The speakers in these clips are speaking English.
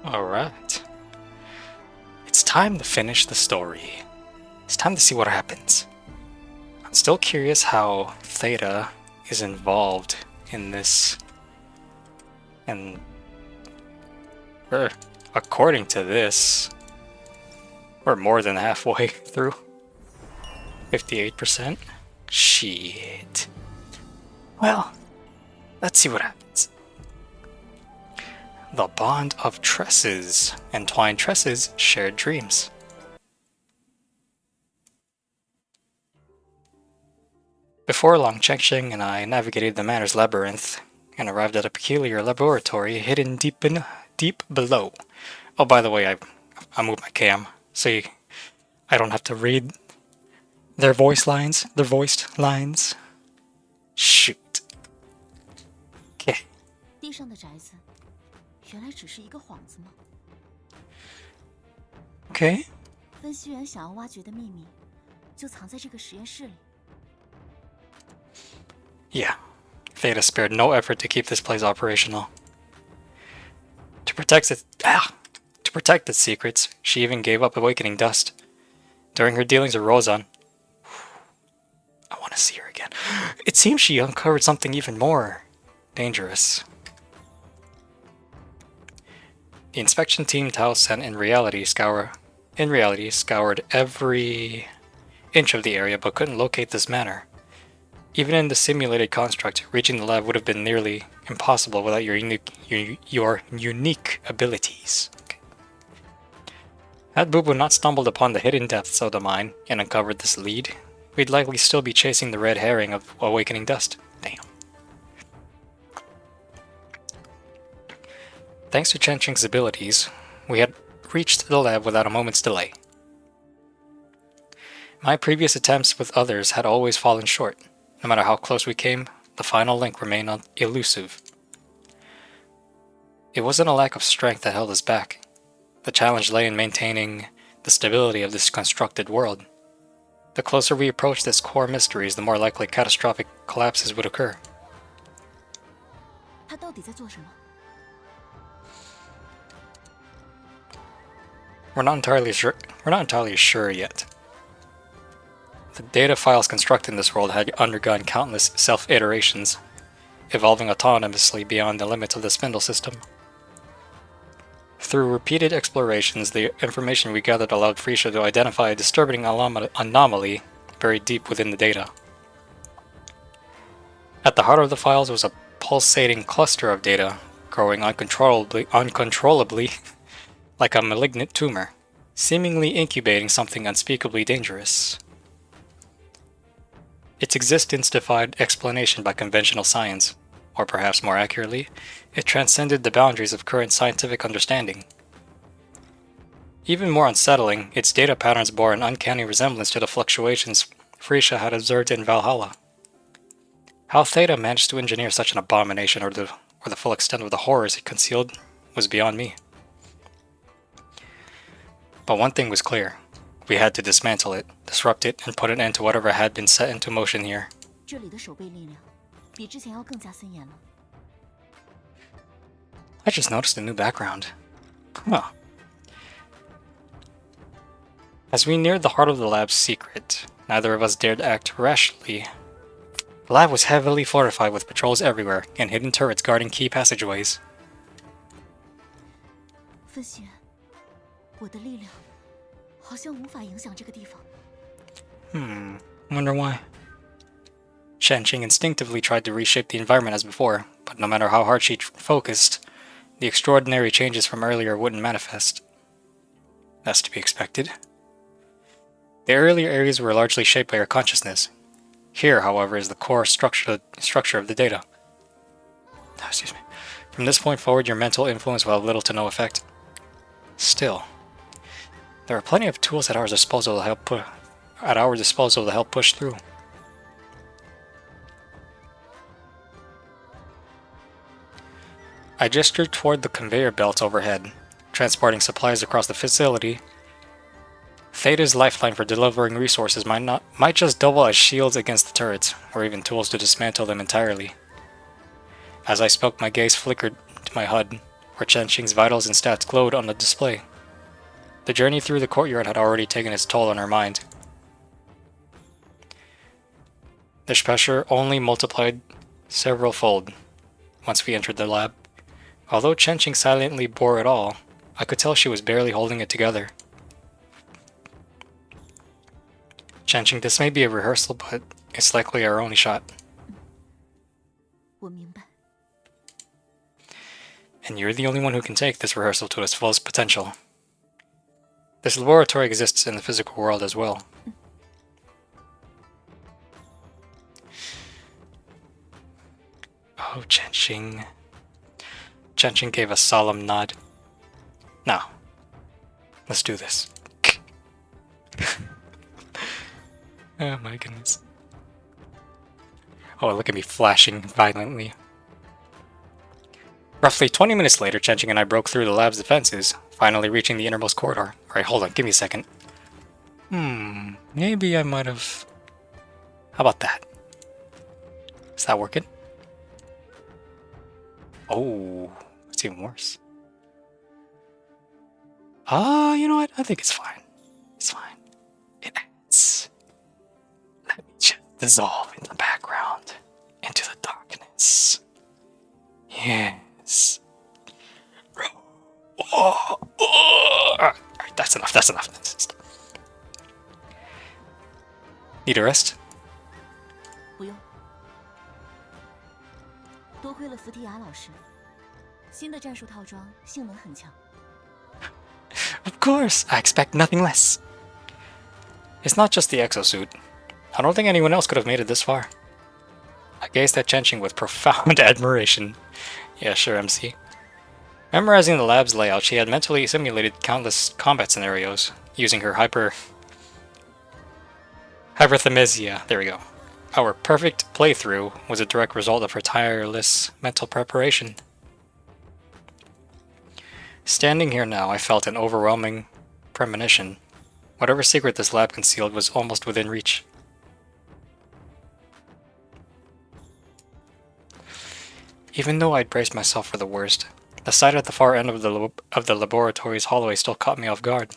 Alright. It's time to finish the story. It's time to see what happens. I'm still curious how Theta is involved in this. And according to this, we're more than halfway through. 58%? Shit. Well, let's see what happens. The bond of tresses. Entwined tresses, shared dreams. Before long, Cheng and I navigated the manor's labyrinth and arrived at a peculiar laboratory hidden deep below. Oh, by the way, I moved my cam so I don't have to read their voiced lines. Shoot. Okay. 地上的宅子，原来只是一个幌子吗？ Okay. 分析员想要挖掘的秘密，就藏在这个实验室里。 Yeah. Theta spared no effort to keep this place operational. To protect its secrets, she even gave up awakening dust. During her dealings with Rozan, I want to see her again. It seems she uncovered something even more dangerous. The inspection team Tao sent in reality scoured every inch of the area but couldn't locate this manor. Even in the simulated construct, reaching the lab would have been nearly impossible without your unique abilities. Okay. Had Bubu not stumbled upon the hidden depths of the mine and uncovered this lead, we'd likely still be chasing the red herring of awakening dust. Damn. Thanks to Chen Qing's abilities, we had reached the lab without a moment's delay. My previous attempts with others had always fallen short. No matter how close we came, the final link remained elusive. It wasn't a lack of strength that held us back. The challenge lay in maintaining the stability of this constructed world. The closer we approached its core mysteries, the more likely catastrophic collapses would occur. 他到底在做什么？ We're not entirely sure yet. The data files constructed in this world had undergone countless self-iterations, evolving autonomously beyond the limits of the spindle system. Through repeated explorations, the information we gathered allowed Frisha to identify a disturbing anomaly buried deep within the data. At the heart of the files was a pulsating cluster of data, growing uncontrollably like a malignant tumor, seemingly incubating something unspeakably dangerous. Its existence defied explanation by conventional science, or perhaps more accurately, it transcended the boundaries of current scientific understanding. Even more unsettling, its data patterns bore an uncanny resemblance to the fluctuations Frisha had observed in Valhalla. How Theta managed to engineer such an abomination or the full extent of the horrors it concealed was beyond me. But one thing was clear. We had to dismantle it, disrupt it, and put an end to whatever had been set into motion here. 这里的守备力量比之前要更加森严了。 I just noticed a new background. Huh. As we neared the heart of the lab's secret, neither of us dared act rashly. The lab was heavily fortified with patrols everywhere and hidden turrets guarding key passageways. 分析员，我的力量好像无法影响这个地方。 Wonder why. Shan Qing instinctively tried to reshape the environment as before, but no matter how hard she focused, the extraordinary changes from earlier wouldn't manifest. That's to be expected. The earlier areas were largely shaped by her consciousness. Here, however, is the core structure of the data. Excuse me. From this point forward, your mental influence will have little to no effect. Still, there are plenty of tools at our disposal to help push through. I gestured toward the conveyor belts overhead, transporting supplies across the facility. Theta's lifeline for delivering resources might just double as shields against the turrets, or even tools to dismantle them entirely. As I spoke, my gaze flickered to my HUD, where Chenxing's vitals and stats glowed on the display. The journey through the courtyard had already taken its toll on her mind. This pressure only multiplied several-fold once we entered the lab. Although Chenxing silently bore it all, I could tell she was barely holding it together. Chenxing, this may be a rehearsal, but it's likely our only shot. 我明白。 And you're the only one who can take this rehearsal to its fullest potential. This laboratory exists in the physical world as well. Oh, Chenxing. Chenxing gave a solemn nod. Now, let's do this. Oh my goodness. Oh, look at me flashing violently. Roughly 20 minutes later, Chenxing and I broke through the lab's defenses, finally reaching the innermost corridor. Alright, hold on, give me a second. Maybe I might have... How about that? Is that working? Oh, it's even worse. You know what? I think it's fine. It's fine. It adds. Let me just dissolve in the background, into the darkness. Yes. Alright, that's enough, that's enough. Need a rest? 不用。多亏了福提亚老师，新的战术套装性能很强。 Of course, I expect nothing less. It's not just the exosuit. I don't think anyone else could have made it this far. I gazed at Chenxing with profound admiration. Yeah, sure, MC. Memorizing the lab's layout, she had mentally simulated countless combat scenarios, using her hyperthymesia. There we go. Our perfect playthrough was a direct result of her tireless mental preparation. Standing here now, I felt an overwhelming premonition. Whatever secret this lab concealed was almost within reach. Even though I'd braced myself for the worst, the sight at the far end of the laboratory's hallway still caught me off guard.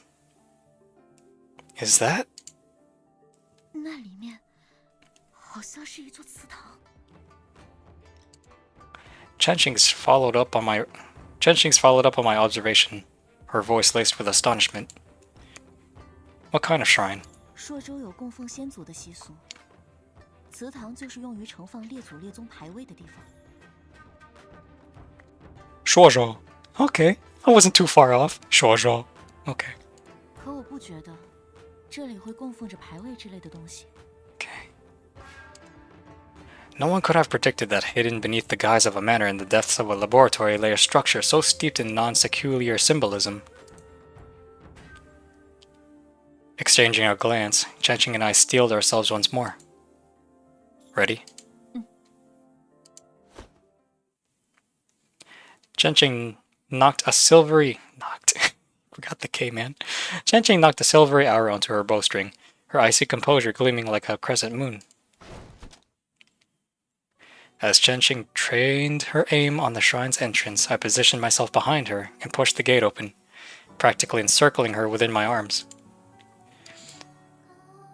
Is that? 那里面好像是一座祠堂。 Chenxing's followed up on my observation, her voice laced with astonishment. What kind of shrine? 朔州有供奉先祖的习俗，祠堂就是用于盛放列祖列宗牌位的地方。 Shuozhou. Okay, I wasn't too far off. Shuozhou. Okay. 可我不觉得这里会供奉着牌位之类的东西。 Okay. No one could have predicted that hidden beneath the guise of a manor in the depths of a laboratory lay a structure so steeped in non-secular symbolism. Exchanging a glance, Chenxing and I steeled ourselves once more. Ready? Chenxing knocked a silvery... Forgot the K, man. Chenxing knocked a silvery arrow onto her bowstring, her icy composure gleaming like a crescent moon. As Chenxing trained her aim on the shrine's entrance, I positioned myself behind her and pushed the gate open, practically encircling her within my arms.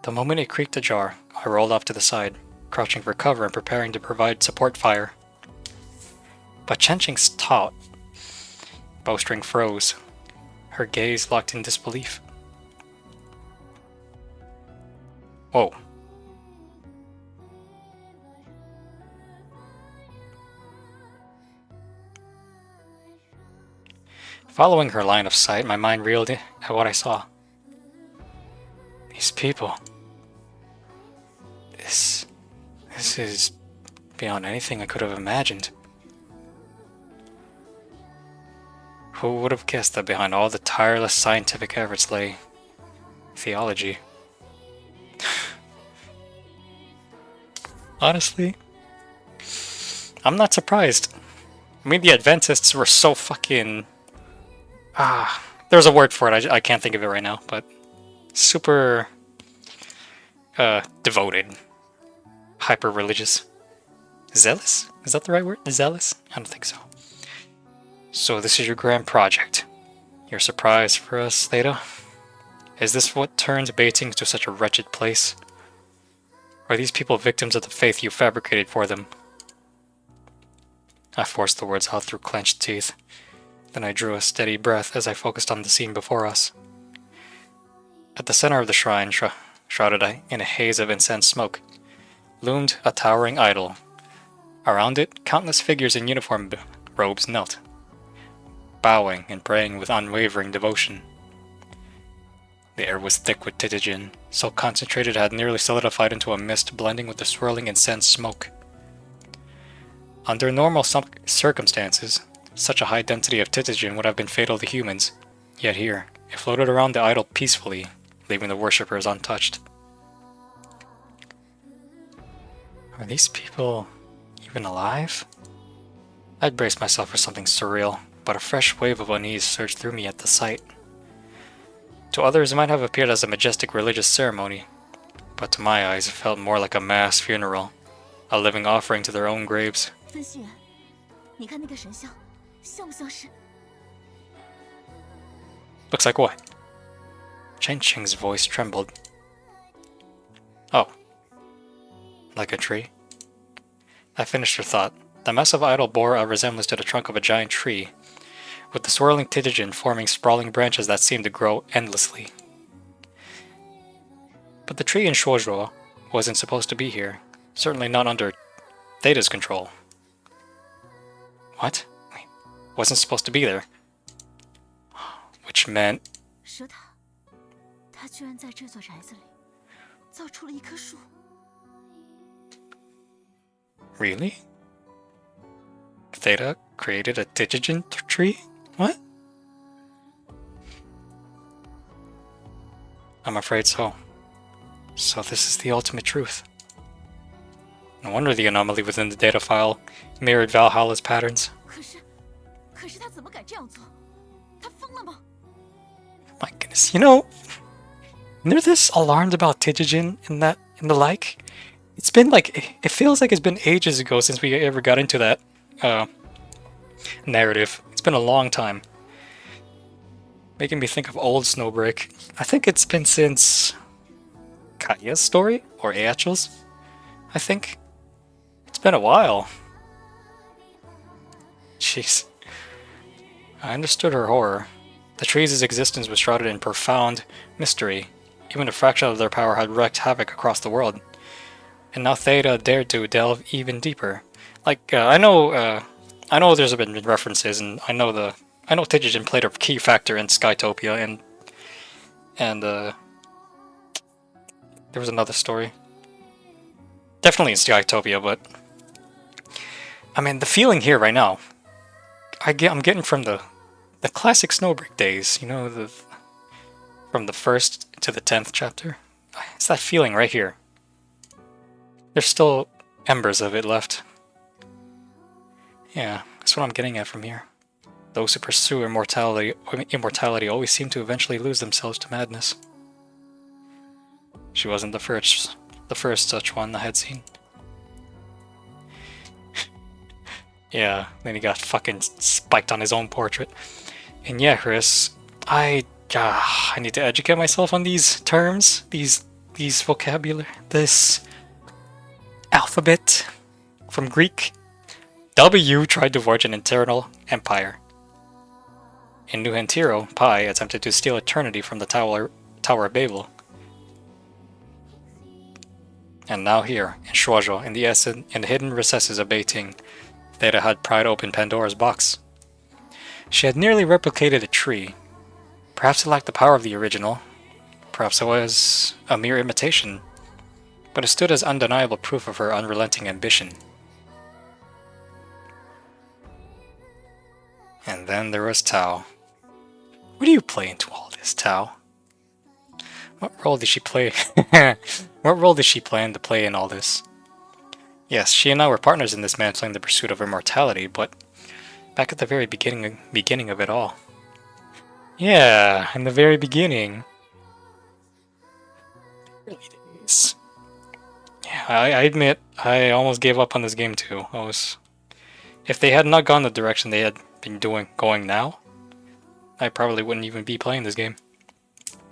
The moment it creaked ajar, I rolled off to the side, crouching for cover and preparing to provide support fire. But Chenxing's taut bowstring froze, her gaze locked in disbelief. Whoa. Following her line of sight, my mind reeled at what I saw. These people. This is beyond anything I could have imagined. Who would have guessed that behind all the tireless scientific efforts lay theology? Honestly, I'm not surprised. I mean, the Adventists were so fucking... there's a word for it, I can't think of it right now, but super devoted, hyper-religious. Zealous? Is that the right word? Zealous? I don't think so. So this is your grand project. Your surprise for us, Theta? Is this what turned Beiting to such a wretched place? Are these people victims of the faith you fabricated for them? I forced the words out through clenched teeth. Then I drew a steady breath as I focused on the scene before us. At the center of the shrine, shrouded in a haze of incense smoke, loomed a towering idol. Around it, countless figures in uniform robes knelt, bowing and praying with unwavering devotion. The air was thick with Titigen, so concentrated it had nearly solidified into a mist blending with the swirling incense smoke. Under normal circumstances, such a high density of Titigen would have been fatal to humans, yet here, it floated around the idol peacefully, leaving the worshippers untouched. Are these people even alive? I'd braced myself for something surreal, but a fresh wave of unease surged through me at the sight. To others it might have appeared as a majestic religious ceremony, but to my eyes it felt more like a mass funeral, a living offering to their own graves. 分析员，你看那个神像，像不像是？ Looks like what? Chen Qing's voice trembled. Oh. Like a tree? I finished her thought. The massive idol bore a resemblance to the trunk of a giant tree, with the swirling Titigen forming sprawling branches that seemed to grow endlessly. But the tree in Shuozhuo wasn't supposed to be here, certainly not under Theta's control. What? Wait, wasn't supposed to be there. Which meant... 蛇塔，它居然在这座宅子里造出了一棵树。 Really? Theta created a Titigen tree? What? I'm afraid so. So this is the ultimate truth. No wonder the anomaly within the data file mirrored Valhalla's patterns. 可是他怎么敢这样做？他疯了吗？ My goodness, you know, they're this alarmed about Titigen and the like. It's been like, it feels like it's been ages ago since we ever got into that narrative. It's been a long time. Making me think of old Snowbreak. I think it's been since Kaya's story, or Aachel's, I think. It's been a while. Jeez. I understood her horror. The trees' existence was shrouded in profound mystery. Even a fraction of their power had wreaked havoc across the world. And now Theta dared to delve even deeper. Like, I know there's been references, and I know Titigen played a key factor in Skytopia, and there was another story. Definitely in Skytopia, but I mean, the feeling here right now, I'm getting from the classic Snowbreak days, you know, from the 1st to the 10th chapter. It's that feeling right here. There's still embers of it left. Yeah, that's what I'm getting at from here. Those who pursue immortality always seem to eventually lose themselves to madness. She wasn't the first such one I had seen. Yeah, then he got fucking spiked on his own portrait. And yeah, Chris, I need to educate myself on these terms, these vocabulary, this alphabet from Greek. W tried to forge an internal empire. In New Hentiro, Pi attempted to steal eternity from the Tower of Babel. And now here, in Shuozhuo, in the hidden recesses of Beiting, Theta had pried open Pandora's box. She had nearly replicated a tree. Perhaps it lacked the power of the original. Perhaps it was a mere imitation. But it stood as undeniable proof of her unrelenting ambition. And then there was Tao. What do you play into all this, Tao? What role did she play? What role did she plan to play in all this? Yes, she and I were partners in this mantling the pursuit of immortality, but back at the very beginning of it all. Yeah, in the very beginning. Early days. Yeah, I admit, I almost gave up on this game too. If they had not gone the direction they had been going now, I probably wouldn't even be playing this game.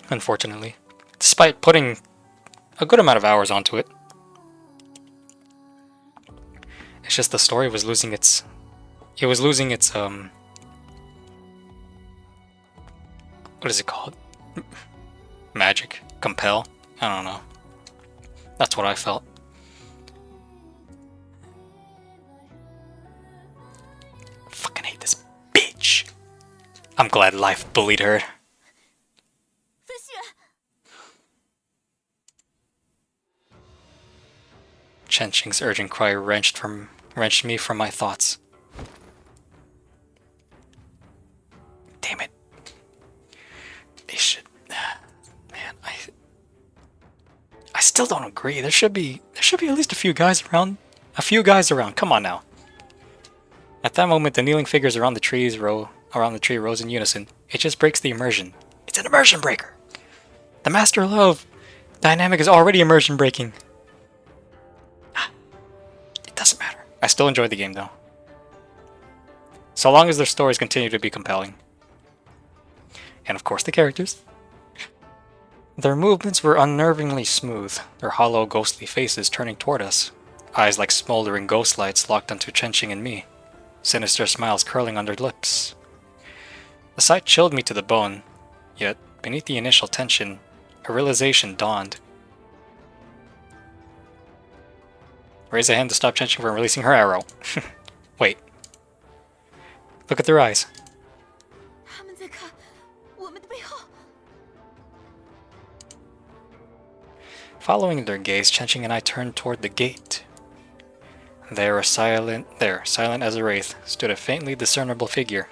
Unfortunately. Despite putting a good amount of hours onto it. It's just the story was losing its... It was losing its, what is it called? Magic? Compel? I don't know. That's what I felt. Fucking hate this bitch! I'm glad life bullied her. Chenqing's urgent cry wrenched me from my thoughts. Damn it. They should... Man, I still don't agree. There should be at least a few guys around. Come on now. At that moment, the kneeling figures around the tree rose in unison. It just breaks the immersion. It's an immersion breaker. The Master Love dynamic is already immersion breaking. It doesn't matter. I still enjoy the game though. So long as their stories continue to be compelling. And of course the characters. Their movements were unnervingly smooth, their hollow, ghostly faces turning toward us. Eyes like smoldering ghost lights locked onto Chenqing and me. Sinister smiles curling on their lips. The sight chilled me to the bone, yet, beneath the initial tension, a realization dawned. Raise a hand to stop Chenqing from releasing her arrow. Wait. Look at their eyes. Following their gaze, Chenqing and I turned toward the gate. There, silent as a wraith, stood a faintly discernible figure.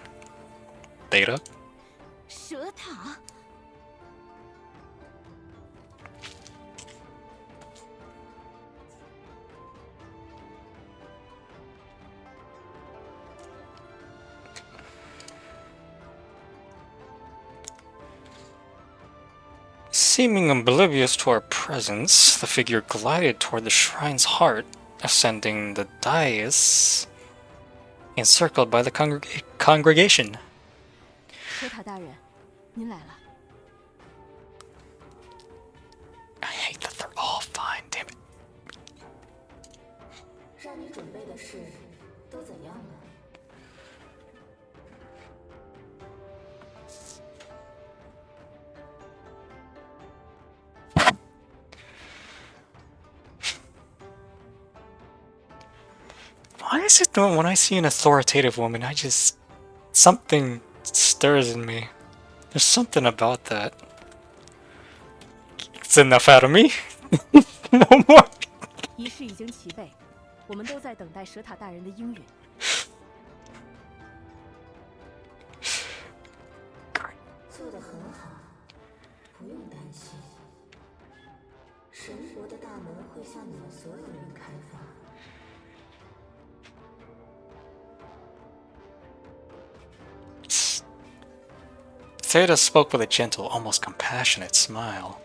Data? Seeming oblivious to our presence, the figure glided toward the shrine's heart, ascending the dais, encircled by the congregation. I hate that they're all fine, damn it. Why is it that when I see an authoritative woman, something stirs in me. There's something about that. It's enough out of me. No more. Theta spoke with a gentle, almost compassionate smile.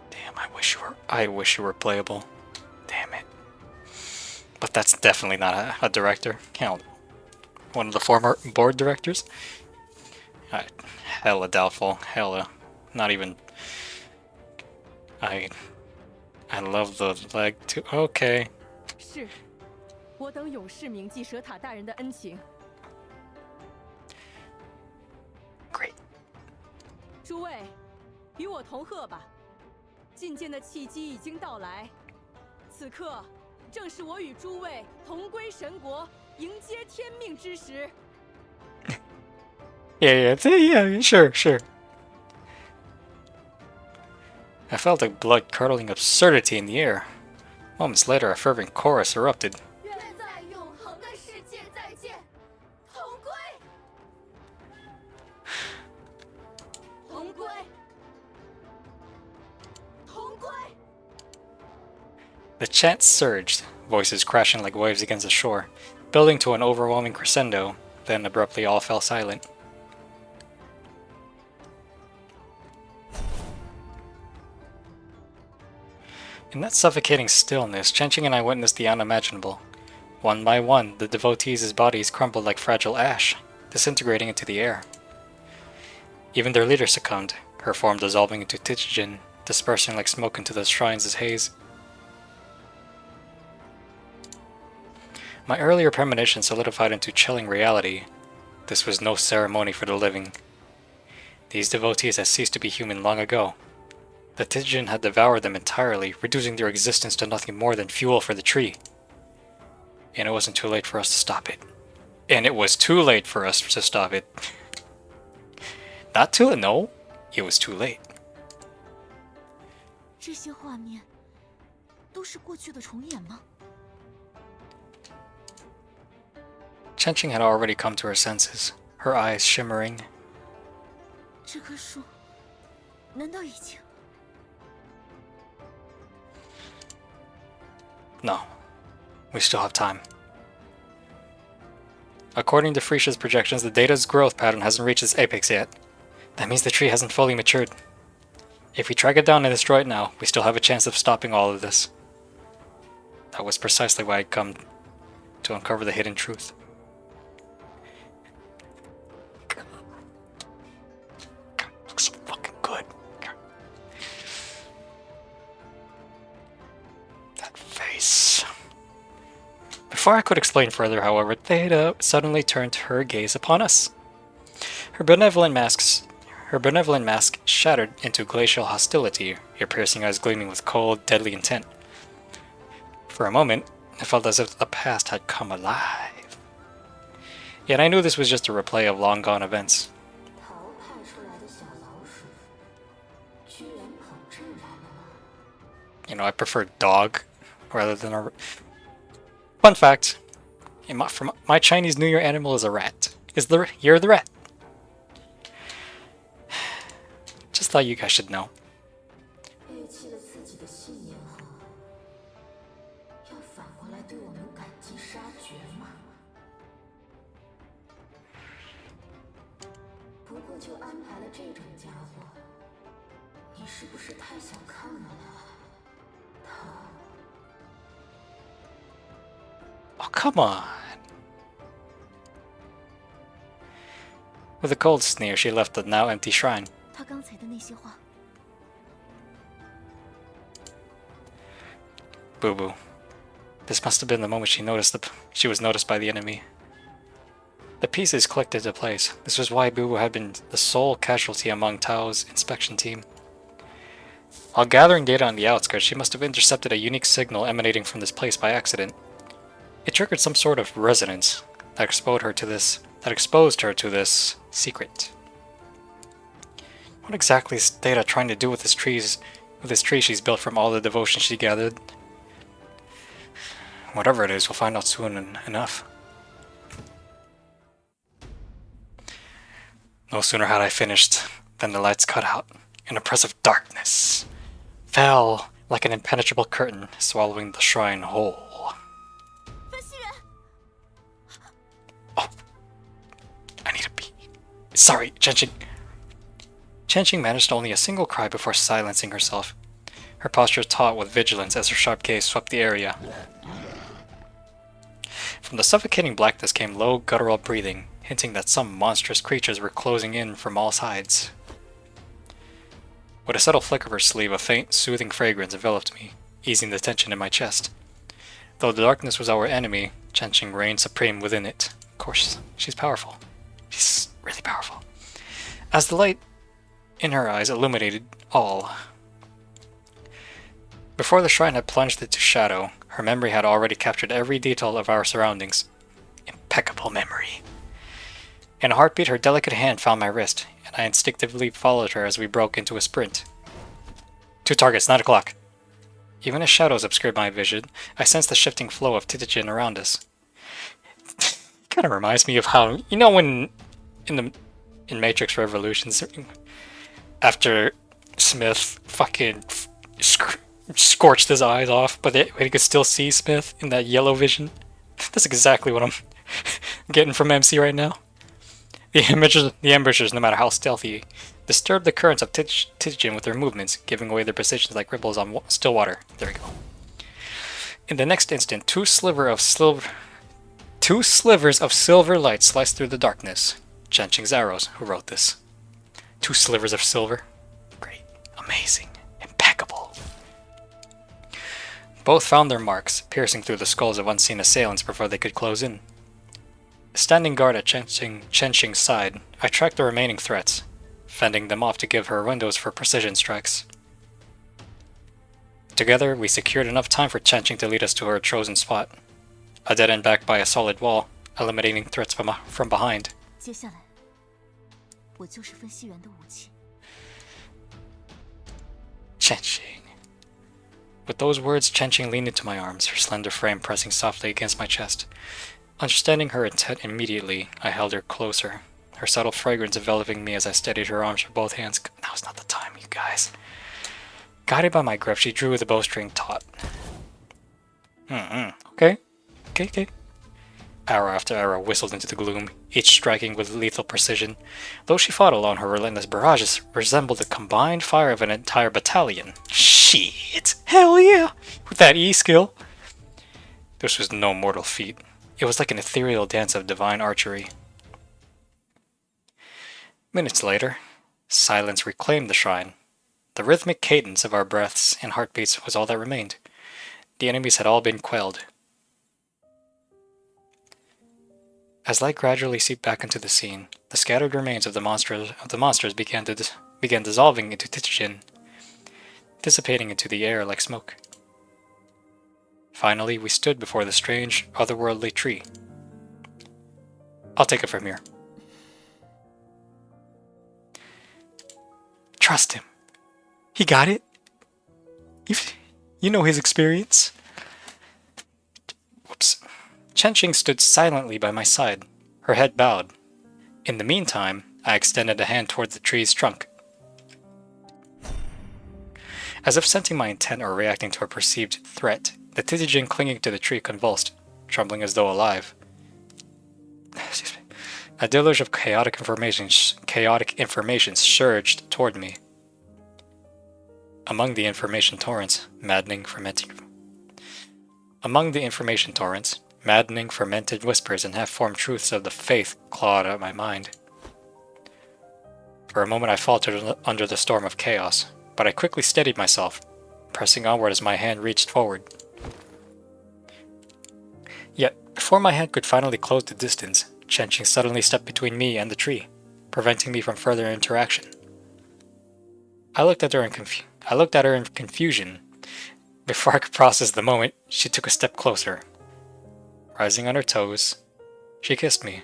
Damn, I wish you were playable. Damn it. But that's definitely not a director. Hell, one of the former board directors? Hella doubtful. Hella. Not even... I love the leg too. Okay. Great. 诸位，与我同贺吧！觐见的契机已经到来，此刻正是我与诸位同归神国、迎接天命之时。Yeah, sure. I felt a blood-curdling absurdity in the air. Moments later, a fervent chorus erupted. The chant surged, voices crashing like waves against the shore, building to an overwhelming crescendo, then abruptly all fell silent. In that suffocating stillness, Chenching and I witnessed the unimaginable. One by one, the devotees' bodies crumbled like fragile ash, disintegrating into the air. Even their leader succumbed, her form dissolving into Tijin, dispersing like smoke into the shrine's haze. My earlier premonition solidified into chilling reality. This was no ceremony for the living. These devotees had ceased to be human long ago. The Tijin had devoured them entirely, reducing their existence to nothing more than fuel for the tree. And it wasn't too late for us to stop it. And it was too late for us to stop it. Not too late, no. It was too late. 这些画面都是过去的重演吗？ Chenching had already come to her senses, her eyes shimmering. 这棵树难道已经？ No. We still have time. According to Frisha's projections, the data's growth pattern hasn't reached its apex yet. That means the tree hasn't fully matured. If we track it down and destroy it now, we still have a chance of stopping all of this. That was precisely why I'd come to uncover the hidden truth. God, looks so fucking good. That face. Before I could explain further, however, Theta suddenly turned her gaze upon us. Her benevolent mask shattered into glacial hostility, her piercing eyes gleaming with cold, deadly intent. For a moment, it felt as if the past had come alive. Yet I knew this was just a replay of long-gone events. You know, I prefer dog rather than a... Fun fact, my Chinese New Year animal is a rat. You're the rat. Just thought you guys should know. Oh, come on. With a cold sneer, she left the now empty shrine. 他刚才的那些话， Boo Boo. This must have been the moment she was noticed by the enemy. The pieces clicked into place. This was why Boo Boo had been the sole casualty among Tao's inspection team. While gathering data on the outskirts, she must have intercepted a unique signal emanating from this place by accident. It triggered some sort of resonance that exposed her to this secret. What exactly is Data trying to do with this tree she's built from all the devotion she gathered? Whatever it is, we'll find out soon enough. No sooner had I finished than the lights cut out, and a press of darkness fell like an impenetrable curtain, swallowing the shrine whole. Oh, I need a pee. Sorry, Chenching. Chenching managed only a single cry before silencing herself, her posture taut with vigilance as her sharp gaze swept the area. From the suffocating blackness came low, guttural breathing, hinting that some monstrous creatures were closing in from all sides. With a subtle flick of her sleeve, a faint, soothing fragrance enveloped me, easing the tension in my chest. Though the darkness was our enemy, Chenching reigned supreme within it. Of course, she's powerful. She's really powerful. As the light in her eyes illuminated all. Before the shrine had plunged into shadow, her memory had already captured every detail of our surroundings. Impeccable memory. In a heartbeat, her delicate hand found my wrist, and I instinctively followed her as we broke into a sprint. 2 targets, 9 o'clock. Even as shadows obscured my vision, I sensed the shifting flow of Titijin around us. Kind of reminds me of how, you know, when in Matrix Revolutions, after Smith fucking scorched his eyes off, but he could still see Smith in that yellow vision. That's exactly what I'm getting from MC right now. The ambushers, no matter how stealthy, disturbed the currents of Tijin with their movements, giving away their positions like ripples on still water. There we go. In the next instant, two slivers of silver light sliced through the darkness. Chenching's arrows, who wrote this. 2 slivers of silver. Great. Amazing. Impeccable. Both found their marks, piercing through the skulls of unseen assailants before they could close in. Standing guard at Chenching's side, I tracked the remaining threats, fending them off to give her windows for precision strikes. Together, we secured enough time for Chenching to lead us to her chosen spot. A dead end backed by a solid wall, eliminating threats from behind. 接下来，我就是分析员的武器。 Chenching. With those words, Chenching leaned into my arms, her slender frame pressing softly against my chest. Understanding her intent immediately, I held her closer, her subtle fragrance enveloping me as I steadied her arms with both hands. Now's not the time, you guys. Guided by my grip, she drew the bowstring taut. Okay. Arrow after arrow whistled into the gloom, each striking with lethal precision. Though she fought alone, her relentless barrages resembled the combined fire of an entire battalion. Shit! Hell yeah! With that E skill! This was no mortal feat. It was like an ethereal dance of divine archery. Minutes later, silence reclaimed the shrine. The rhythmic cadence of our breaths and heartbeats was all that remained. The enemies had all been quelled. As light gradually seeped back into the scene, the scattered remains of the monsters began dissolving into Tijin, dissipating into the air like smoke. Finally, we stood before the strange, otherworldly tree. I'll take it from here. Trust him. He got it. You know his experience. Whoops. Chenching stood silently by my side, her head bowed. In the meantime, I extended a hand toward the tree's trunk. As if sensing my intent or reacting to a perceived threat, the Tijin clinging to the tree convulsed, trembling as though alive. A deluge of chaotic information surged toward me. Among the information torrents, maddening, fermented whispers and half-formed truths of the faith clawed at my mind. For a moment I faltered under the storm of chaos, but I quickly steadied myself, pressing onward as my hand reached forward. Yet, before my hand could finally close the distance, Chenching suddenly stepped between me and the tree, preventing me from further interaction. I looked at her in confusion. Before I could process the moment, she took a step closer. Rising on her toes, she kissed me,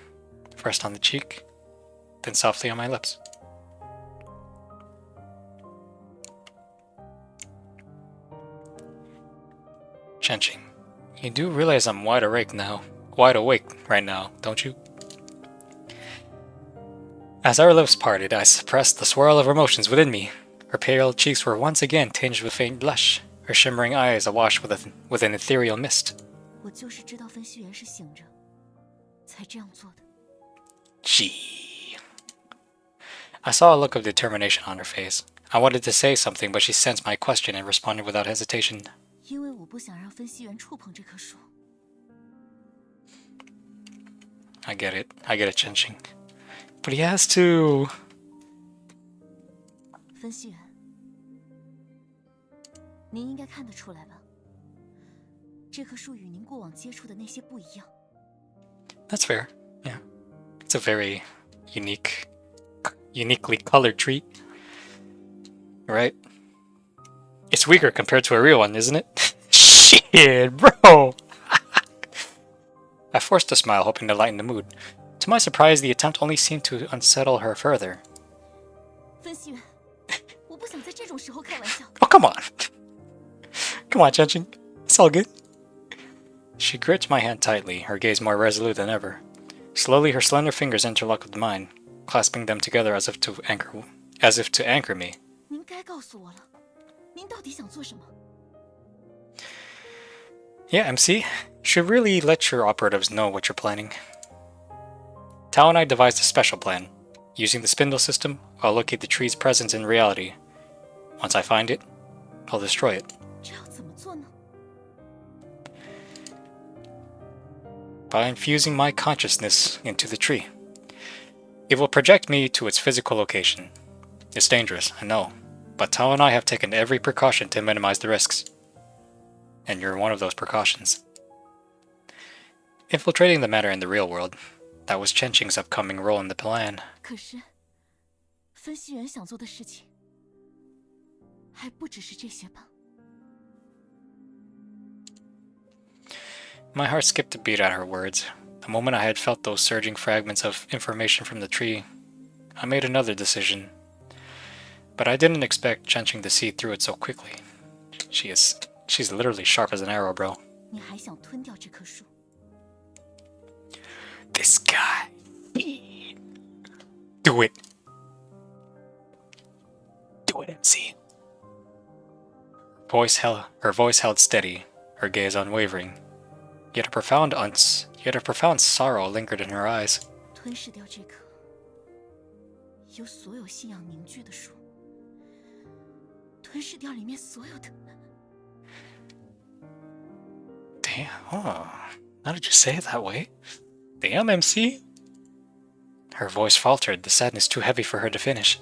first on the cheek, then softly on my lips. Chenching, you do realize I'm wide awake right now, don't you? As our lips parted, I suppressed the swirl of emotions within me. Her pale cheeks were once again tinged with faint blush, her shimmering eyes awash with an ethereal mist. 我就是知道分析员是醒着，才这样做的。 Gee. I saw a look of determination on her face. I wanted to say something, but she sensed my question and responded without hesitation. 因为我不想让分析员触碰这棵树。 I get it, Chenching. But he has to... 分析员，您应该看得出来吧？这棵树与您过往接触的那些不一样。 That's fair, yeah. It's a very uniquely colored tree. Right? It's weaker compared to a real one, isn't it? Shit, bro! I forced a smile, hoping to lighten the mood. To my surprise, the attempt only seemed to unsettle her further. 分析员，我不想在这种时候开玩笑。 Oh, come on! Come on, Chenching. It's all good. She gripped my hand tightly, her gaze more resolute than ever. Slowly, her slender fingers interlocked with mine, clasping them together as if to anchor me. 您该告诉我了，您到底想做什么？ Yeah, MC, you should really let your operatives know what you're planning. Tao and I devised a special plan. Using the spindle system, I'll locate the tree's presence in reality. Once I find it, I'll destroy it. 这要怎么做呢？ By infusing my consciousness into the tree. It will project me to its physical location. It's dangerous, I know, but Tao and I have taken every precaution to minimize the risks. And you're one of those precautions. Infiltrating the matter in the real world, that was Chenqing's upcoming role in the plan. 可是，分析员想做的事情还不只是这些吧？ My heart skipped a beat at her words. The moment I had felt those surging fragments of information from the tree, I made another decision. But I didn't expect Chenqing to see through it so quickly. She's literally sharp as an arrow, bro. 你还想吞掉这棵树？ This guy. Do it. Do it, MC. Her voice held steady, her gaze unwavering. Yet a profound sorrow lingered in her eyes. 吞噬掉这棵由所有信仰凝聚的树，吞噬掉里面所有的。 Damn, now did you say it that way? Damn, MC. Her voice faltered, the sadness too heavy for her to finish.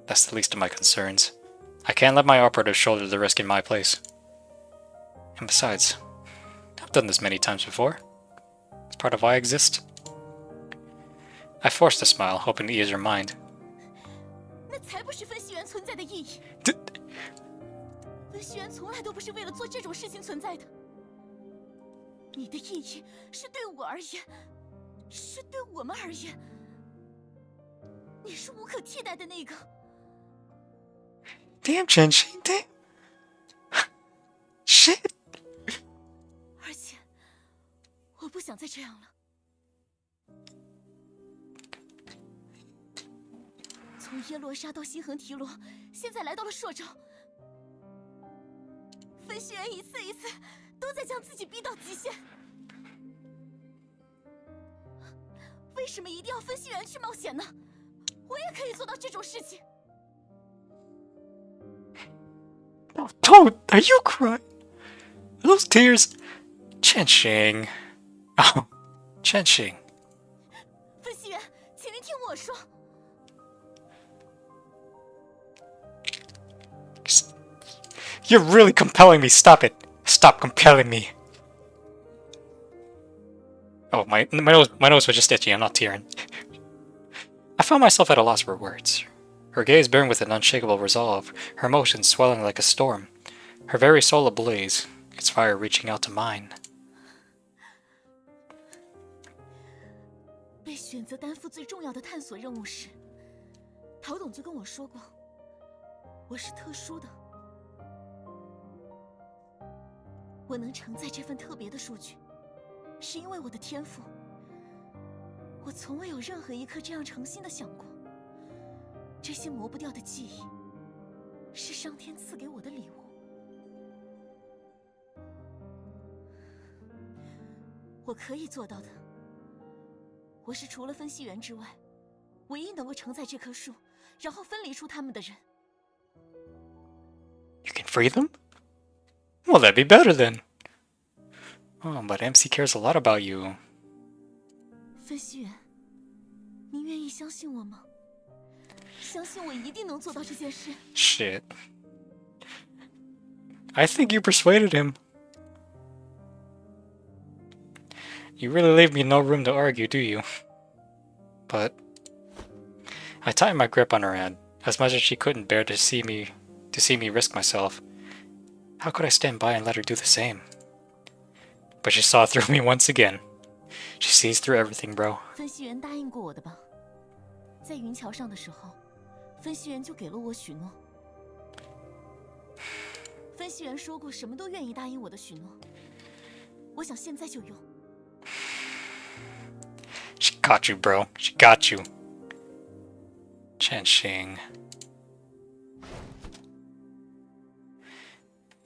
That's the least of my concerns. I can't let my operatives shoulder the risk in my place. And besides, I've done this many times before. It's part of why I exist. I forced a smile, hoping to ease her mind. 那才不是分析员存在的意义。分析员从来都不是为了做这种事情存在的。你的意义是对我而言，是对我们而言。你是无可替代的那个。 Damn, Chenqing, damn. Shit. 而且，我不想再这样了。从耶罗莎到星恒提罗，现在来到了朔州。分析员一次一次都在将自己逼到极限。为什么一定要分析员去冒险呢？我也可以做到这种事情。 Oh, Toad, are you crying? Those tears. Chenqing. Oh, Chenqing. 分析员，请您听我说。 You're really compelling me. Stop it. Stop compelling me. Oh, my nose was just itchy. I'm not tearing. I found myself at a loss for words. Her gaze burned with an unshakable resolve, her emotions swelling like a storm, her very soul ablaze, its fire reaching out to mine. 被选择担负最重要的探索任务时，陶董就跟我说过，我是特殊的。我能承载这份特别的数据，是因为我的天赋。我从未有任何一刻这样诚心的想过。 这些磨不掉的记忆，是上天赐给我的礼物。我可以做到的。我是除了分析员之外，唯一能够承载这棵树，然后分离出他们的人。You can free them? Well, that'd be better then. Oh, but MC cares a lot about you. 分析员，您愿意相信我吗？ 相信我一定能做到这件事。Shit. I think you persuaded him. You really leave me no room to argue, do you? But I tightened my grip on her hand, as much as she couldn't bear to see me risk myself. How could I stand by and let her do the same? But she saw through me once again. She sees through everything, bro. 分析员答应过我的吧？在云桥上的时候。 分析员就给了我许诺。分析员说过，什么都愿意答应我的许诺。我想现在就用。She got you, bro. She got you. Chenqing.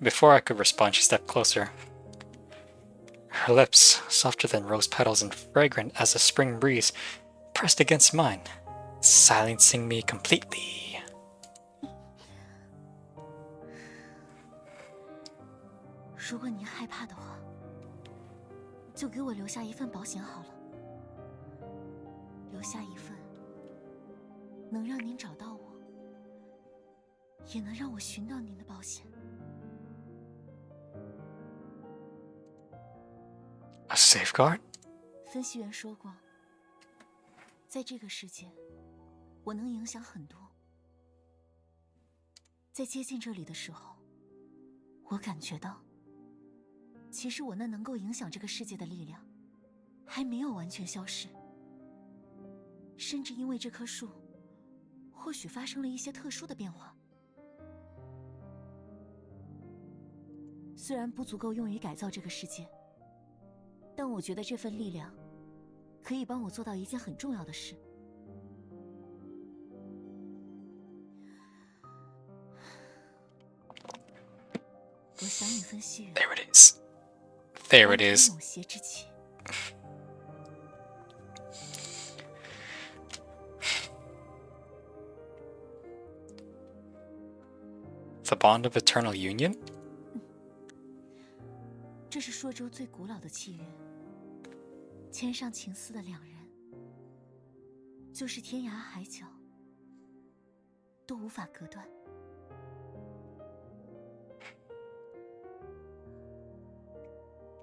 Before I could respond, she stepped closer. Her lips, softer than rose petals and fragrant as a spring breeze, pressed against mine, silencing me completely. 如果您害怕的话，就给我留下一份保险好了。留下一份能让您找到我，也能让我寻到您的保险。A safeguard? 分析员说过，在这个世界，我能影响很多。在接近这里的时候，我感觉到，其实我那能够影响这个世界的力量，还没有完全消失。甚至因为这棵树，或许发生了一些特殊的变化。虽然不足够用于改造这个世界，但我觉得这份力量可以帮我做到一件很重要的事。我想与分析员 There it is. There it is. 有邪之气。The bond of eternal union? 这是朔州最古老的契约，牵上情丝的两人，就是天涯海角都无法隔断。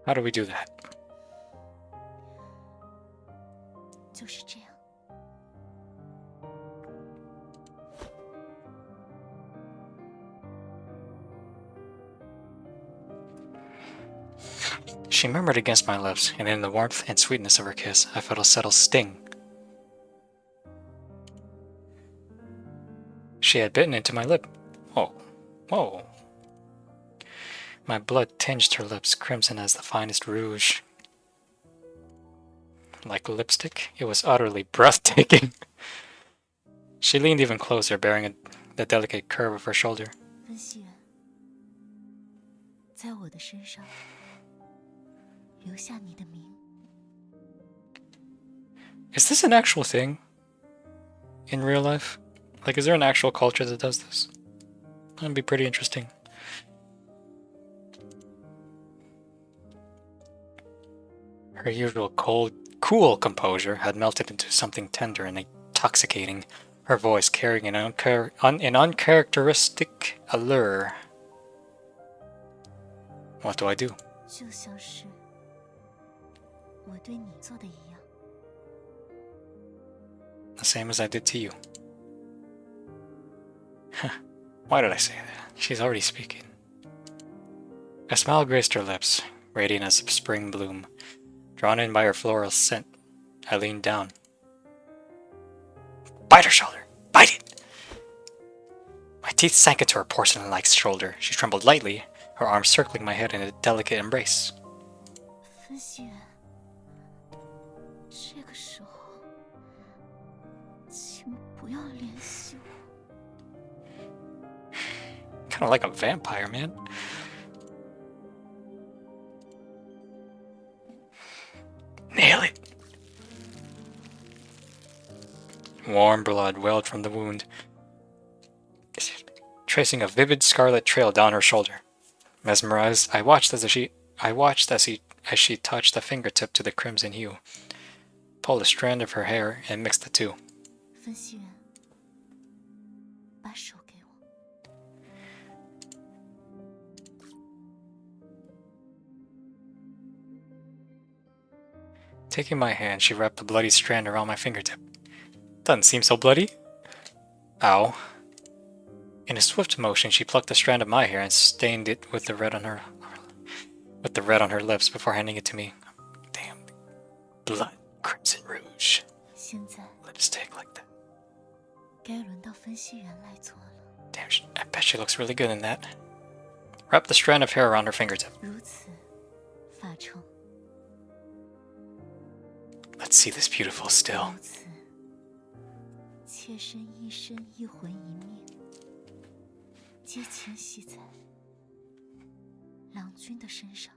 How do we do that? 就是这样。She murmured against my lips, and in the warmth and sweetness of her kiss, I felt a subtle sting. She had bitten into my lip. Whoa. Whoa. My blood tinged her lips crimson as the finest rouge. Like lipstick, it was utterly breathtaking. She leaned even closer, bearing the delicate curve of her shoulder. 分析员，在我的身上留下你的名。Is this an actual thing in real life? Like, is there an actual culture that does this? That'd be pretty interesting. Her usual cool composure had melted into something tender and intoxicating, her voice carrying an uncharacteristic allure. What do I do? 就像是我对你做的一样。The same as I did to you. Why did I say that? She's already speaking. A smile graced her lips, radiant as a spring bloom. Drawn in by her floral scent, I leaned down. Bite her shoulder! Bite it! My teeth sank into her porcelain-like shoulder. She trembled lightly, her arms circling my head in a delicate embrace. 分析员，这个时候，请不要联系我。Kinda like a vampire, man. Nail it! Warm blood welled from the wound, tracing a vivid scarlet trail down her shoulder. Mesmerized, I watched as she touched the fingertip to the crimson hue, pulled a strand of her hair, and mixed the two. 分析员，把手给我。 Taking my hand, she wrapped the bloody strand around my fingertip. Doesn't seem so bloody. Ow. In a swift motion, she plucked a strand of my hair and stained it with the red on her lips before handing it to me. Damn. Blood, crimson rouge. 现在 Lipstick like that. 该轮到分析员来做了。 Damn, I bet she looks really good in that. Wrap the strand of hair around her fingertip. 如此，法成。 Let's see this beautiful still. 如此，妾身一身一魂一命，皆迁徙在郎君的身上。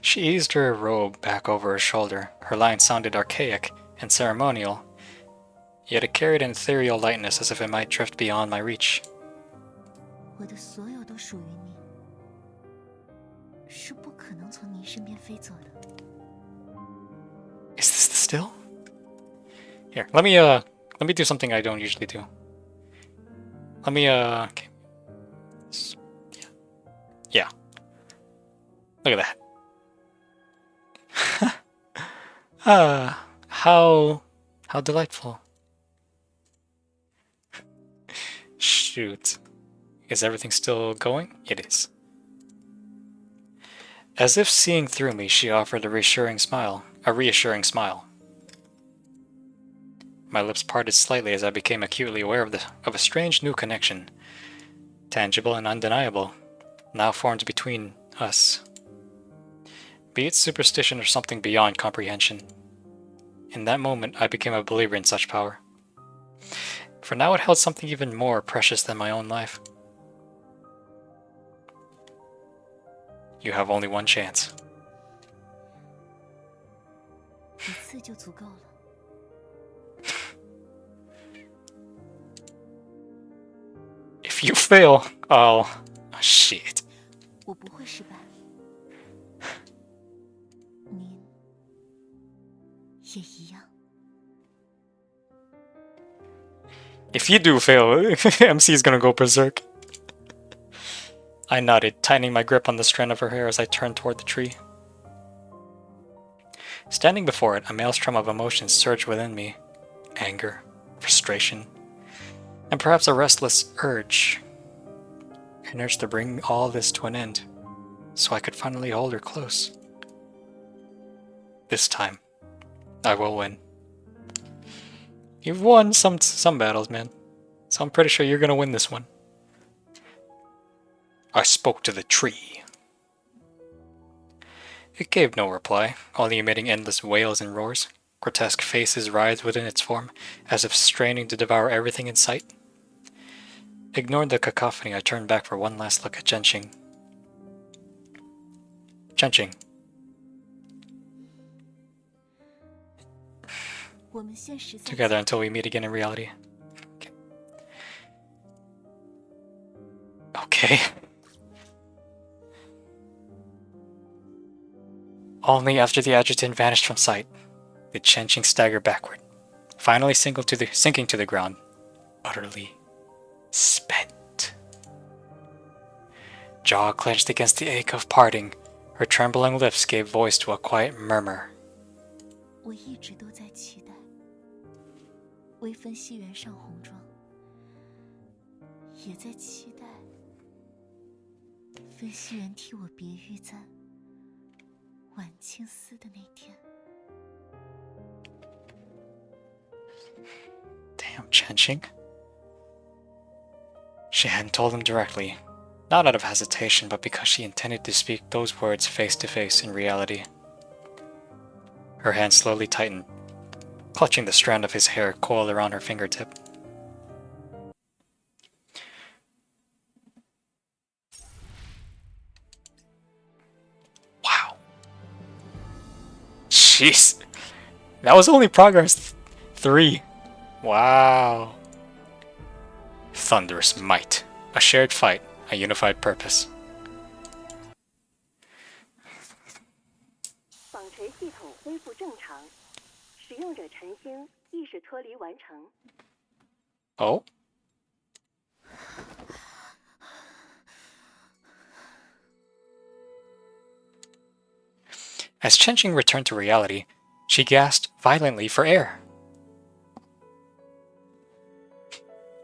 She eased her robe back over her shoulder. Her line sounded archaic and ceremonial, yet it carried an ethereal lightness as if it might drift beyond my reach. 我的所有都属于你，是不可能从你身边飞走的。 Is this the still? Here, let me do something I don't usually do. Let me okay. Yeah. Look at that. How delightful. Shoot. Is everything still going? It is. As if seeing through me, she offered a reassuring smile. My lips parted slightly as I became acutely aware of a strange new connection, tangible and undeniable, now formed between us. Be it superstition or something beyond comprehension. In that moment, I became a believer in such power. For now it held something even more precious than my own life. You have only one chance. 一次就足够了。 If you fail, I'll... Oh, shit. 我不会失败。您也一样。 If you do fail, MC is gonna go berserk. I nodded, tightening my grip on the strand of her hair as I turned toward the tree. Standing before it, a maelstrom of emotions surged within me. Anger, frustration, and perhaps a restless urge. An urge to bring all this to an end, so I could finally hold her close. This time, I will win. You've won some battles, man. So I'm pretty sure you're gonna win this one. I spoke to the tree. It gave no reply, only emitting endless wails and roars. Grotesque faces writhed within its form, as if straining to devour everything in sight. Ignoring the cacophony, I turned back for one last look at Chenqing. Chenqing. 我们现实在 Together until we meet again in reality. Okay. Only after the adjutant vanished from sight did Chenqing stagger backward, finally sinking to the ground, utterly spent. Jaw clenched against the ache of parting, her trembling lips gave voice to a quiet murmur. 我一直都在期待微分西园上红妆，也在期待分西园替我别玉簪挽青丝的那天。 Damn, Chenqing. She hadn't told him directly, not out of hesitation, but because she intended to speak those words face to face in reality. Her hand slowly tightened, clutching the strand of his hair coiled around her fingertip. Wow. Jeez. That was only progress 3. Wow. Thunderous might. A shared fight. A unified purpose. 绑锤系统恢复正常，使用者陈星意识脱离完成。 Oh? As Chenqing returned to reality, she gasped violently for air.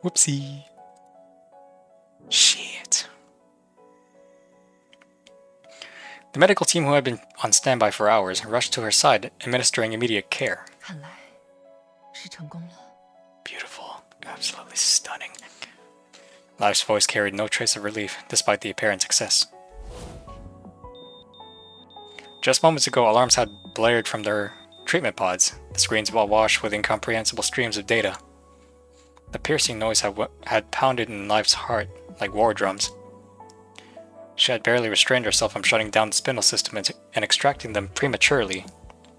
Whoopsie. Shit. The medical team, who had been on standby for hours, rushed to her side, administering immediate care. 看来是成功了。 Beautiful. Absolutely stunning. Life's voice carried no trace of relief, despite the apparent success. Just moments ago, alarms had blared from their treatment pods, the screens awash with incomprehensible streams of data. The piercing noise had pounded in Life's heart like war drums. She had barely restrained herself from shutting down the spindle system and extracting them prematurely,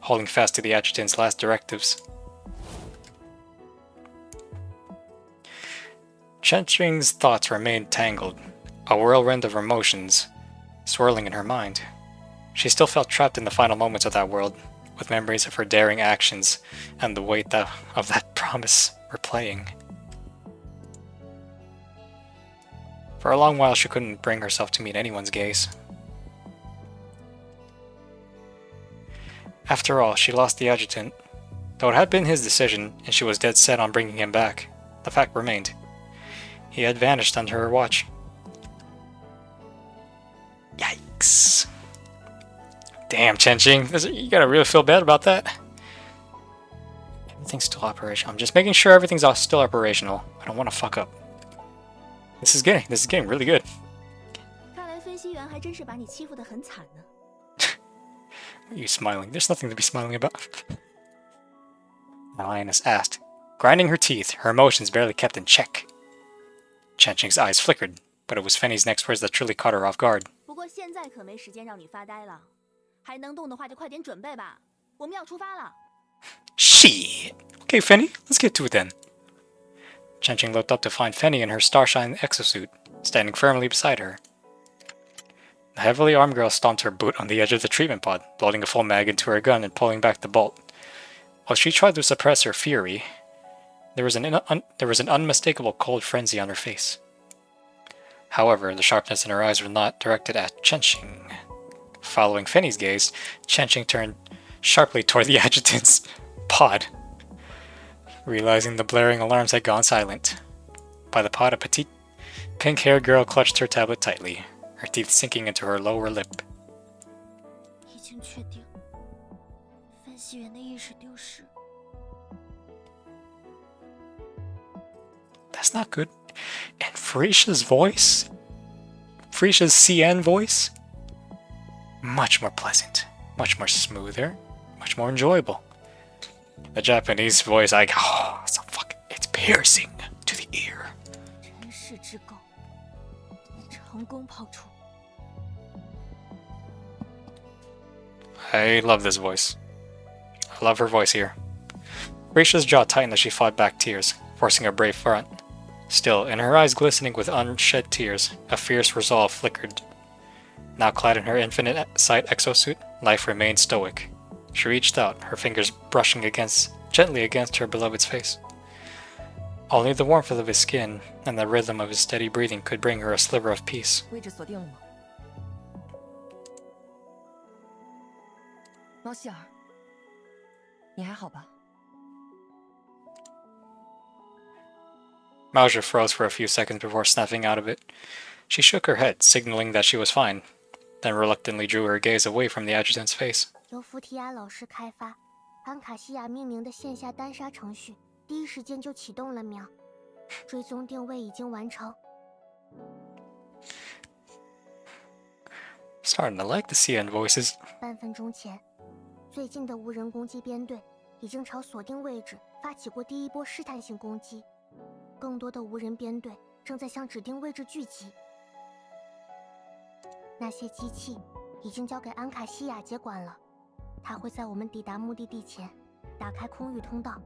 holding fast to the adjutant's last directives. Chen Qing's thoughts remained tangled, a whirlwind of emotions swirling in her mind. She still felt trapped in the final moments of that world, with memories of her daring actions and the weight of that promise replaying. For a long while she couldn't bring herself to meet anyone's gaze. After all, she lost the adjutant. Though it had been his decision, and she was dead set on bringing him back, the fact remained. He had vanished under her watch. Yikes. Damn, Chen Qing, you gotta really feel bad about that. Everything's still operational. I'm just making sure everything's still operational. I don't want to fuck up. This is getting really good. 看来分析员还真是把你欺负得很惨呢。 Why are you smiling? There's nothing to be smiling about. The lioness asked, grinding her teeth, her emotions barely kept in check. Chen Qing's eyes flickered, but it was Fenny's next words that truly caught her off guard. 不过现在可没时间让你发呆了，还能动的话就快点准备吧，我们要出发了。 Shit! Okay, Fenny, let's get to it then. Chen Qing looked up to find Fenny in her starshine exosuit, standing firmly beside her. The heavily armed girl stomped her boot on the edge of the treatment pod, loading a full mag into her gun and pulling back the bolt. While she tried to suppress her fury, there was an unmistakable cold frenzy on her face. However, the sharpness in her eyes was not directed at Chen Qing. Following Fenny's gaze, Chen Qing turned sharply toward the adjutant's pod, realizing the blaring alarms had gone silent. By the pod, a petite, pink-haired girl clutched her tablet tightly, her teeth sinking into her lower lip. 已经确定，分析员的意识丢失。 That's not good. And Frisia's voice? Frisia's CN voice? Much more pleasant, much more smoother, much more enjoyable. The Japanese voice, it's piercing to the ear. 尘世之垢，成功抛出。 I love this voice. I love her voice here. Frisia's jaw tightened as she fought back tears, forcing a brave front. Still, in her eyes glistening with unshed tears, a fierce resolve flickered. Now clad in her infinite sight exosuit, life remained stoic. She reached out, her fingers brushing gently against her beloved's face. Only the warmth of his skin and the rhythm of his steady breathing could bring her a sliver of peace. 位置锁定了吗？猫希尔，你还好吧？ Mauser froze for a few seconds before snapping out of it. She shook her head, signaling that she was fine, then reluctantly drew her gaze away from the adjutant's face. 由福提亚老师开发，安卡西亚命名的线下单杀程序，第一时间就启动了喵。追踪定位已经完成。 Starting to like the CN voices. 半分钟前，最近的无人攻击编队已经朝锁定位置发起过第一波试探性攻击，更多的无人编队正在向指定位置聚集。那些机器已经交给安卡西亚接管了，他会在我们抵达目的地前打开空域通道。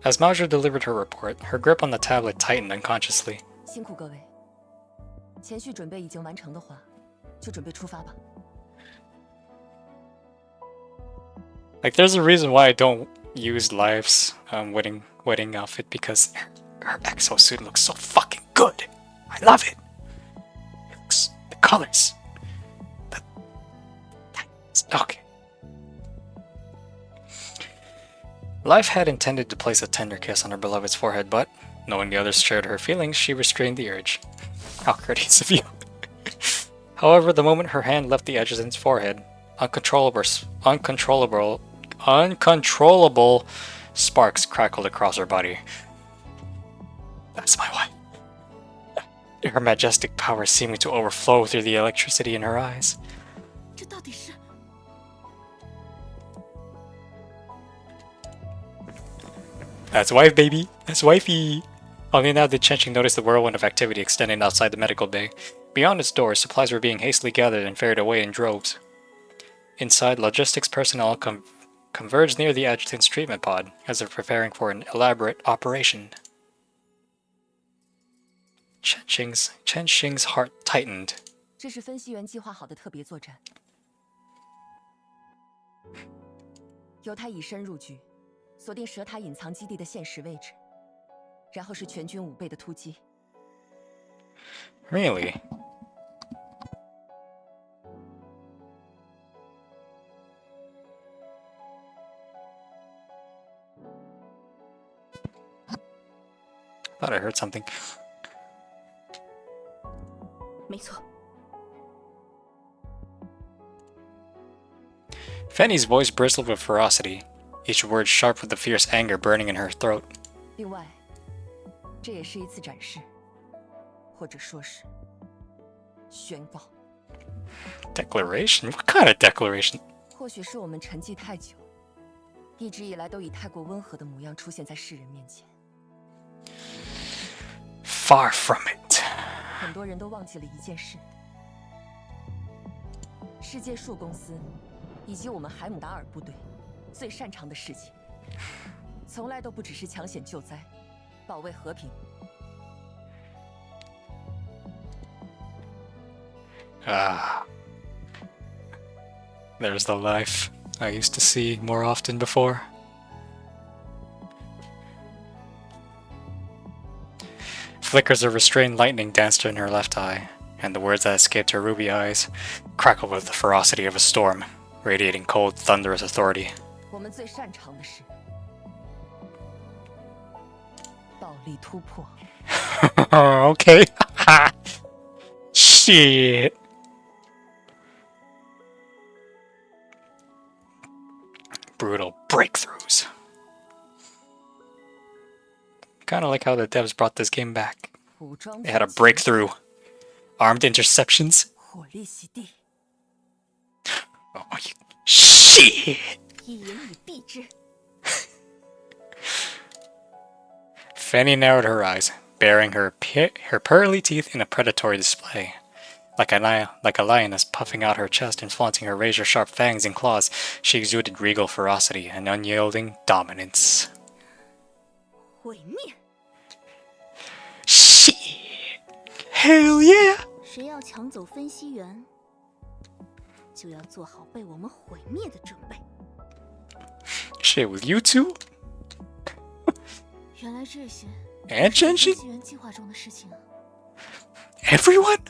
As Mauser delivered her report, her grip on the tablet tightened unconsciously. 辛苦各位，前序准备已经完成的话，就准备出发吧。 Like, there's a reason why I don't use Life's wedding outfit, because her exosuit looks so fucking good. I love it. The colors. Okay. Life had intended to place a tender kiss on her beloved's forehead, but, knowing the others shared her feelings, she restrained the urge. How courteous of you. However, the moment her hand left the adjutant's forehead, uncontrollable sparks crackled across her body. That's my wife. Her majestic power seeming to overflow through the electricity in her eyes. 这到底是？ That's wife, baby. That's wifey. Only now did Chenching notice the whirlwind of activity extending outside the medical bay. Beyond its doors, supplies were being hastily gathered and ferried away in droves. Inside, logistics personnel converged near the adjutant's treatment pod, as if preparing for an elaborate operation. Chenxing's heart tightened. 这是分析员计划好的特别作战，由他以身入局，锁定蛇塔隐藏基地的现实位置，然后是全军5倍的突击。Really? Thought I heard something. 没错。 Fanny's voice bristled with ferocity, each word sharp with the fierce anger burning in her throat. 另外，这也是一次展示，或者说是宣告。 Declaration? What kind of declaration? 或许是我们沉寂太久，一直以来都以太过温和的模样出现在世人面前。 Far from it. 很多人都忘记了一件事：世界树公司以及我们海姆达尔部队最擅长的事情，从来都不只是抢险救灾、保卫和平。 Ah. There's the life I used to see more often before. Flickers of restrained lightning danced in her left eye, and the words that escaped her ruby eyes crackled with the ferocity of a storm, radiating cold, thunderous authority. 我们最擅长的是暴力突破。 Okay. Shit. Brutal breakthroughs. Kind of like how the devs brought this game back. 武装 They had a breakthrough. Armed interceptions. 火力洗地， Oh, you shit! 一言以蔽之。 Fanny narrowed her eyes, baring her pearly teeth in a predatory display. Like a lioness puffing out her chest and flaunting her razor-sharp fangs and claws, she exuded regal ferocity and unyielding dominance. 毁灭！ Shit! Hell yeah! 谁要抢走分析员，就要做好被我们毁灭的准备。 Shit, with you two? 原来这些 And 是分 Chenxing? 析员计划中的事情啊！ Everyone?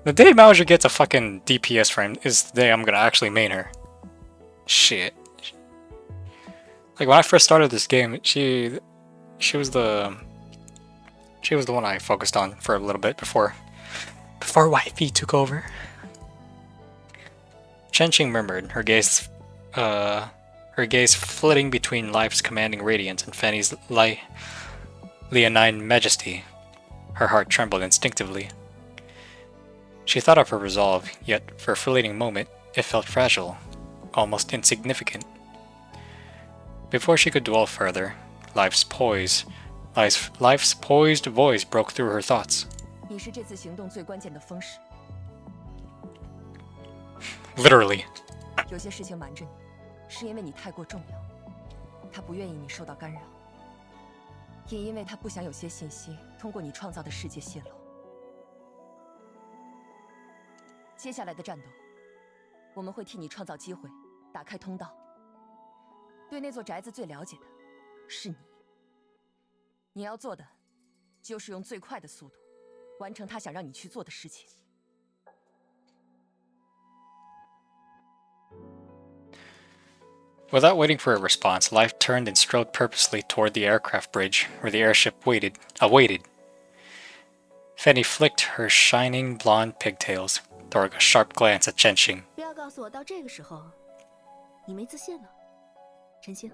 The day Mauser gets a fucking DPS frame is the day I'm gonna actually main her. Shit. Like when I first started this game, she was the one I focused on for a little bit before Wifey took over. Chenxing murmured, her gaze flitting between life's commanding radiance and Fanny's leonine majesty. Her heart trembled instinctively. She thought of her resolve, yet for a fleeting moment, it felt fragile, almost insignificant. Before she could dwell further, Life's poised voice broke through her thoughts. 你是这次行动最关键的风使， Literally. 有些事情瞒着你，是因为你太过重要，他不愿意你受到干扰，也因为他不想有些信息通过你创造的世界泄露。接下来的战斗，我们会替你创造机会，打开通道。对那座宅子最了解的是你，你要做的就是用最快的速度完成他想让你去做的事情。 Without waiting for a response, Life turned and strode purposely toward the aircraft bridge, where the airship awaited. Fanny flicked her shining blonde pigtails, throwing a sharp glance at Chenxing. 不要告诉我到这个时候，你没自信了，陈星。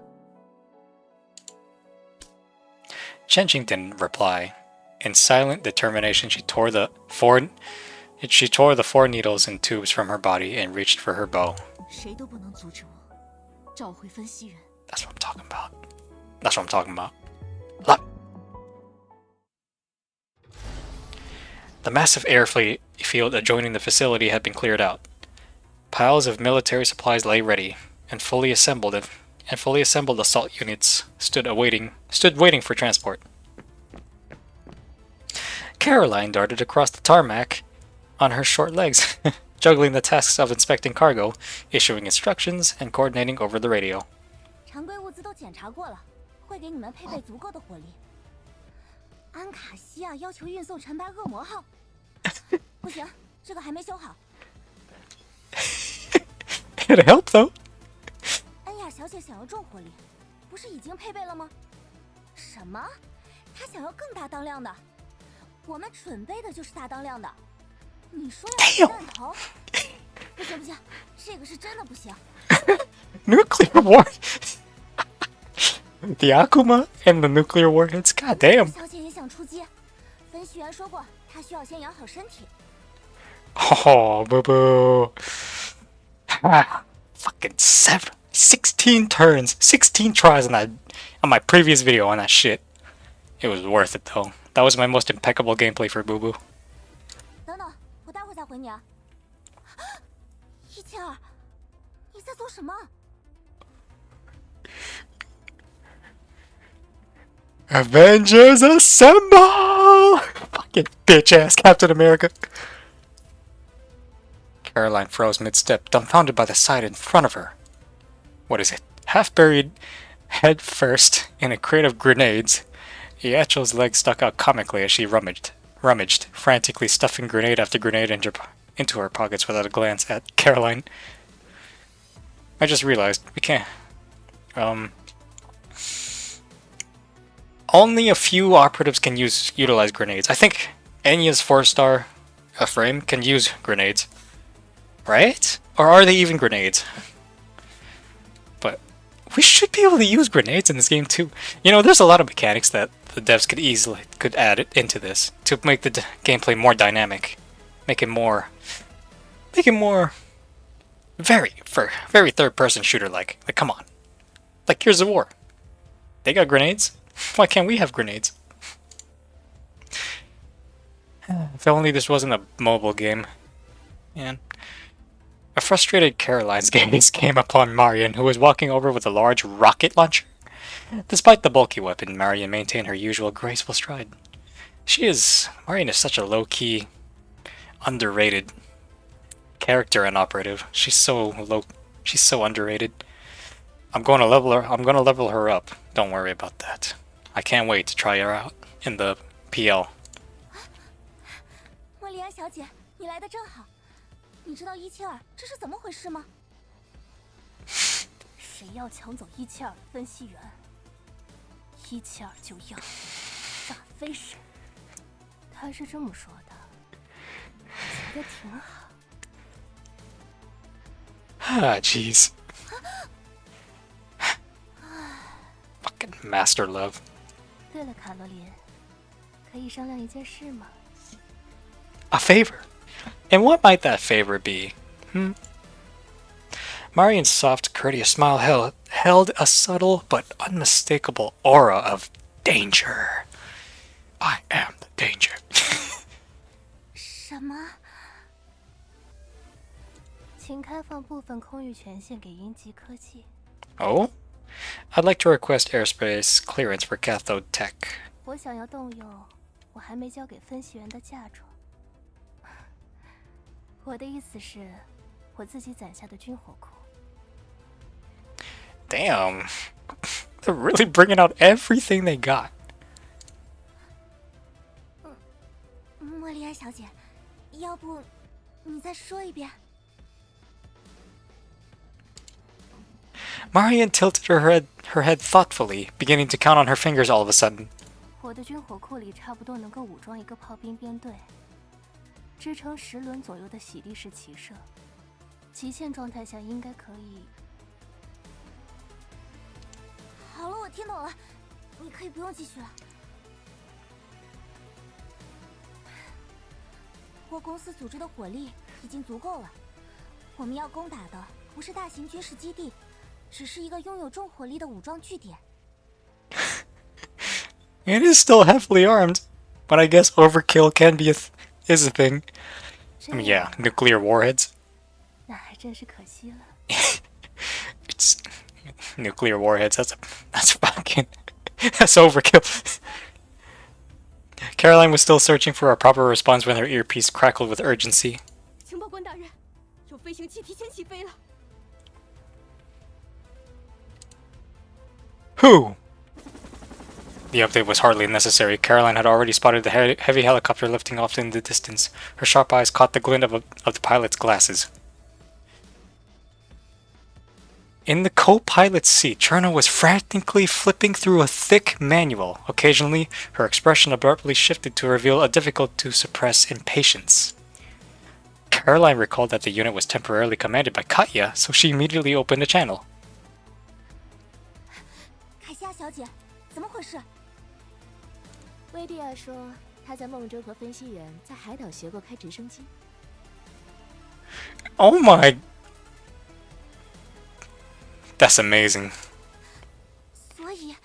Chenxing didn't reply. In silent determination, she tore the four needles and tubes from her body and reached for her bow. 谁都不能阻止我召回分析员。 That's what I'm talking about. That's what I'm talking about. Love it. The massive airfield adjoining the facility had been cleared out. Piles of military supplies lay ready, and fully assembled assault units stood waiting for transport. Caroline darted across the tarmac on her short legs, juggling the tasks of inspecting cargo, issuing instructions, and coordinating over the radio. 常规物资都检查过了，会给你们配备足够的火力。安卡西亚要求运送陈白恶魔号，不行，这个还没修好。It'll help though. 恩雅小姐想要重火力，不是已经配备了吗？什么？她想要更大当量的？我们准备的就是大当量的。你说要弹头？不行不行，这个是真的不行。Nuclear war. The Akuma and the nuclear warheads. God damn. 小姐也想出击，分析员说过，她需要先养好身体。Oh, boo boo. Ah, fucking 16 turns, 16 tries on my previous video on that shit. It was worth it though. That was my most impeccable gameplay for Boo Boo. 等等，我待会再回你啊。172，你在做什么？ Avengers assemble! Fucking bitch ass Captain America. Caroline froze mid-step, dumbfounded by the sight in front of her. What is it? Half buried head first in a crate of grenades, Iachel's legs stuck out comically as she rummaged, frantically stuffing grenade after grenade into her pockets without a glance at Caroline. I just realized we can't. Only a few operatives can utilize grenades. I think Enya's 4-star frame can use grenades. Right? Or are they even grenades? But we should be able to use grenades in this game too. You know, there's a lot of mechanics that the devs could add it into this to make the gameplay more dynamic. Make it more very third-person shooter-like. Like, come on. Like, Gears of War. They got grenades. Why can't we have grenades? If only this wasn't a mobile game. Man. A frustrated Caroline's gaze came upon Marion, who was walking over with a large rocket launcher. Despite the bulky weapon, Marion maintained her usual graceful stride. Marion is such a low-key, underrated character and operative. She's so underrated. I'm gonna level her up. Don't worry about that. I can't wait to try her out in the PL. 莫莉安小姐，你来的正好。你知道172这是怎么回事吗？谁要抢走172的分析员，172就要炸飞谁。他是这么说的，觉得挺好。Ah, jeez. Fucking master love. 对了，卡罗琳，可以商量一件事吗？ A favor? And what might that favor be? Marion's soft, courteous smile held a subtle but unmistakable aura of danger. I am the danger. 什么？请开放部分空域权限给英吉科技。 Oh? I'd like to request airspace clearance for cathode tech. 我想要动用我还没交给分析员的嫁妆。我的意思是，我自己攒下的军火库。 Damn. They're really bringing out everything they got. 莫莉安小姐，要不你再说一遍？ Marion tilted her head thoughtfully, beginning to count on her fingers all of a sudden. 我的军火库里差不多能够武装一个炮兵编队，支撑10轮左右的洗力式骑射，极限状态下应该可以。好了，我听懂了，你可以不用继续了。我公司组织的火力已经足够了，我们要攻打的不是大型军事基地。 只是一个拥有重火力的武装据点。It is still heavily armed, but I guess overkill is a thing. I mean, yeah, nuclear warheads. 那还真是可惜了。It's nuclear warheads. That's fucking that's overkill. Caroline was still searching for a proper response when her earpiece crackled with urgency. 情报官大人，有飞行器提前起飞了。 Who? The update was hardly necessary. Caroline had already spotted the heavy helicopter lifting off in the distance. Her sharp eyes caught the glint of the pilot's glasses. In the co-pilot's seat, Cherna was frantically flipping through a thick manual. Occasionally, her expression abruptly shifted to reveal a difficult-to-suppress impatience. Caroline recalled that the unit was temporarily commanded by Katya, so she immediately opened a channel. 凯西亚小姐，怎么回事？威蒂亚说，她在梦中和分析员在海岛斜过开直升机。Oh my... That's amazing. 所以，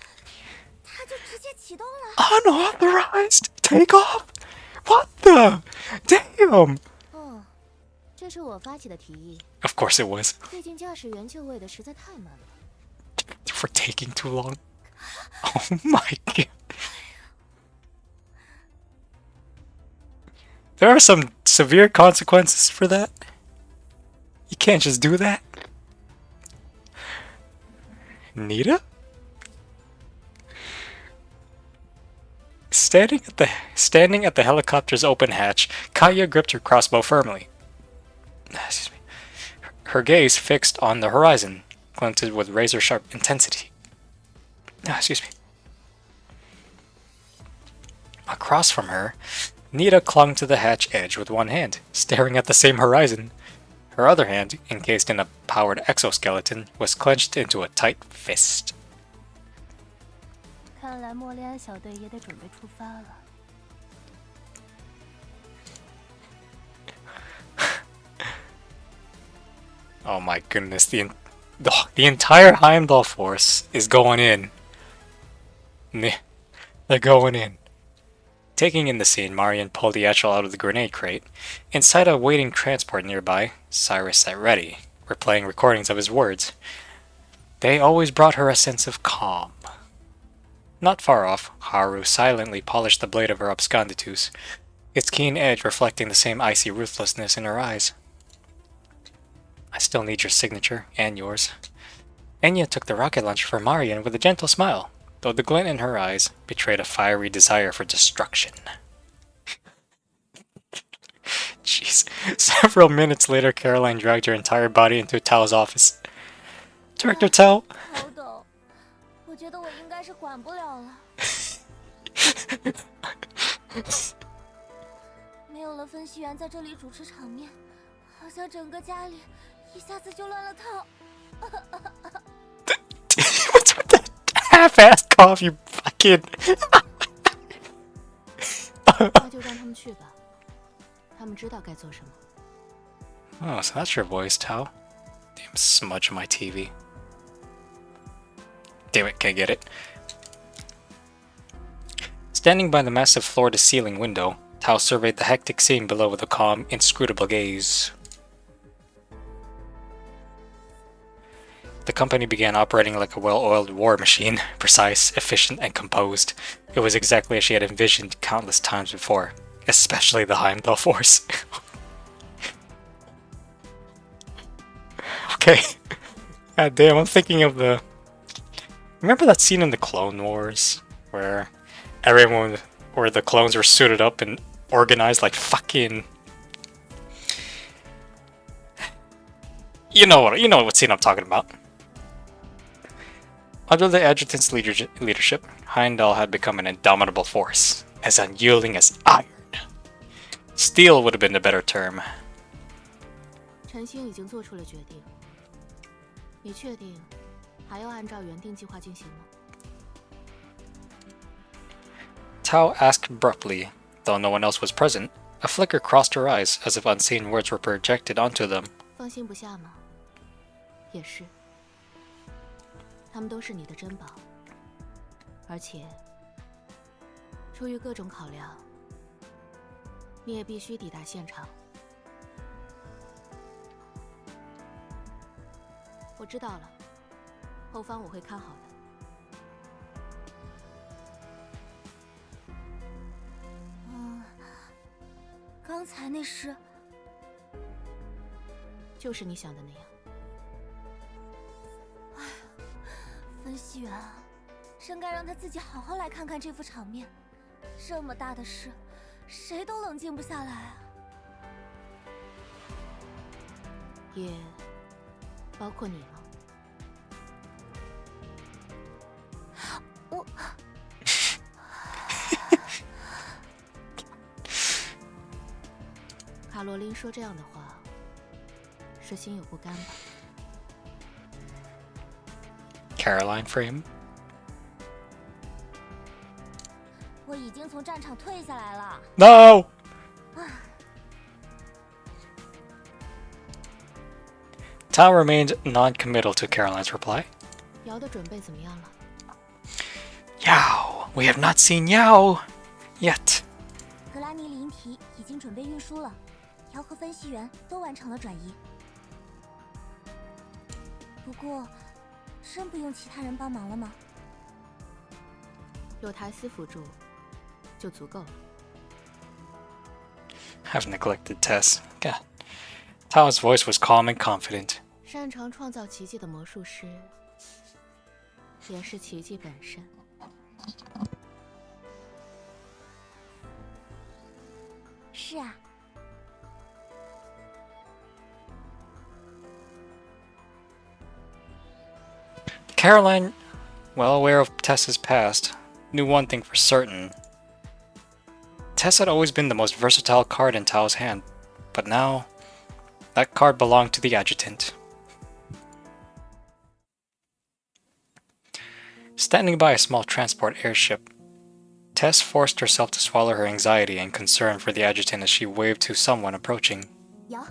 她就直接启动了。 Unauthorized takeoff? What the? Damn! 哦，这是我发起的提议。 Of course it was. 最近驾驶员就位的实在太慢了。 For taking too long. Oh my god. There are some severe consequences for that. You can't just do that. Nita? Standing at the helicopter's open hatch, Katya gripped her crossbow firmly. Excuse me. Her gaze fixed on the horizon, glinted with razor-sharp intensity. Excuse me. Across from her, Nita clung to the hatch edge with one hand, staring at the same horizon. Her other hand, encased in a powered exoskeleton, was clenched into a tight fist. 看来莫利安小队也得准备出发了。 Oh my goodness, the entire Heimdall force is going in. They're going in. Taking in the scene, Marian pulled the Etchel out of the grenade crate. Inside a waiting transport nearby, Cyrus sat ready, replaying recordings of his words. They always brought her a sense of calm. Not far off, Haru silently polished the blade of her absconditus, its keen edge reflecting the same icy ruthlessness in her eyes. I still need your signature, and yours. Enya took the rocket launcher from Marian with a gentle smile, though the glint in her eyes betrayed a fiery desire for destruction. Jeez. Several minutes later, Caroline dragged her entire body into Tao's office. Director Tao? 好陡，我觉得我应该是管不了了。没有了分析员在这里主持场面，好像整个家里一下子就乱了套。 What's with that half-assed cough, you fucking... 那就让他们去吧，他们知道该做什么。 Oh, so that's your voice, Tao. Damn smudge on my TV. Damn it, can't get it. Standing by the massive floor-to-ceiling window, Tao surveyed the hectic scene below with a calm, inscrutable gaze. The company began operating like a well-oiled war machine, precise, efficient, and composed. It was exactly as she had envisioned countless times before, especially the Heimdall force. Okay. God damn, I'm thinking of the... Remember that scene in the Clone Wars? Where where the clones were suited up and organized like fucking... You know what scene I'm talking about. Under the adjutant's leadership, Heimdall had become an indomitable force, as unyielding as iron. Steel would have been the better term. 陈星已经做出了决定，你确定还要按照原定计划进行吗？ Tao asked abruptly, though no one else was present. A flicker crossed her eyes, as if unseen words were projected onto them. 放心不下吗？也是，他们都是你的珍宝，而且出于各种考量，你也必须抵达现场。我知道了，后方我会看好的。刚才那是，就是你想的那样。哎呀，分析员啊，真该让他自己好好来看看这副场面。这么大的事，谁都冷静不下来啊。也包括你了。我。卡罗琳说这样的话，是心有不甘吧 Caroline frame. 我已经从战场退下来了。No! Tao remained non-committal to Caroline's reply. 瑶的准备怎么样了？ Yao! We have not seen Yao yet. 格拉尼灵体已经准备运输了，瑶和分析员都完成了转移。不过，真不用其他人帮忙了吗？有台斯辅助就足够了。I've neglected Tess. God. Tao's voice was calm and confident. 擅长创造奇迹的魔术师，也是奇迹本身。是啊。Caroline, well aware of Tess's past, knew one thing for certain. Tess had always been the most versatile card in Tao's hand, but now, that card belonged to the adjutant. Standing by a small transport airship, Tess forced herself to swallow her anxiety and concern for the adjutant as she waved to someone approaching. 瑶，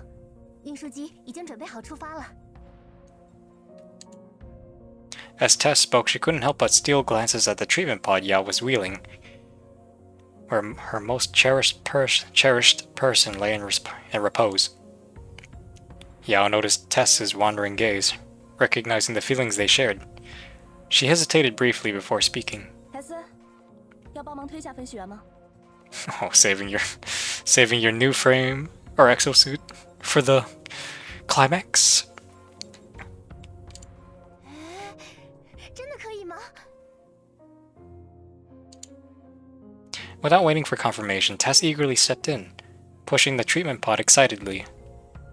运输机已经准备好出发了。 As Tess spoke, she couldn't help but steal glances at the treatment pod Yao was wheeling, where her most cherished person lay in repose. Yao noticed Tess's wandering gaze, recognizing the feelings they shared. She hesitated briefly before speaking. 泰斯，要帮忙推下分析员吗？ Oh, saving your new frame or exosuit for the climax. 真的可以吗？ Without waiting for confirmation, Tess eagerly stepped in, pushing the treatment pod excitedly.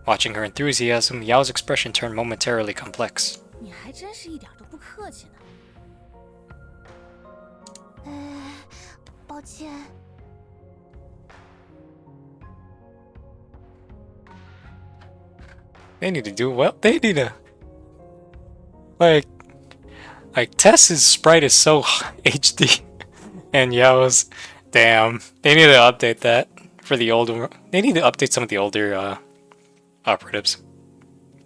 Watching her enthusiasm, Yao's expression turned momentarily complex. 你还真是一点都不客气呢。抱歉。They need to do well. They need to like Tess's sprite is so HD, and Yao's, damn. They need to update that for the older. They need to update some of the older operatives,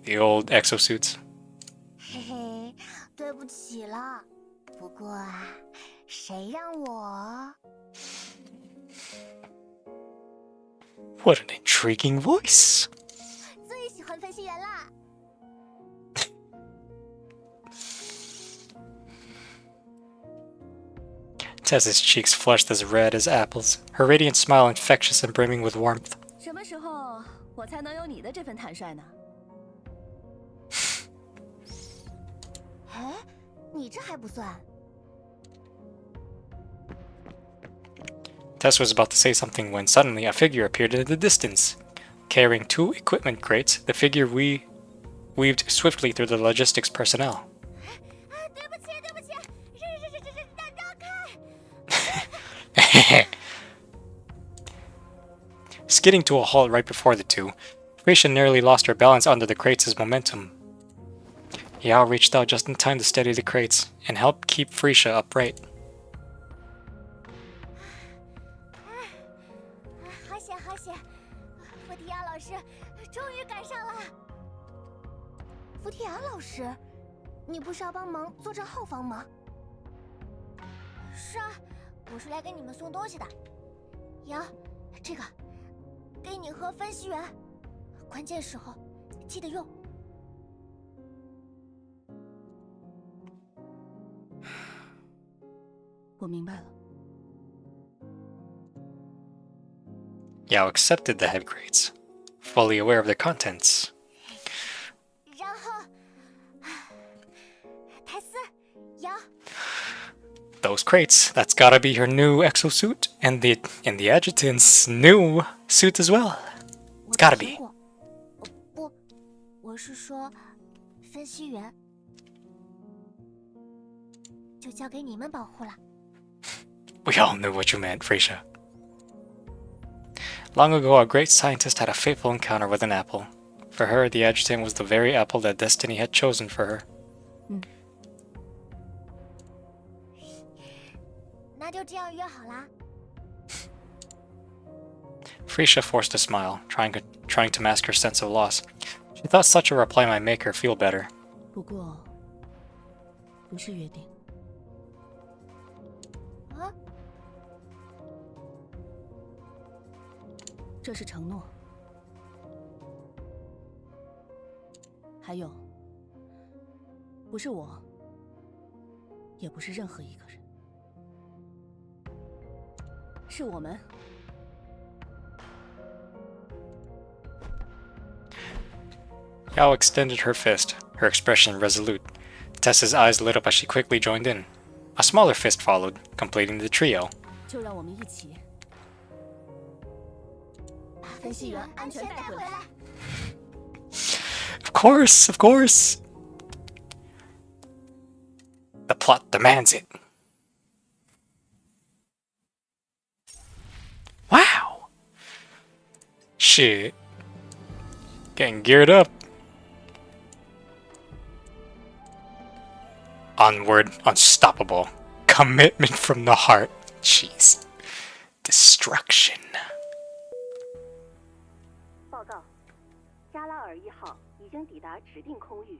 the old exosuits. 嘿嘿，对不起了。不过啊，谁让我？What an intriguing voice! 最喜欢分析员啦！ Tess's cheeks flushed as red as apples, her radiant smile infectious and brimming with warmth. 什么时候我才能有你的这份坦率呢？哎，你这还不算。 Tess was about to say something when suddenly a figure appeared in the distance. Carrying 2 equipment crates, the figure weaved swiftly through the logistics personnel. 对不起，对不起，让开！ Skidding to a halt right before the two, Risha nearly lost her balance under the crates' momentum. Yao reached out just in time to steady the crates and help keep Frisha upright. 好险，好险！福提亚老师终于赶上了。福提亚老师，你不是要帮忙坐镇后方吗？是啊，我是来给你们送东西的。瑶，这个给你和分析员，关键时候记得用。我明白了。 Yao accepted the head crates, fully aware of their contents. 然后，泰斯，瑶， Those crates, that's gotta be her new exosuit, and the adjutant's new suit as well. It's gotta be. 不，我是说，分析员，就交给你们保护了。 We all knew what you meant, Freesia. Long ago, a great scientist had a fateful encounter with an apple. For her, the adjutant was the very apple that destiny had chosen for her. 那就这样约好啦。 Freesia forced a smile, trying to mask her sense of loss. She thought such a reply might make her feel better. 不过，不是约定。 啊？ 这是承诺。还有，不是我，也不是任何一个人，是我们。 Yao extended her fist, her expression resolute. Tessa's eyes lit up as she quickly joined in. A smaller fist followed, completing the trio. 就让我们一起把分析员安全带回来。 Of course, of course! The plot demands it. Wow! Shit. Getting geared up. Onward, unstoppable. Commitment from the heart. Jeez. Destruction. 报告，加拉尔1号已经抵达指定空域。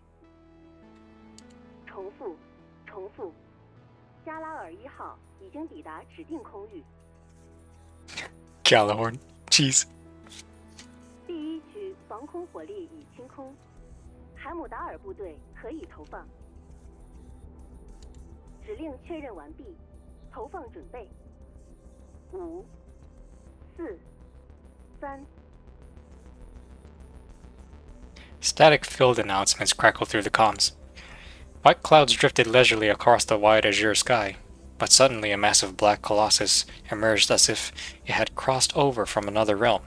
重复，加拉尔1号已经抵达指定空域。 Gallahorn. Jeez. 第1区防空火力已清空，海姆达尔部队可以投放。指令确认完毕，投放准备。5、4、3。 Static filled announcements crackled through the comms. White clouds drifted leisurely across the wide azure sky, but suddenly a massive black colossus emerged as if it had crossed over from another realm,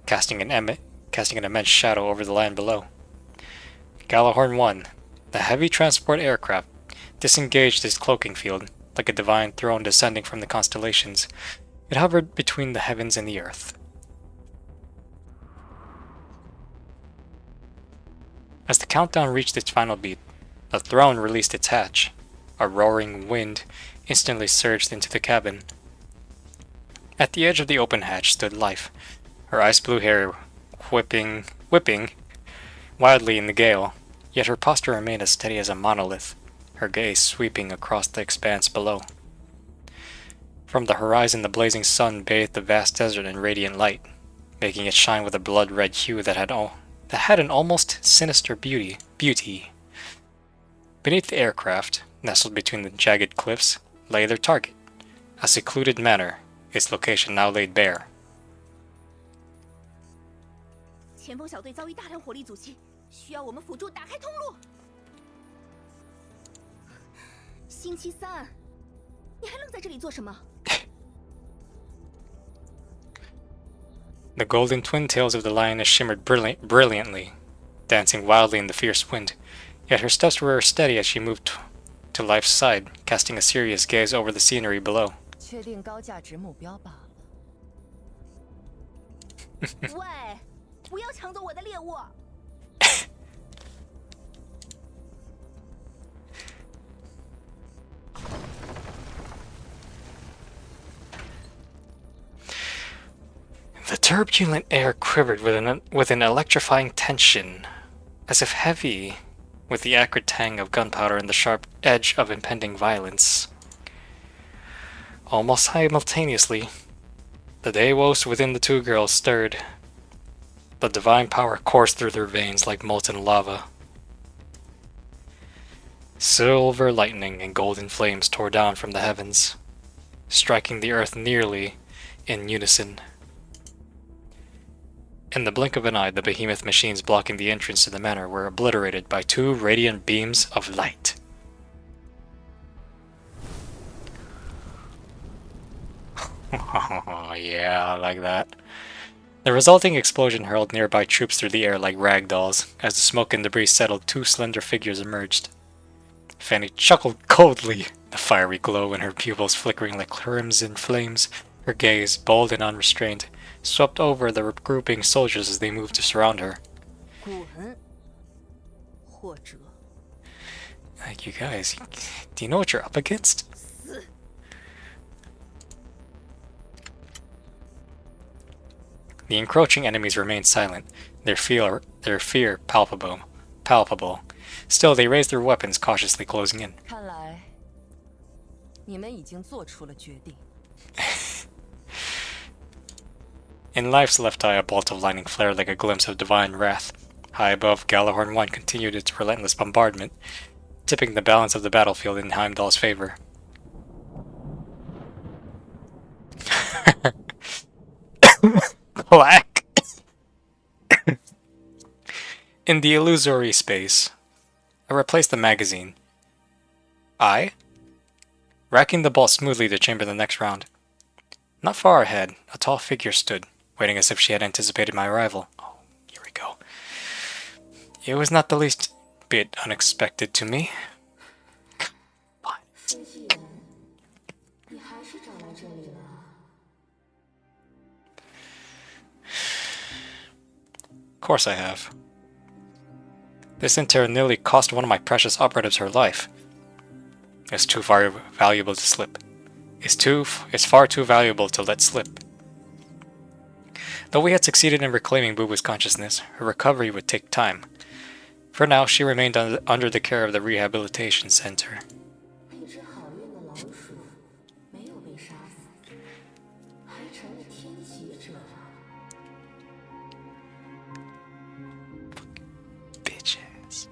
casting an immense shadow over the land below. Gallahorn 1, the heavy transport aircraft, disengaged its cloaking field, like a divine throne descending from the constellations. It hovered between the heavens and the earth. As the countdown reached its final beat, the throne released its hatch. A roaring wind instantly surged into the cabin. At the edge of the open hatch stood Life, her ice blue hair whipping wildly in the gale, yet her posture remained as steady as a monolith, her gaze sweeping across the expanse below. From the horizon, the blazing sun bathed the vast desert in radiant light, making it shine with a blood-red hue that had an almost sinister beauty. Beneath the aircraft, nestled between the jagged cliffs, lay their target, a secluded manor, its location now laid bare. 前锋小队遭遇大量火力阻击，需要我们辅助打开通路。星期三，你还愣在这里做什么？ The golden twin tails of the lioness shimmered brilliantly, dancing wildly in the fierce wind, yet her steps were steady as she moved to Life's side, casting a serious gaze over the scenery below. 确定高价值目标罢了。喂，不要抢走我的猎物！ The turbulent air quivered with an electrifying tension, as if heavy with the acrid tang of gunpowder and the sharp edge of impending violence. Almost simultaneously, the Deimos within the two girls stirred, The divine power coursed through their veins like molten lava. Silver lightning and golden flames tore down from the heavens, striking the earth nearly in unison. In the blink of an eye, the behemoth machines blocking the entrance to the manor were obliterated by 2 radiant beams of light. Oh, yeah, I like that. The resulting explosion hurled nearby troops through the air like rag dolls. As the smoke and debris settled, 2 slender figures emerged. Fanny chuckled coldly, the fiery glow in her pupils flickering like crimson flames. Her gaze, bold and unrestrained, swept over the regrouping soldiers as they moved to surround her. Like, you guys, do you know what you're up against? The encroaching enemies remained silent, their fear palpable. Still, they raised their weapons, cautiously closing in. In Life's left eye, a bolt of lightning flared like a glimpse of divine wrath. High above, Galahorn 1 continued its relentless bombardment, tipping the balance of the battlefield in Heimdall's favor. Black. In the illusory space, I replaced the magazine. Racking the ball smoothly to chamber the next round. Not far ahead, a tall figure stood, waiting as if she had anticipated my arrival. Oh, here we go. It was not the least bit unexpected to me. Of course I have. This intel nearly cost one of my precious operatives her life. It's too far valuable to slip. It's far too valuable to let slip. Though we had succeeded in reclaiming Bubu's consciousness, her recovery would take time. For now, she remained under the care of the rehabilitation center. Bitches.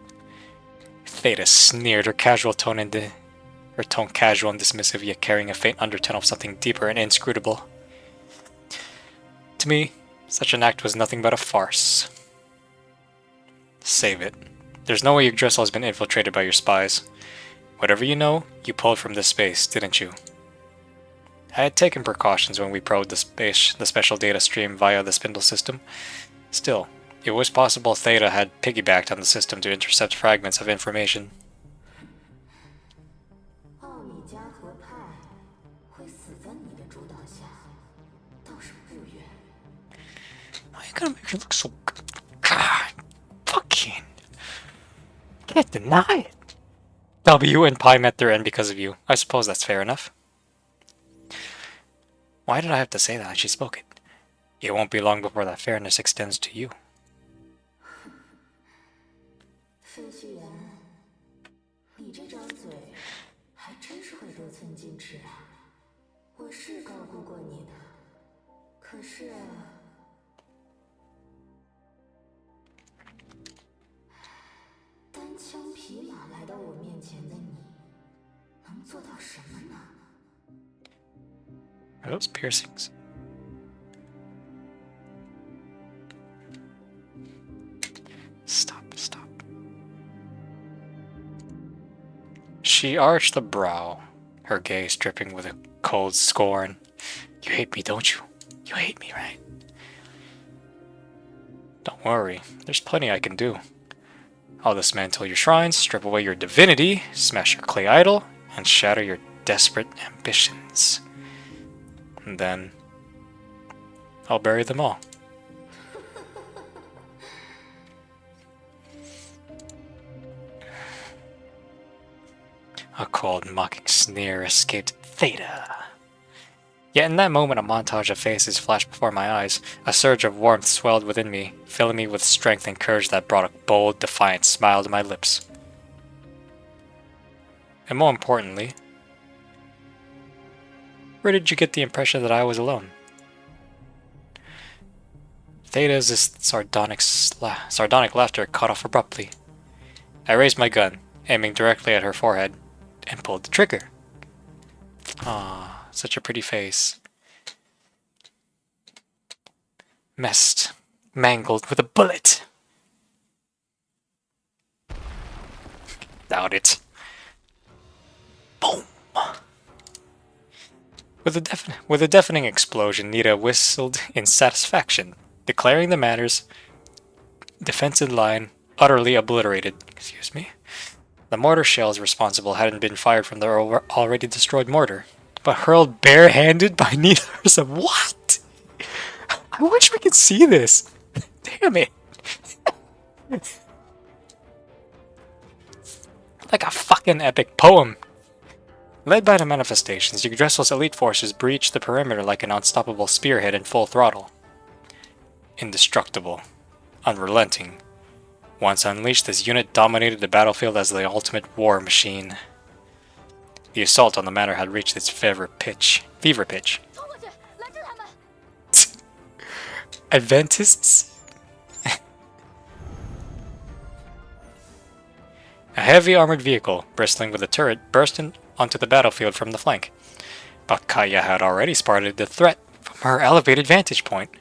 Theta sneered, her tone casual and dismissive, yet carrying a faint undertone of something deeper and inscrutable. To me, such an act was nothing but a farce. Save it. There's no way Yggdrasil has been infiltrated by your spies. Whatever you know, you pulled from this space, didn't you? I had taken precautions when we probed the special data stream via the spindle system. Still, it was possible Theta had piggybacked on the system to intercept fragments of information. Why are you gonna make it look so... God, fucking... Can't deny it. W and Pi met their end because of you. I suppose that's fair enough. Why did I have to say that? She spoke it. It won't be long before that fairness extends to you. Are those piercings? Stop. She arched a brow, her gaze dripping with a cold scorn. You hate me, don't you? You hate me, right? Don't worry, there's plenty I can do. I'll dismantle your shrines, strip away your divinity, smash your clay idol, and shatter your desperate ambitions. And then I'll bury them all. A cold, mocking sneer escaped Theta. Yet in that moment, a montage of faces flashed before my eyes. A surge of warmth swelled within me, filling me with strength and courage that brought a bold, defiant smile to my lips. And more importantly, where did you get the impression that I was alone? Theta's sardonic laughter cut off abruptly. I raised my gun, aiming directly at her forehead, and pulled the trigger. Ah, such a pretty face. Messed, mangled with a bullet. Doubt it. Boom. With a deafening explosion, Nita whistled in satisfaction, declaring the matter's defensive line utterly obliterated. Excuse me. The mortar shells responsible hadn't been fired from the already destroyed mortar, but hurled barehanded by Nita herself. What? I wish we could see this. Damn it. Like a fucking epic poem. Led by the manifestations, Yggdrasil's elite forces breached the perimeter like an unstoppable spearhead in full throttle. Indestructible. Unrelenting. Once unleashed, this unit dominated the battlefield as the ultimate war machine. The assault on the manor had reached its fever pitch. Adventists? A heavy armored vehicle, bristling with a turret, burst onto the battlefield from the flank. But Kaya had already spotted the threat from her elevated vantage point.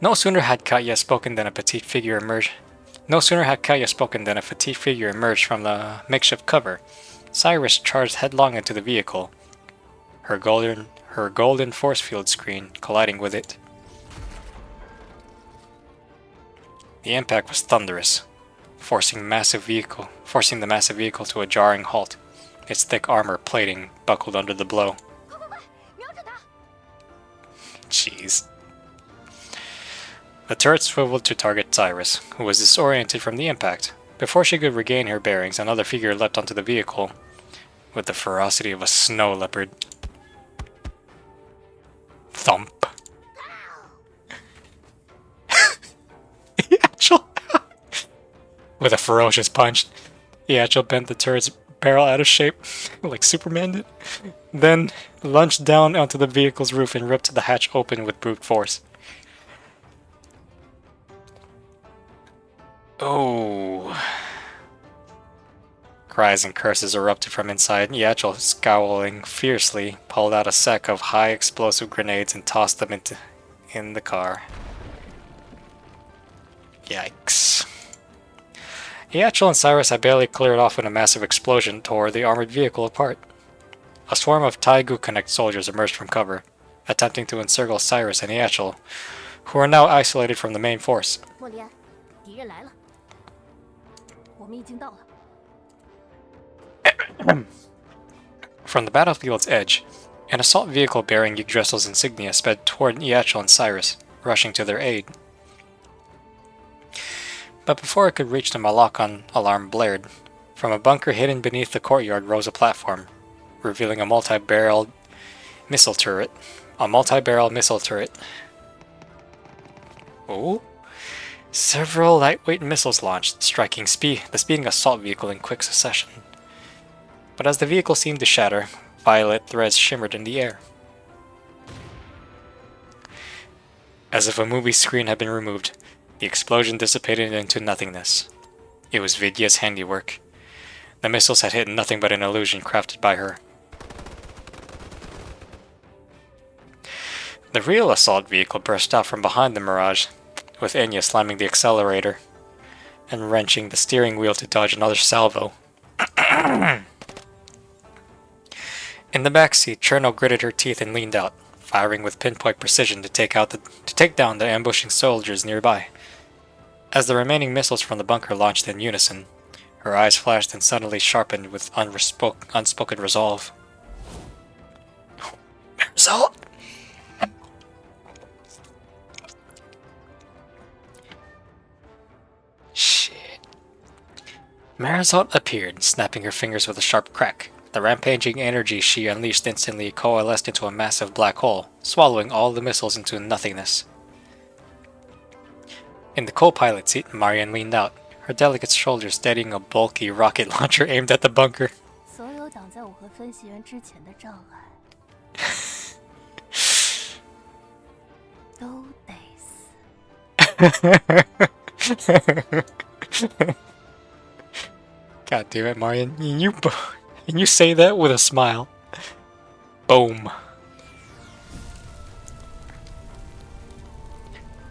No sooner had Kaya spoken than a petite figure emerged. From the makeshift cover. Cyrus charged headlong into the vehicle, her golden force field screen colliding with it. The impact was thunderous, forcing the massive vehicle to a jarring halt. Its thick armor plating buckled under the blow. Jeez. The turret swiveled to target Cyrus, who was disoriented from the impact. Before she could regain her bearings, another figure leapt onto the vehicle with the ferocity of a snow leopard. Thump. With a ferocious punch, Iachel bent the turret's barrel out of shape, like Superman did, then lunged down onto the vehicle's roof and ripped the hatch open with brute force. Oh. Cries and curses erupted from inside. Iachel, scowling fiercely, pulled out a sack of high explosive grenades and tossed them in the car. Yikes. Iachel and Cyrus had barely cleared off when a massive explosion tore the armored vehicle apart. A swarm of Taigu Connect soldiers emerged from cover, attempting to encircle Cyrus and Iachel, who are now isolated from the main force. From the battlefield's edge, an assault vehicle bearing Yggdrasil's insignia sped toward Iachel and Cyrus, rushing to their aid. But before it could reach them, a lock-on alarm blared. From a bunker hidden beneath the courtyard rose a platform, revealing a multi-barrel missile turret. Oh? Several lightweight missiles launched, striking the speeding assault vehicle in quick succession. But as the vehicle seemed to shatter, violet threads shimmered in the air. As if a movie screen had been removed, the explosion dissipated into nothingness. It was Vidya's handiwork. The missiles had hit nothing but an illusion crafted by her. The real assault vehicle burst out from behind the Mirage, with Enya slamming the accelerator and wrenching the steering wheel to dodge another salvo. In the backseat, Cherno gritted her teeth and leaned out, firing with pinpoint precision to take down the ambushing soldiers nearby. As the remaining missiles from the bunker launched in unison, her eyes flashed and suddenly sharpened with unspoken resolve. Result! Shit. Marisol appeared, snapping her fingers with a sharp crack. The rampaging energy she unleashed instantly coalesced into a massive black hole, swallowing all the missiles into nothingness. In the co-pilot seat, Marian leaned out, her delicate shoulders steadying a bulky rocket launcher aimed at the bunker. 挡在我和分析员之前的障碍，都得死。God damn it, Marion. And you say that with a smile. Boom.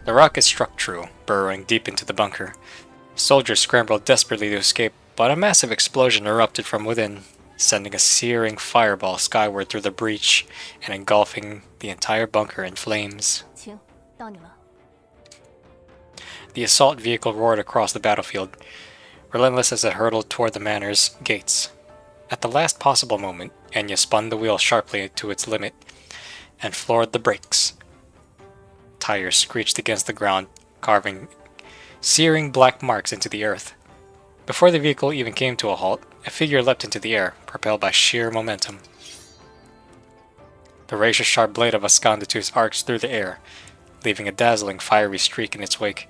The rocket struck true, burrowing deep into the bunker. Soldiers scrambled desperately to escape, but a massive explosion erupted from within, sending a searing fireball skyward through the breach and engulfing the entire bunker in flames. 请，到你了。 The assault vehicle roared across the battlefield, relentless as it hurtled toward the manor's gates. At the last possible moment, Enya spun the wheel sharply to its limit and floored the brakes. Tires screeched against the ground, carving searing black marks into the earth. Before the vehicle even came to a halt, a figure leapt into the air, propelled by sheer momentum. The razor-sharp blade of Ascandatus arced through the air, leaving a dazzling fiery streak in its wake.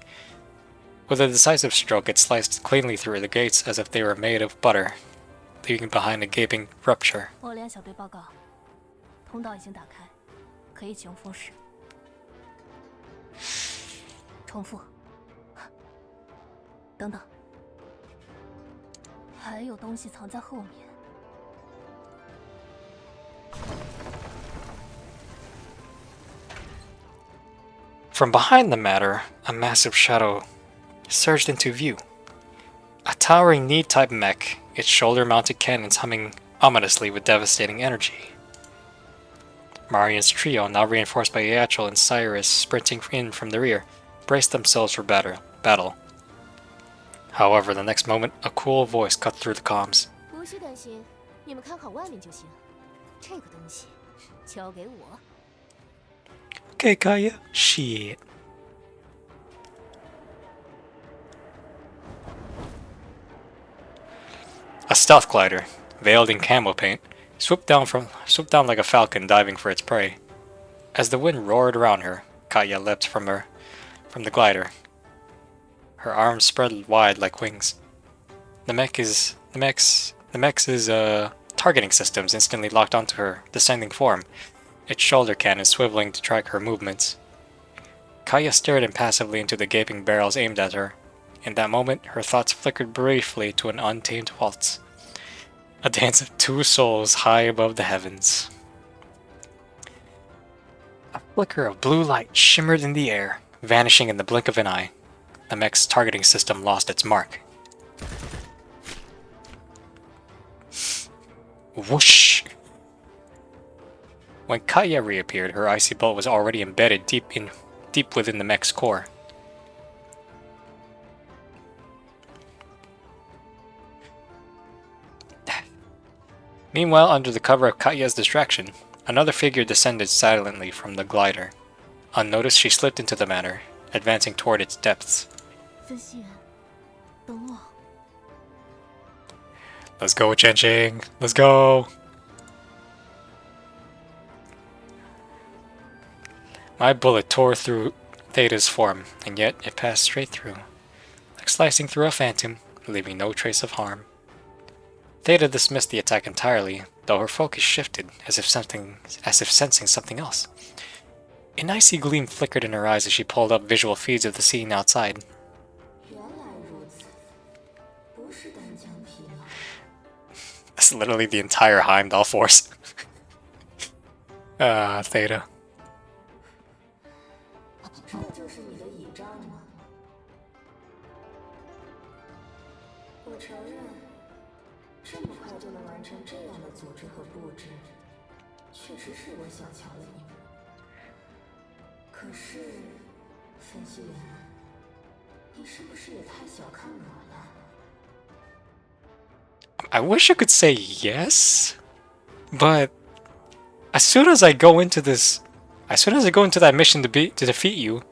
With a decisive stroke, it sliced cleanly through the gates as if they were made of butter, leaving behind a gaping rupture. 我连小队报告，通道已经打开，可以启用风势。重复。等等，还有东西藏在后面。 From behind the matter, a massive shadow surged into view. A towering knee-type mech, its shoulder-mounted cannons humming ominously with devastating energy. Marion's trio, now reinforced by Yaachel and Cyrus sprinting in from the rear, braced themselves for battle. However, the next moment, a cool voice cut through the comms. 无需担心，你们看好外面就行。这个东西交给我。 Okay, Kaya. Shit. A stealth glider, veiled in camo paint, swooped down like a falcon diving for its prey. As the wind roared around her, Kaya leapt from the glider. Her arms spread wide like wings. The mech's targeting systems instantly locked onto her descending form, its shoulder cannon swiveling to track her movements. Kaya stared impassively into the gaping barrels aimed at her. In that moment, her thoughts flickered briefly to an untamed waltz. A dance of two souls high above the heavens. A flicker of blue light shimmered in the air, vanishing in the blink of an eye. The mech's targeting system lost its mark. Whoosh! When Kaya reappeared, her icy bolt was already embedded deep within the mech's core. Meanwhile, under the cover of Kaya's distraction, another figure descended silently from the glider. Unnoticed, she slipped into the manor, advancing toward its depths. 分析员，等我。 Let's go, Chen-Ching! Let's go! My bullet tore through Theta's form, and yet it passed straight through, like slicing through a phantom, leaving no trace of harm. Theta dismissed the attack entirely, though her focus shifted, as if sensing something else. An icy gleam flickered in her eyes as she pulled up visual feeds of the scene outside. That's literally the entire Heimdall force. Theta. 这就是你的倚仗吗？我承认，这么快就能完成这样的组织和布置，确实是我小瞧了你们。可是，分析员，你是不是也太小看我了？ I wish I could say yes, but as soon as I go into that mission to defeat you,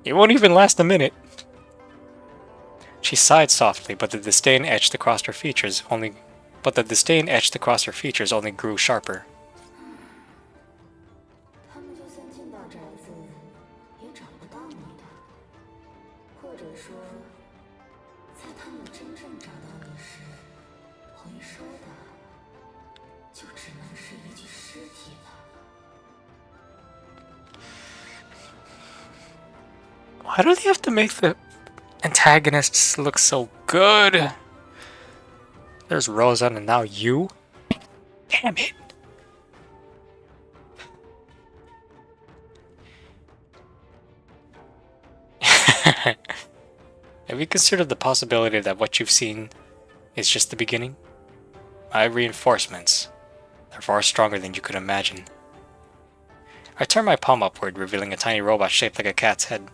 it won't even last a minute. She sighed softly, but the disdain etched across her features only grew sharper. 他们就算进到宅子，也找不到你的，或者说，在他们真正找到你时，回收的，就只能是一具尸体了。Why do they have to make the antagonists look so good? There's Rozan and now you? Damn it. Have you considered the possibility that what you've seen is just the beginning? My reinforcements. They're far stronger than you could imagine. I turned my palm upward, revealing a tiny robot shaped like a cat's head.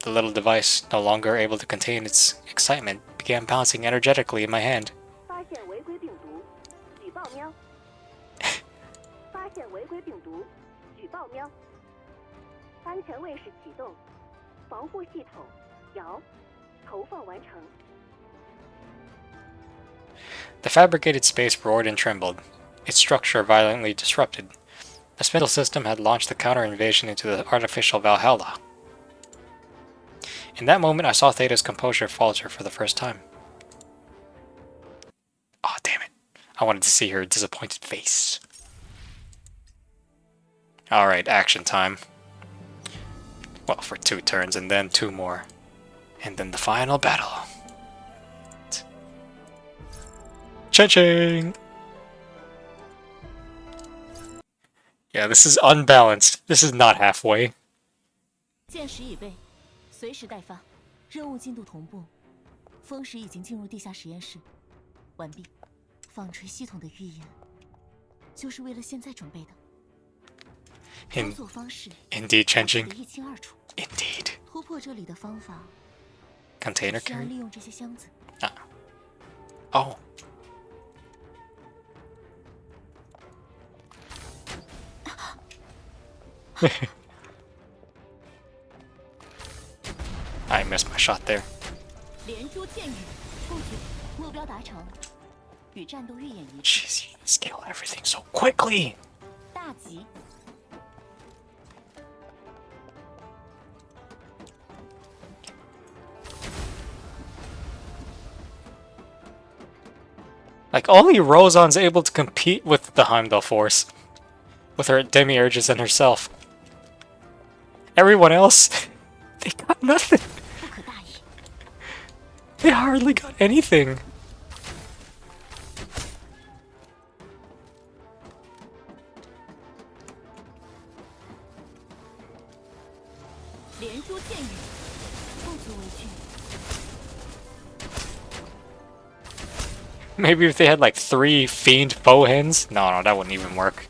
The little device, no longer able to contain its excitement, began bouncing energetically in my hand. 发现违规病毒，举报喵。发现违规病毒，举报喵。安全卫士启动，防护系统摇，投放完成。The fabricated space roared and trembled, its structure violently disrupted. The spindle system had launched the counter-invasion into the artificial Valhalla. In that moment, I saw Theta's composure falter for the first time. Oh, damn it. I wanted to see her disappointed face. Alright, action time. Well, for 2 turns, and then 2 more. And then the final battle. Cha-ching! Yeah, this is unbalanced. This is not halfway. 箭石已备，随时待发。任务进度同步，风石已经进入地下实验室，完毕。纺锤系统的预言，就是为了现在准备的。操作方式 Indeed, Chenjing. 一清二楚。Indeed. 突破这里的方法， Container 是要 carry? 利用这些箱子。Ah. Oh. I missed my shot there. 连珠箭雨，布局，目标达成，与战斗预演一致。 Jeez, you scale everything so quickly. 大吉。 Like, only Rozan's able to compete with the Heimdall force. With her demiurges and herself. Everyone else, they got nothing. 不可大意。 They hardly got anything. 连珠箭雨，不足为惧。 Maybe if they had like 3 fiend bowhens? No, that wouldn't even work.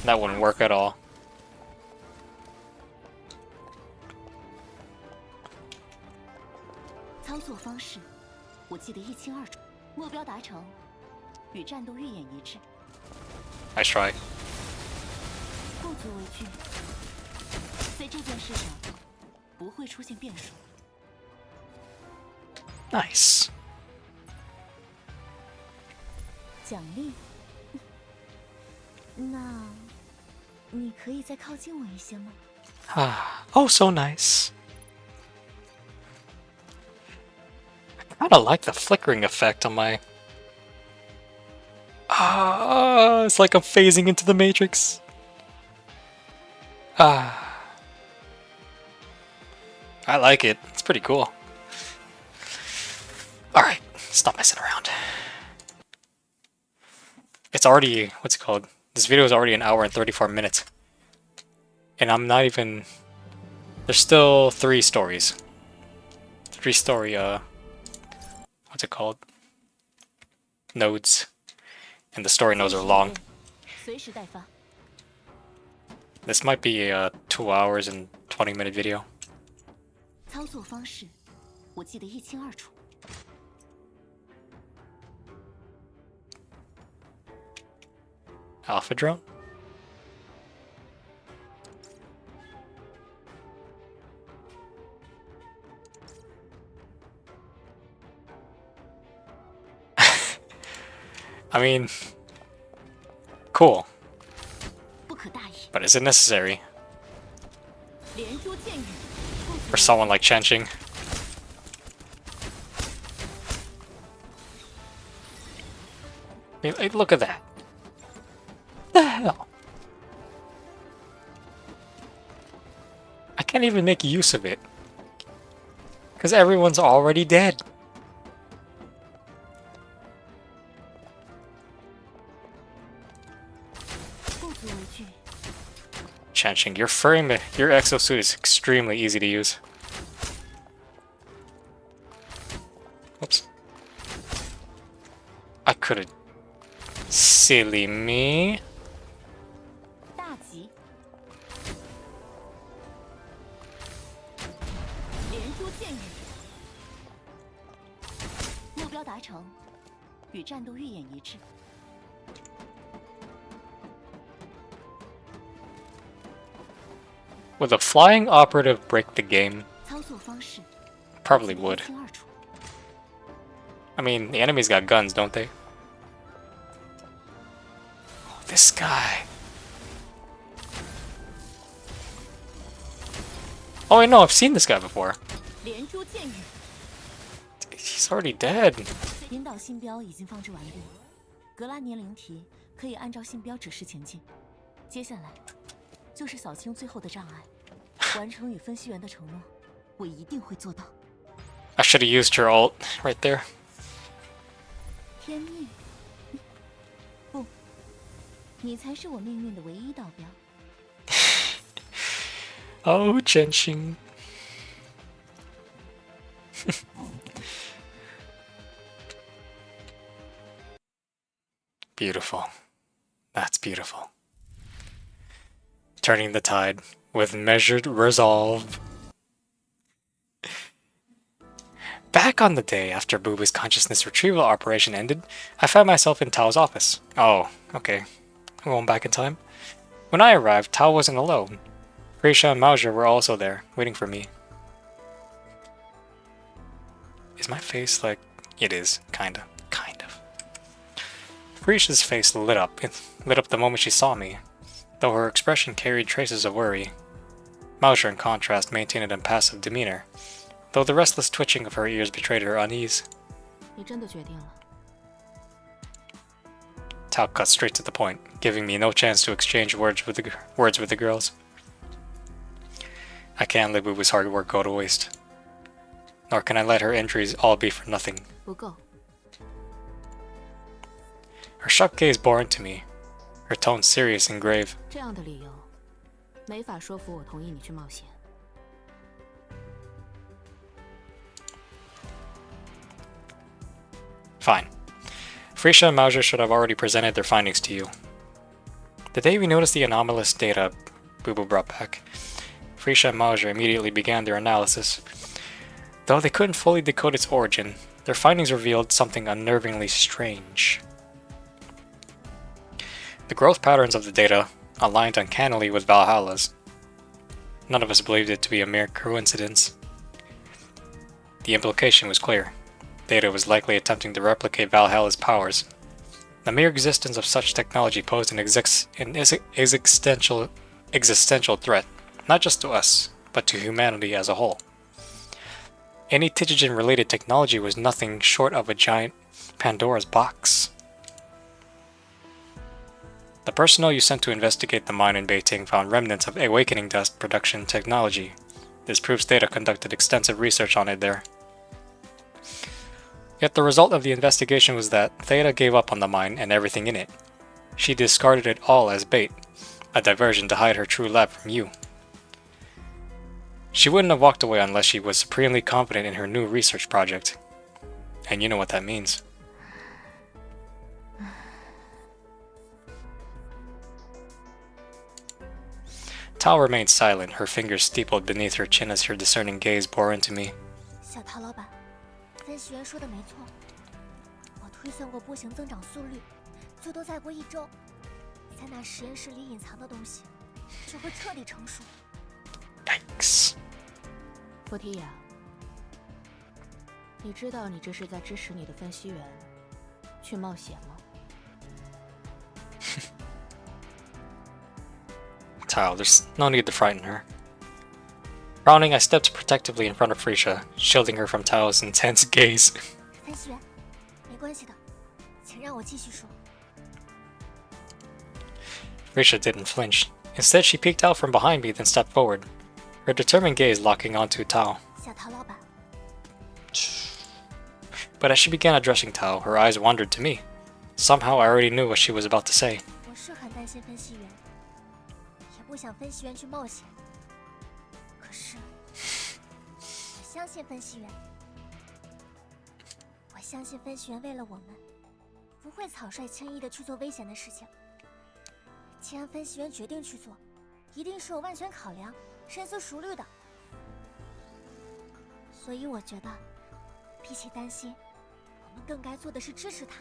That wouldn't work at all. 操作方式，我记得一清二楚。目标达成，与战斗预演一致。 Nice try. 不足为惧。在这件事上，不会出现变数。 Nice. 奖励？那你可以再靠近我一些吗？ Ah, oh, so nice. I kinda like the flickering effect on my... Ah, it's like I'm phasing into the Matrix. Ah. I like it. It's pretty cool. Alright, stop messing around. It's already... what's it called? This video is already 1 hour and 34 minutes. And I'm not even... There's still 3 stories. 3 story, what's it called? Nodes. And the story nodes are long. 随时待发。 This might be a 2 hours and 20-minute video. 操作方式，我记得一清二楚。 Alpha drone? I mean, cool, 不可大意。 but is it necessary 连珠箭雨，不足 for someone like Chenjing? I mean, look at that. What the hell? I can't even make use of it. Because everyone's already dead. Chanching, your exosuit is extremely easy to use. Oops. I could've... Silly me. 大吉，连珠箭雨，目标达成，与战斗预演一致。 Would a flying operative break the game? 操作方式 Probably would. 一清二楚。 I mean, the enemies got guns, don't they? Oh, this guy. Oh, I know, I've seen this guy before. 连珠箭雨， He's already dead. 引导信标已经放置完毕，格拉年灵体可以按照信标指示前进。接下来就是扫清最后的障碍，完成与分析员的承诺，我一定会做到。 I should have used her ult right there. 天命，不，你才是我命运的唯一导标。 Oh, Genshin. Beautiful. That's beautiful. Turning the tide with measured resolve. Back on the day after Booba's consciousness retrieval operation ended, I found myself in Tao's office. Oh, okay. I'm going back in time. When I arrived, Tao wasn't alone. Grisha and Mauser were also there, waiting for me. Is my face like... It is, kinda. Kind of. Grisha's face lit up the moment she saw me, though her expression carried traces of worry. Mauser, in contrast, maintained an impassive demeanor, though the restless twitching of her ears betrayed her unease. 你真的决定了？ Tao cut straight to the point, giving me no chance to exchange words with the girls. I can't let Booba's hard work go to waste. Nor can I let her injuries all be for nothing. 不够。 Her sharp gaze bore into me, her tone serious and grave. 这样的理由，没法说服我同意你去冒险。 Fine. Frisha and Mauser should have already presented their findings to you. The day we noticed the anomalous data Booba brought back, Frisha and Mauser immediately began their analysis. Though they couldn't fully decode its origin, their findings revealed something unnervingly strange. The growth patterns of the data aligned uncannily with Valhalla's. None of us believed it to be a mere coincidence. The implication was clear. Data was likely attempting to replicate Valhalla's powers. The mere existence of such technology posed an existential threat, not just to us, but to humanity as a whole. Any Tijigen-related technology was nothing short of a giant Pandora's box. The personnel you sent to investigate the mine in Beijing found remnants of awakening dust production technology. This proves Data conducted extensive research on it there. Yet the result of the investigation was that Theta gave up on the mine and everything in it. She discarded it all as bait, a diversion to hide her true lab from you. She wouldn't have walked away unless she was supremely confident in her new research project. And you know what that means. Tao remained silent, her fingers steepled beneath her chin as her discerning gaze bore into me. 小陶老板，分析员说的没错，我推算过波形增长速率，最多再过1周，在那实验室里隐藏的东西就会彻底成熟。Yikes. 佛提亚，你知道你这是在支持你的分析员去冒险吗？ Tao, there's no need to frighten her. Frowning, I stepped protectively in front of Frisha, shielding her from Tao's intense gaze. 分析员，没关系的，请让我继续说。Risha didn't flinch. Instead, she peeked out from behind me, then stepped forward, her determined gaze locking onto Tao. 小陶老板， But as she began addressing Tao, her eyes wandered to me. Somehow I already knew what she was about to say. 我是很担心分析员，也不想分析员去冒险。可是，我相信分析员，我相信分析员为了我们，不会草率轻易的去做危险的事情。既然分析员决定去做，一定是有万全考量、深思熟虑的。所以我觉得，比起担心，我们更该做的是支持他。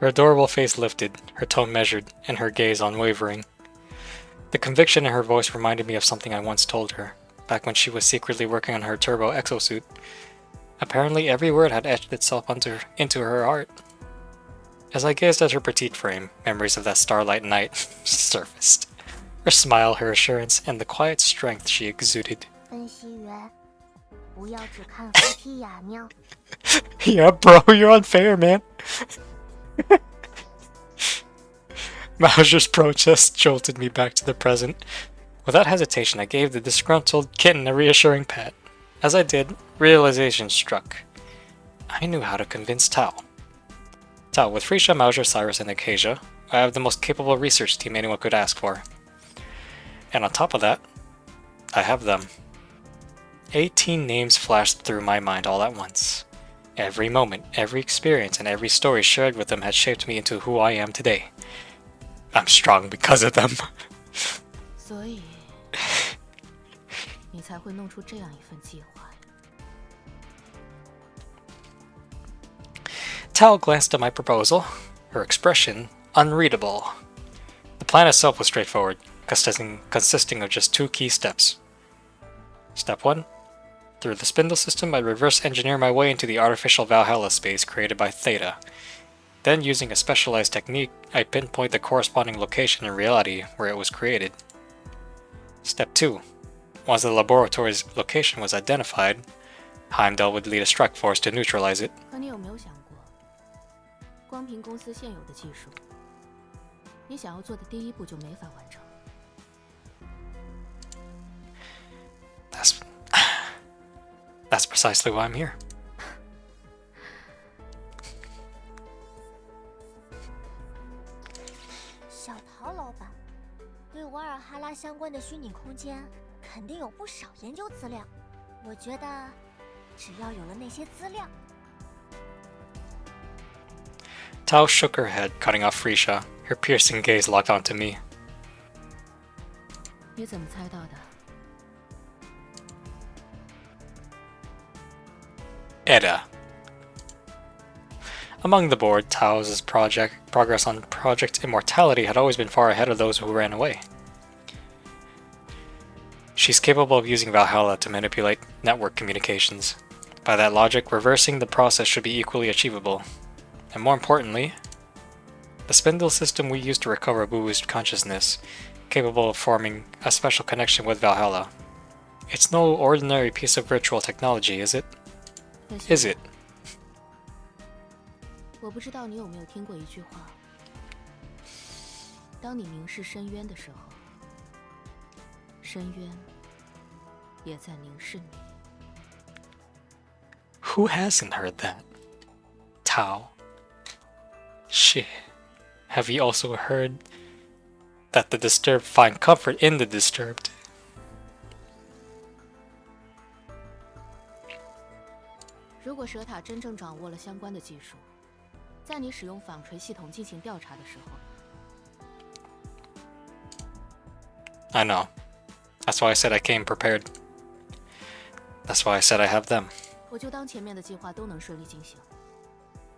Her adorable face lifted, her tone measured, and her gaze unwavering. The conviction in her voice reminded me of something I once told her, back when she was secretly working on her turbo exosuit. Apparently every word had etched itself into her heart. As I gazed at her petite frame, memories of that starlight night surfaced. Her smile, her assurance, and the quiet strength she exuded. 分析员，不要只看扶梯雅喵。 Yeah, bro, you're unfair, man. Mauser's protest jolted me back to the present. Without hesitation, I gave the disgruntled kitten a reassuring pat. As I did, realization struck. I knew how to convince Tao. Tao, with Frisha, Mauser, Cyrus, and Acacia, I have the most capable research team anyone could ask for. And on top of that, I have them. 18 names flashed through my mind all at once. Every moment, every experience, and every story shared with them had shaped me into who I am today. I'm strong because of them. 所以，你才会弄出这样一份计划。 Tao glanced at my proposal, her expression unreadable. The plan itself was straightforward, consisting of just 2 key steps. Step 1. Through the spindle system, I'd reverse engineer my way into the artificial Valhalla space created by Theta. Then, using a specialized technique, I'd pinpoint the corresponding location in reality where it was created. Step 2. Once the laboratory's location was identified, Heimdall would lead a strike force to neutralize it. 可你有没有想过，光凭公司现有的技术，你想要做的第一步就没法完成。 That's precisely why I'm here. 小陶老板对瓦尔哈拉相关的虚拟空间肯定有不少研究资料。我觉得，只要有了那些资料， Tao shook her head, cutting off Frisha, her piercing gaze locked onto me. 你怎么猜到的？ Edda. Among the board, Tao's progress on Project Immortality had always been far ahead of those who ran away. She's capable of using Valhalla to manipulate network communications. By that logic, reversing the process should be equally achievable. And more importantly, the spindle system we use to recover Buu's consciousness, capable of forming a special connection with Valhalla. It's no ordinary piece of virtual technology, is it? Is it? 我不知道你有没有听过一句话：当你凝视深渊的时候，深渊也在凝视你。 Who hasn't heard that? Tao. Shit. Have you also heard that the disturbed find comfort in the disturbed? 如果蛇塔真正掌握了相关的技术，在你使用纺锤系统进行调查的时候， I know. That's why I said I came prepared. That's why I said I have them. 我就当前面的计划都能顺利进行。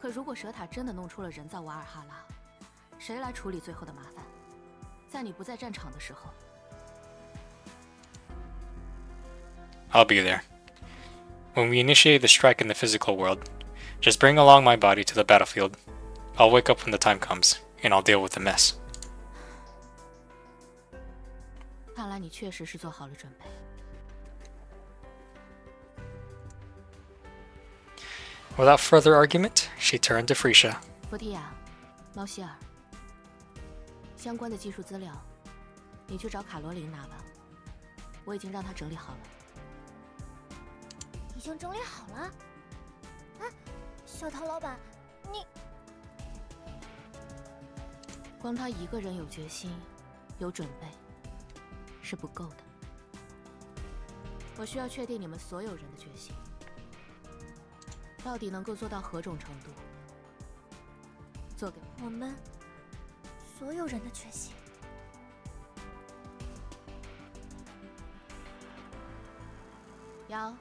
可如果蛇塔真的弄出了人造瓦尔哈拉，谁来处理最后的麻烦？在你不在战场的时候， I'll be there. When we initiate the strike in the physical world, just bring along my body to the battlefield. I'll wake up when the time comes, and I'll deal with the mess. 看来你确实是做好了准备。 Without further argument, she turned to Frisha. 弗提亚，猫希尔，相关的技术资料，你去找卡罗琳拿吧。我已经让她整理好了。已经整理好了？啊，小唐老板，你光他一个人有决心、有准备是不够的。我需要确定你们所有人的决心，到底能够做到何种程度？做给我们所有人的决心。瑶，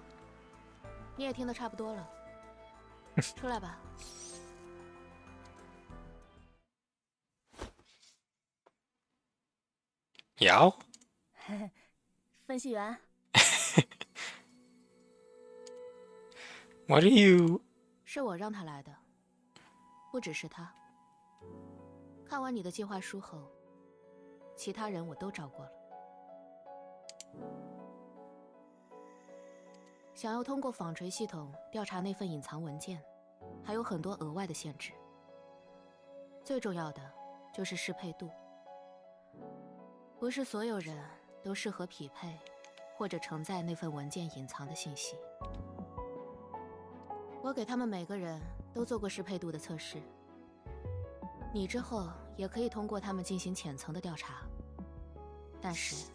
你也听得差不多了，出来吧。瑶分析员， ，What are you？ 是我让他来的，不只是他。看完你的计划书后，其他人我都找过了。想要通过纺锤系统调查那份隐藏文件，还有很多额外的限制。最重要的就是适配度，不是所有人都适合匹配或者承载那份文件隐藏的信息。我给他们每个人都做过适配度的测试，你之后也可以通过他们进行浅层的调查。但是，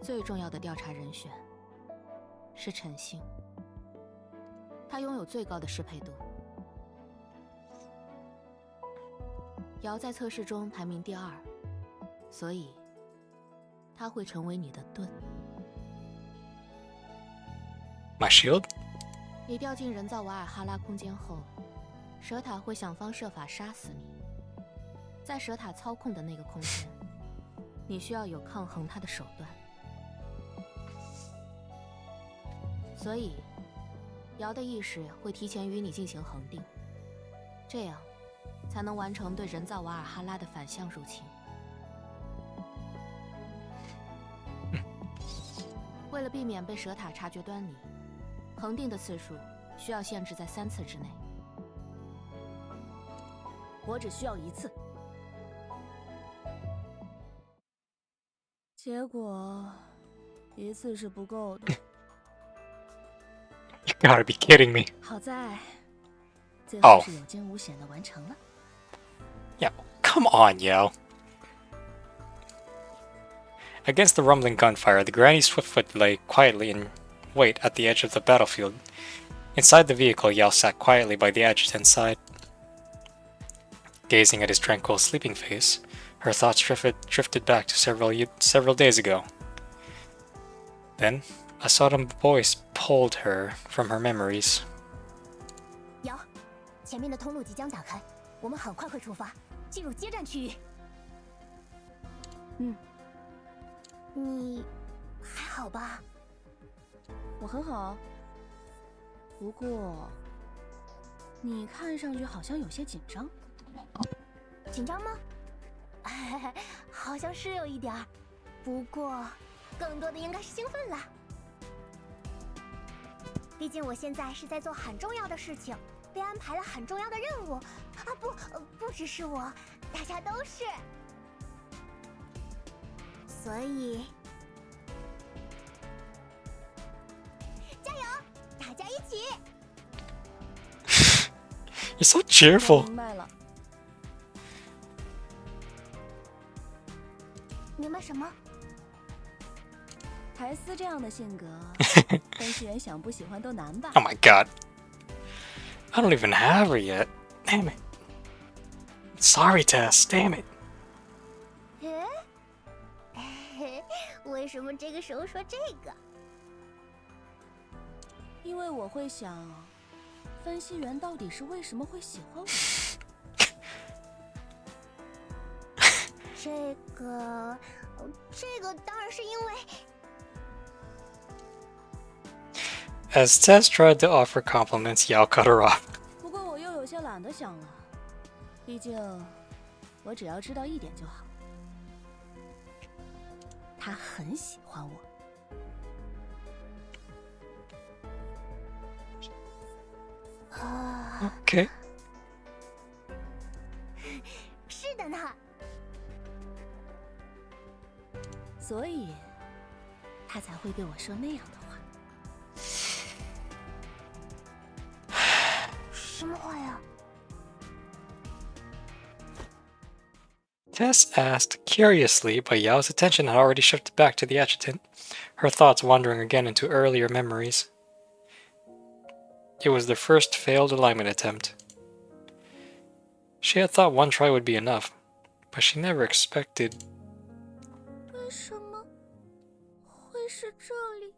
最重要的调查人选是陈星，他拥有最高的适配度。瑶在测试中排名第2，所以他会成为你的盾。 My shield？ 你掉进人造瓦尔哈拉空间后，蛇塔会想方设法杀死你。在蛇塔操控的那个空间，你需要有抗衡它的手段。所以，瑶的意识会提前与你进行恒定，这样才能完成对人造瓦尔哈拉的反向入侵。为了避免被蛇塔察觉端倪，恒定的次数需要限制在3次之内。我只需要1次。结果1次是不够的。You gotta be kidding me. 好在最哦后是有惊无险的完成了。Yeah, come on, yo. Against the rumbling gunfire, the Granny Swiftfoot lay quietly in wait at the edge of the battlefield. Inside the vehicle, Yao sat quietly by the adjutant's side. Gazing at his tranquil sleeping face, her thoughts drifted back to several days ago. Then, a sudden voice pulled her from her memories. 瑶，前面的通路即将打开，我们很快会出发，进入接战区域。你还好吧？我很好，不过你看上去好像有些紧张。紧张吗？好像是有一点儿，不过更多的应该是兴奋啦。毕竟我现在是在做很重要的事情，被安排了很重要的任务。啊，不只是我，大家都是。所以，加油，大家一起！ You're so cheerful. 明白了。明白什么？苔丝这样的性格，分析员想不喜欢都难吧 Oh my god. I don't even have her yet. Damn it. Sorry, Tess. Damn it. 为什么这个时候说这个？因为我会想，分析员到底是为什么会喜欢我？这个当然是因为。 As Tess tried to offer compliments, Yao cut her off. 不过我又有些懒得想了，毕竟我只要知道一点就好，他很喜欢我。Okay. 所以他才会对我说那样的话。什么话呀？ Tess asked curiously, but Yao's attention had already shifted back to the adjutant, her thoughts wandering again into earlier memories. It was their first failed alignment attempt. She had thought one try would be enough, but she never expected. 为什么会是这里？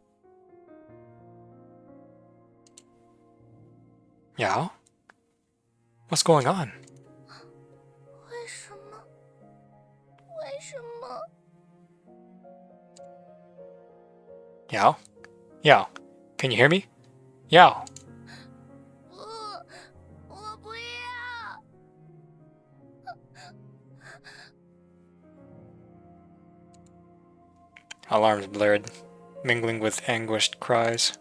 Yao? What's going on? 为什么？为什么？ Yao? Yao, can you hear me? Yao! 我不要。 Alarms blared, mingling with anguished cries.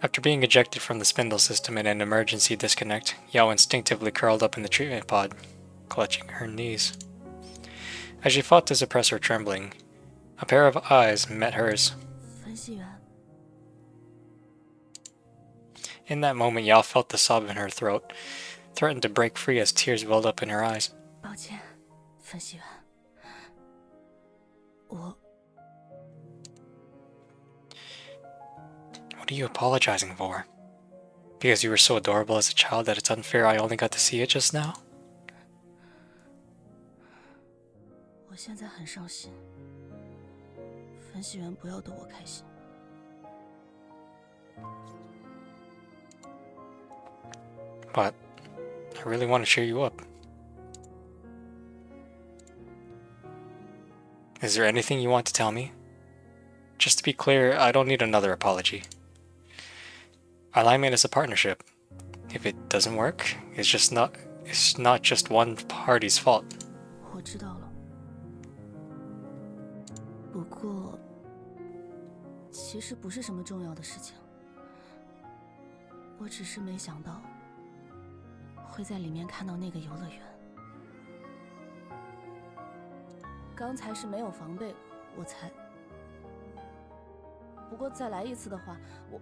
After being ejected from the spindle system in an emergency disconnect, Yao instinctively curled up in the treatment pod, clutching her knees. As she fought to suppress her trembling, a pair of eyes met hers. 分析员， In that moment, Yao felt the sob in her throat, threatened to break free as tears welled up in her eyes. 抱歉，分析员，我 What are you apologizing for? Because you were so adorable as a child that it's unfair I only got to see it just now? 我现在很伤心。分析员不要逗我开心。 But I really want to cheer you up. Is there anything you want to tell me? Just to be clear, I don't need another apology. Alignment is a partnership. If it doesn't work, it's not just one party's fault. 我知道了。不过，其实不是什么重要的事情。我只是没想到会在里面看到那个游乐园。刚才是没有防备，我才。不过再来一次的话，我。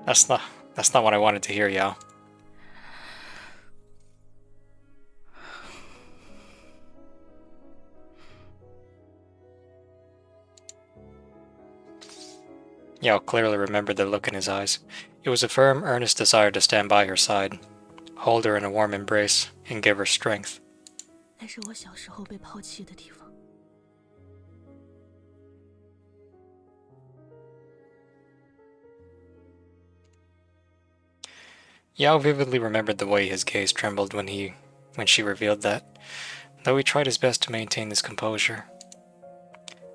That's not what I wanted to hear, Yao. Yao clearly remembered the look in his eyes. It was a firm, earnest desire to stand by her side, hold her in a warm embrace, and give her strength. 那是我小时候被抛弃的地方。 Yao vividly remembered the way his gaze trembled when she revealed that, though he tried his best to maintain his composure.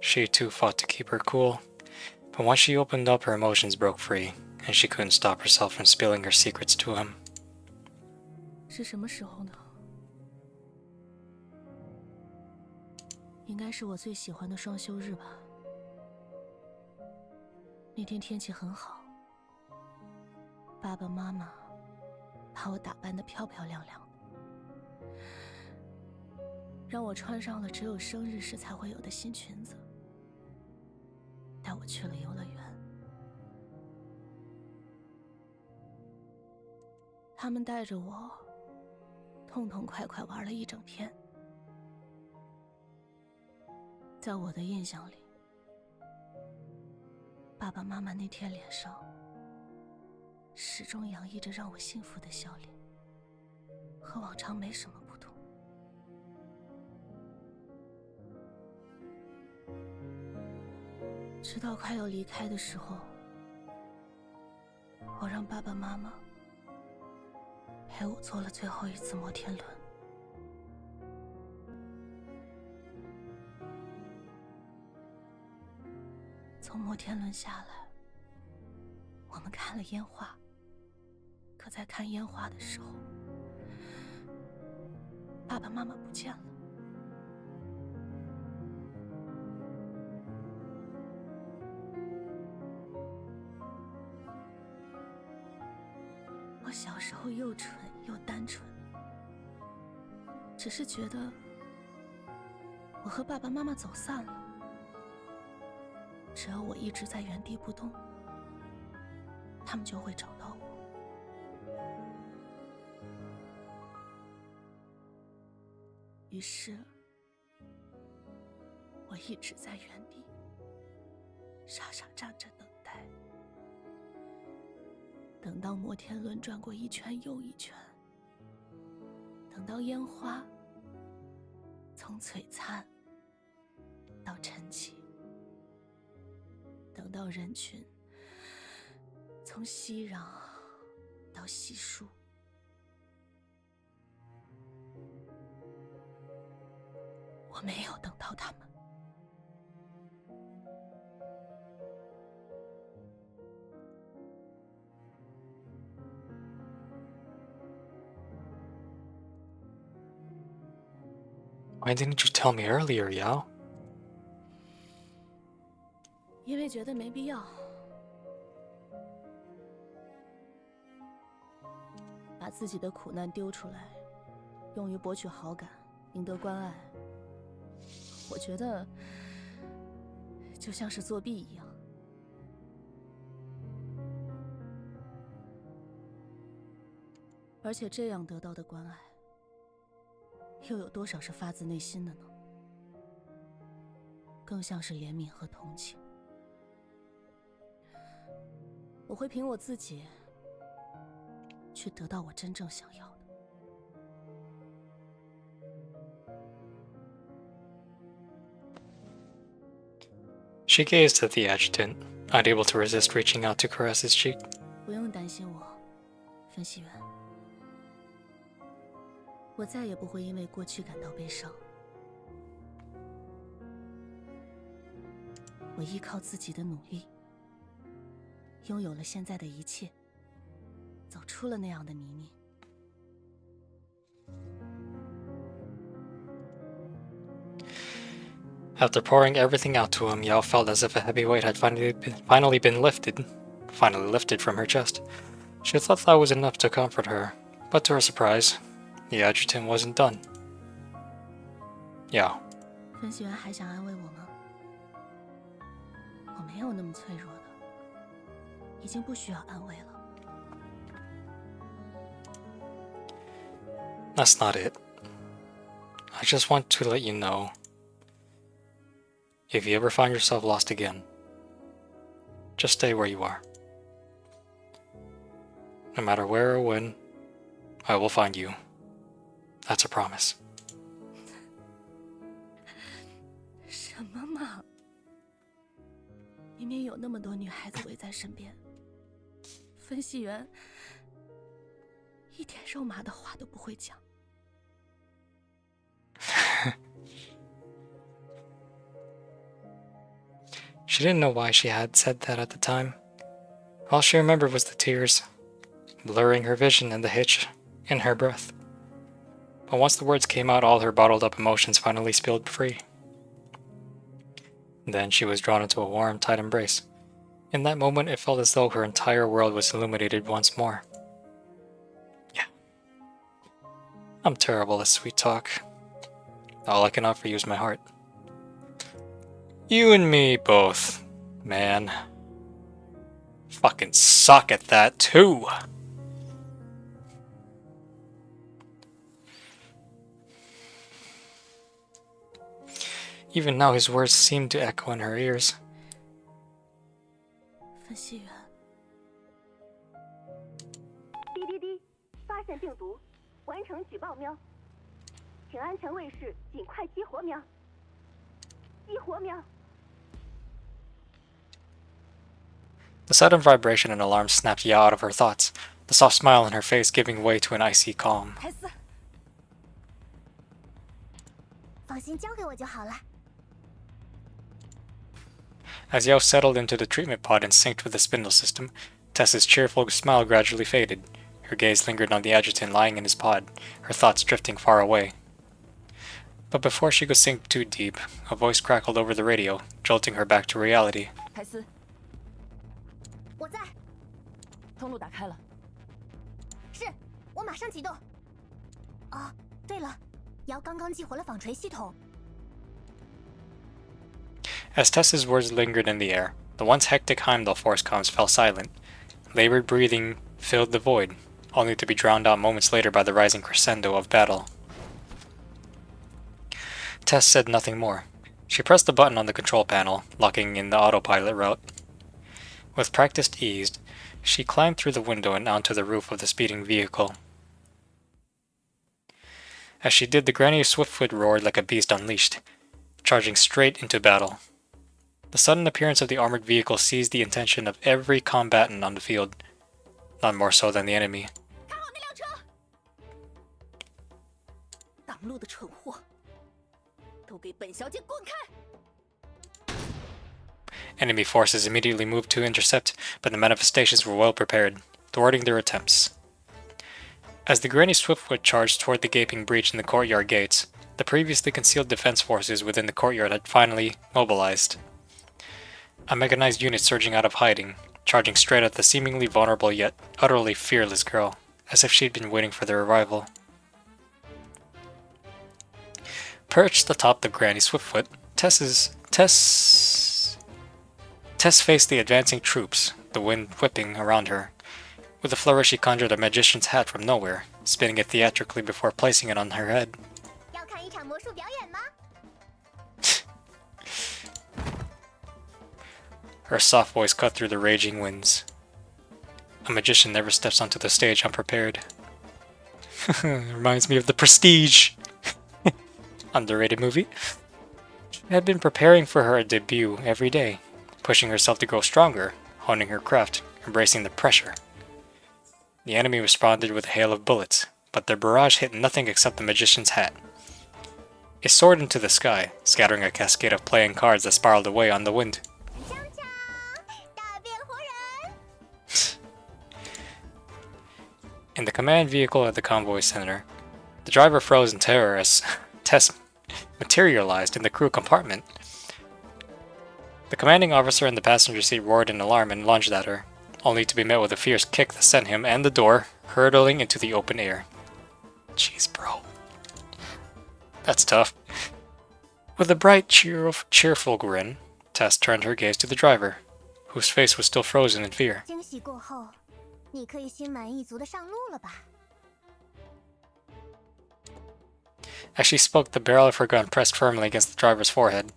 She too fought to keep her cool, but once she opened up, her emotions broke free, and she couldn't stop herself from spilling her secrets to him. 是什么时候呢？应该是我最喜欢的双休日吧。那天天气很好，爸爸妈妈把我打扮得漂漂亮亮的，让我穿上了只有生日时才会有的新裙子，带我去了游乐园。他们带着我痛痛快快玩了一整天。在我的印象里，爸爸妈妈那天脸上始终洋溢着让我幸福的笑脸，和往常没什么不同。直到快要离开的时候，我让爸爸妈妈陪我坐了最后一次摩天轮。从摩天轮下来，我们看了烟花。可在看烟花的时候，爸爸妈妈不见了。我小时候又蠢又单纯，只是觉得我和爸爸妈妈走散了，只要我一直在原地不动，他们就会找到我。于是，我一直在原地傻傻站着等待，等到摩天轮转过一圈又一圈，等到烟花从璀璨到沉寂，等到人群从熙攘到稀疏。我没有等到他们。Why didn't you tell me earlier, Yao? 因为觉得没必要。把自己的苦难丢出来，用于博取好感，赢得关爱，我觉得就像是作弊一样。而且这样得到的关爱，又有多少是发自内心的呢？更像是怜悯和同情。我会凭我自己去得到我真正想要的。She gazed at the adjutant, unable to resist reaching out to caress his cheek. 不用担心我，分析员。我再也不会因为过去感到悲伤。我依靠自己的努力，拥有了现在的一切，走出了那样的泥泞。After pouring everything out to him, Yao felt as if a heavy weight had finally been lifted from her chest. She thought that was enough to comfort her, but to her surprise, the adjutant wasn't done. Yao. 分析员还想安慰我吗？我没有那么脆弱的，已经不需要安慰了。That's not it. I just want to let you know, if you ever find yourself lost again, just stay where you are. No matter where or when, I will find you. That's a promise. 什么嘛！明明有那么多女孩子围在身边，分析员一点肉麻的话都不会讲。She didn't know why she had said that at the time. All she remembered was the tears, blurring her vision and the hitch in her breath. But once the words came out, all her bottled-up emotions finally spilled free. Then she was drawn into a warm, tight embrace. In that moment, it felt as though her entire world was illuminated once more. Yeah. I'm terrible at sweet talk. All I can offer you is my heart. You and me both, man. Fucking suck at that, too. Even now, his words seemed to echo in her ears. 分析员，滴滴滴，发现病毒，完成举报喵，请安全卫士尽快激活喵，激活喵。 The sudden vibration and alarm snapped Yao out of her thoughts, the soft smile on her face giving way to an icy calm. 凯斯，放心交给我就好了。 As Yao settled into the treatment pod and synced with the spindle system, Tessa's cheerful smile gradually faded. Her gaze lingered on the adjutant lying in his pod, her thoughts drifting far away. But before she could sink too deep, a voice crackled over the radio, jolting her back to reality. 凯斯，我在，通路打开了。是我马上启动。哦，对了，瑶刚刚激活了纺锤系统。 As Tess's words lingered in the air, the once hectic Heimdall force comms fell silent. Labored breathing filled the void, only to be drowned out moments later by the rising crescendo of battle. Tess said nothing more. She pressed the button on the control panel, locking in the autopilot route. With practiced ease, she climbed through the window and onto the roof of the speeding vehicle. As she did, the Granny Swiftfoot roared like a beast unleashed, charging straight into battle. The sudden appearance of the armored vehicle seized the attention of every combatant on the field, none more so than the enemy. 看好那辆车！挡路的蠢货，都给本小姐滚开！ Enemy forces immediately moved to intercept, but the manifestations were well prepared, thwarting their attempts. As the Granny Swiftfoot charged toward the gaping breach in the courtyard gates, the previously concealed defense forces within the courtyard had finally mobilized. A mechanized unit surging out of hiding, charging straight at the seemingly vulnerable yet utterly fearless girl, as if she'd been waiting for their arrival. Perched atop the Granny Swiftfoot, Tess faced the advancing troops, the wind whipping around her. With a flourish, she conjured a magician's hat from nowhere, spinning it theatrically before placing it on her head. 要看一场魔术表演吗？ Her soft voice cut through the raging winds. A magician never steps onto the stage unprepared. Reminds me of The Prestige! Underrated movie. She had been preparing for her debut every day, pushing herself to grow stronger, honing her craft, embracing the pressure. The enemy responded with a hail of bullets, but their barrage hit nothing except the magician's hat. It soared into the sky, scattering a cascade of playing cards that spiraled away on the wind. 锵锵，大变活人！ In the command vehicle at the convoy center, the driver froze in terror as Tess materialized in the crew compartment. The commanding officer in the passenger seat roared in alarm and lunged at her, only to be met with a fierce kick that sent him and the door hurtling into the open air. Jeez, bro. That's tough. With a bright, cheerful grin, Tess turned her gaze to the driver, whose face was still frozen in fear. 惊喜过后，你可以心满意足的上路了吧？ As she spoke, the barrel of her gun pressed firmly against the driver's forehead.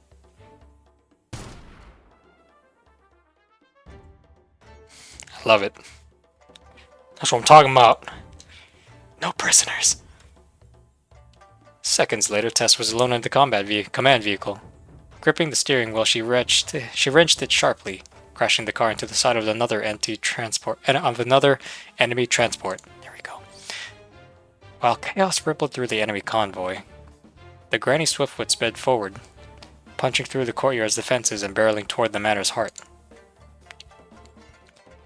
I love it. That's what I'm talking about. No prisoners. Seconds later, Tess was alone in the command vehicle. Gripping the steering wheel, she wrenched it sharply, crashing the car into the side of another enemy transport. There we go. While chaos rippled through the enemy convoy, the Granny Swiftfoot sped forward, punching through the courtyard's defenses and barreling toward the manor's heart.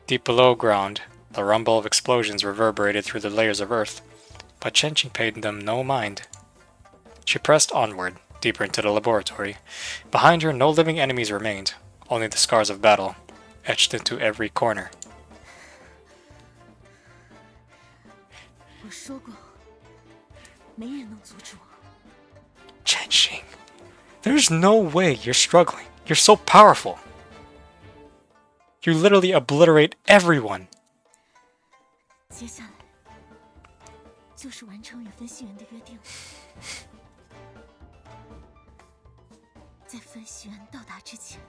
Deep below ground, the rumble of explosions reverberated through the layers of earth, but Chenching paid them no mind. She pressed onward, deeper into the laboratory. Behind her, no living enemies remained, only the scars of battle, etched into every corner. 我说过，没人能阻止我。 Chenching, there's no way you're struggling. You're so powerful. You literally obliterate everyone. 接下来就是完成与分析员的约定。在分析员到达之前，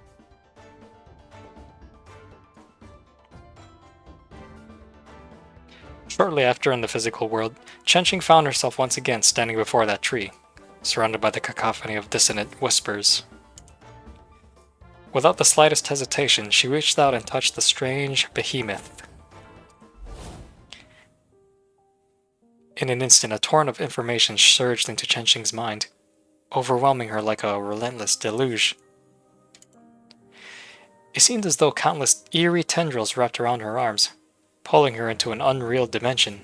Shortly after, in the physical world, Chenching found herself once again standing before that tree, surrounded by the cacophony of dissonant whispers. Without the slightest hesitation, she reached out and touched the strange behemoth. In an instant, a torrent of information surged into Chenching's mind, overwhelming her like a relentless deluge. It seemed as though countless eerie tendrils wrapped around her arms, pulling her into an unreal dimension.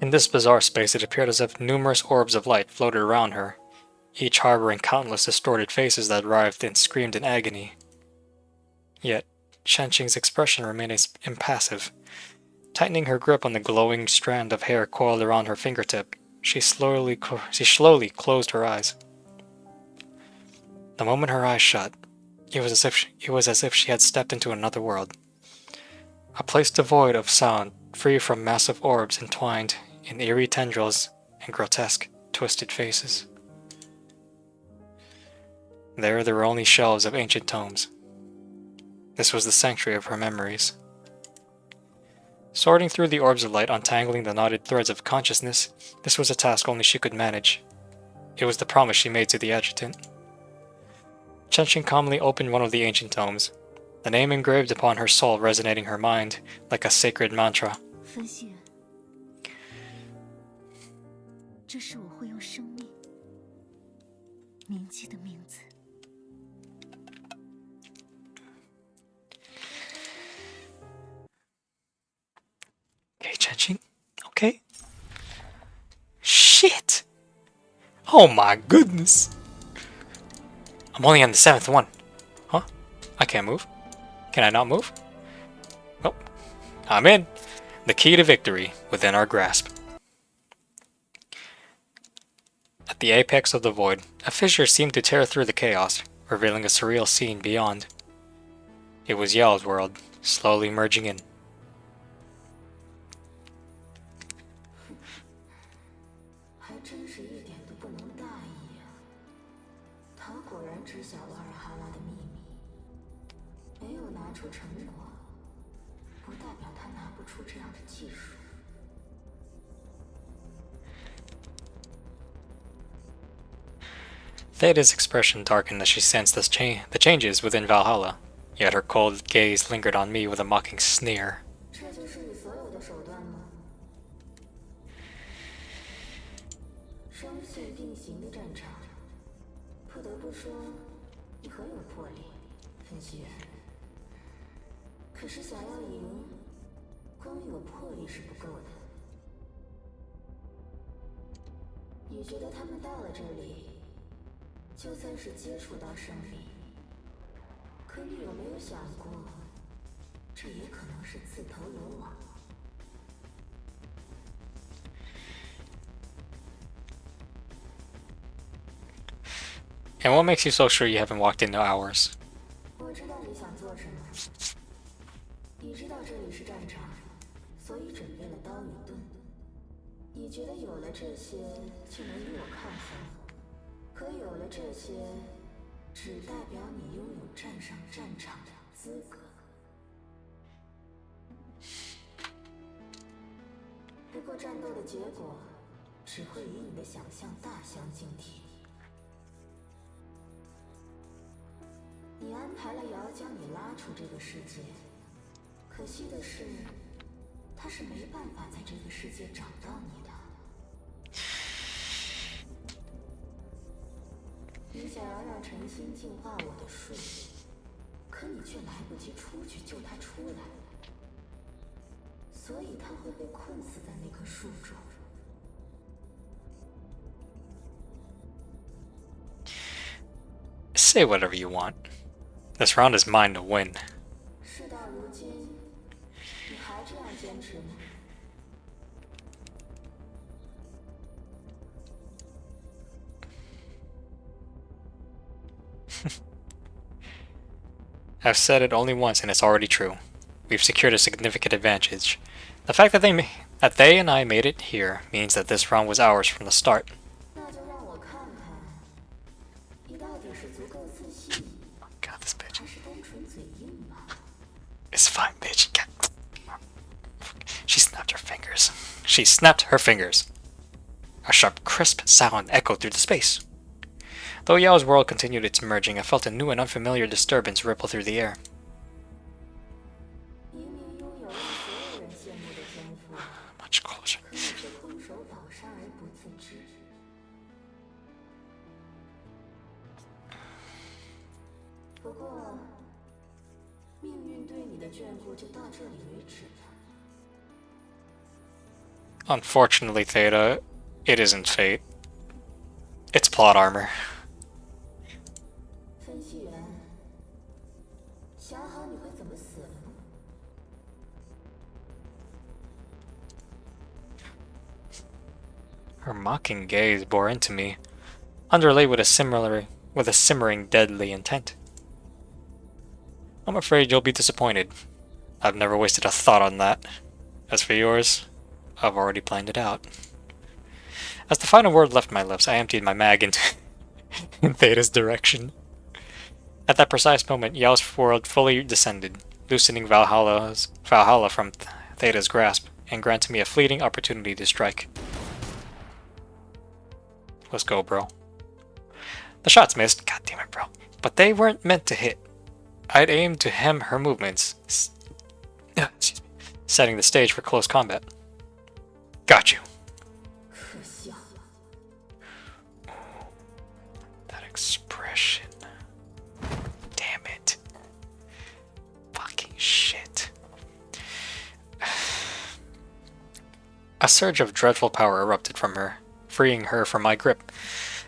In this bizarre space, it appeared as if numerous orbs of light floated around her, each harboring countless distorted faces that writhed and screamed in agony. Yet, Chenching's expression remained impassive, Tightening her grip on the glowing strand of hair coiled around her fingertip, she slowly closed her eyes. The moment her eyes shut, it was as if she had stepped into another world. A place devoid of sound, free from massive orbs entwined in eerie tendrils and grotesque, twisted faces. There were only shelves of ancient tomes. This was the sanctuary of her memories. Sorting through the orbs of light, untangling the knotted threads of consciousness, this was a task only she could manage. It was the promise she made to the adjutant. Chenshin calmly opened one of the ancient tomes, the name engraved upon her soul resonating her mind like a sacred mantra. 分析员，这是我会用生命铭记的名字。Okay, Chenshin. Okay. Shit! Oh my goodness! I'm only on the 7th one. Huh? I can't move. Can I not move? Oh, I'm in. The key to victory within our grasp. At the apex of the void, a fissure seemed to tear through the chaos, revealing a surreal scene beyond. It was Yao's world, slowly merging in. 还真是一点都不能大意啊！他果然知晓瓦尔哈拉的秘密，没有拿出承诺，不代表他拿不出这样的技术。Theda's expression darkened as she sensed the changes within Valhalla, yet her cold gaze lingered on me with a mocking sneer. 这就是你所有的手段吗？双线并行的战场，不得不说，你很有魄力，分析员。可是想要赢，光有魄力是不够的。你觉得他们到了这里，就算是接触到胜利，可你有没有想过，这也可能是自投罗网？ And what makes you so sure you haven't walked into ours? 我知道你想做什么。你知道这里是战场，所以准备了刀与盾。你觉得有了这些就能与我抗衡，可有了这些，只代表你拥有站上战场的资格。不过战斗的结果，只会与你的想象大相径庭。 你安排了瑶将你拉出这个世界，可惜的是，他是没办法在这个世界找到你的。你想要让陈星净化我的术，可你却来不及出去救他出来，所以他会被困死在那棵树中。 Say whatever you want. This round is mine to win. 事到如今，你还这样坚持吗？ I've said it only once and it's already true. We've secured a significant advantage. The fact that they and I made it here means that this round was ours from the start. 那就让我看看，你到底是足够自信， God, this bitch. 还是单纯嘴硬吧？ It's fine, bitch. She snapped her fingers. She snapped her fingers. A sharp, crisp sound echoed through the space. Though Yao's world continued its merging, I felt a new and unfamiliar disturbance ripple through the air. 明明拥有让所有人羡慕的天赋， Much closer. 可你却空手倒山而不自知。不过，命运对你的眷顾就到这里为止了。 Unfortunately, Theta, it isn't fate. It's plot armor. 分析员，想好你会怎么死了吗？ Her mocking gaze bore into me, underlaid with a simmering deadly intent. I'm afraid you'll be disappointed. I've never wasted a thought on that. As for yours, I've already planned it out. As the final word left my lips, I emptied my mag into in Theta's direction. At that precise moment, Yao's world fully descended, loosening Valhalla from Theta's grasp, and granting me a fleeting opportunity to strike. Let's go, bro. The shots missed, god damn it, bro. But they weren't meant to hit. I'd aimed to hem her movements, setting the stage for close combat. Got you. That expression. Damn it. Fucking shit. A surge of dreadful power erupted from her, freeing her from my grip.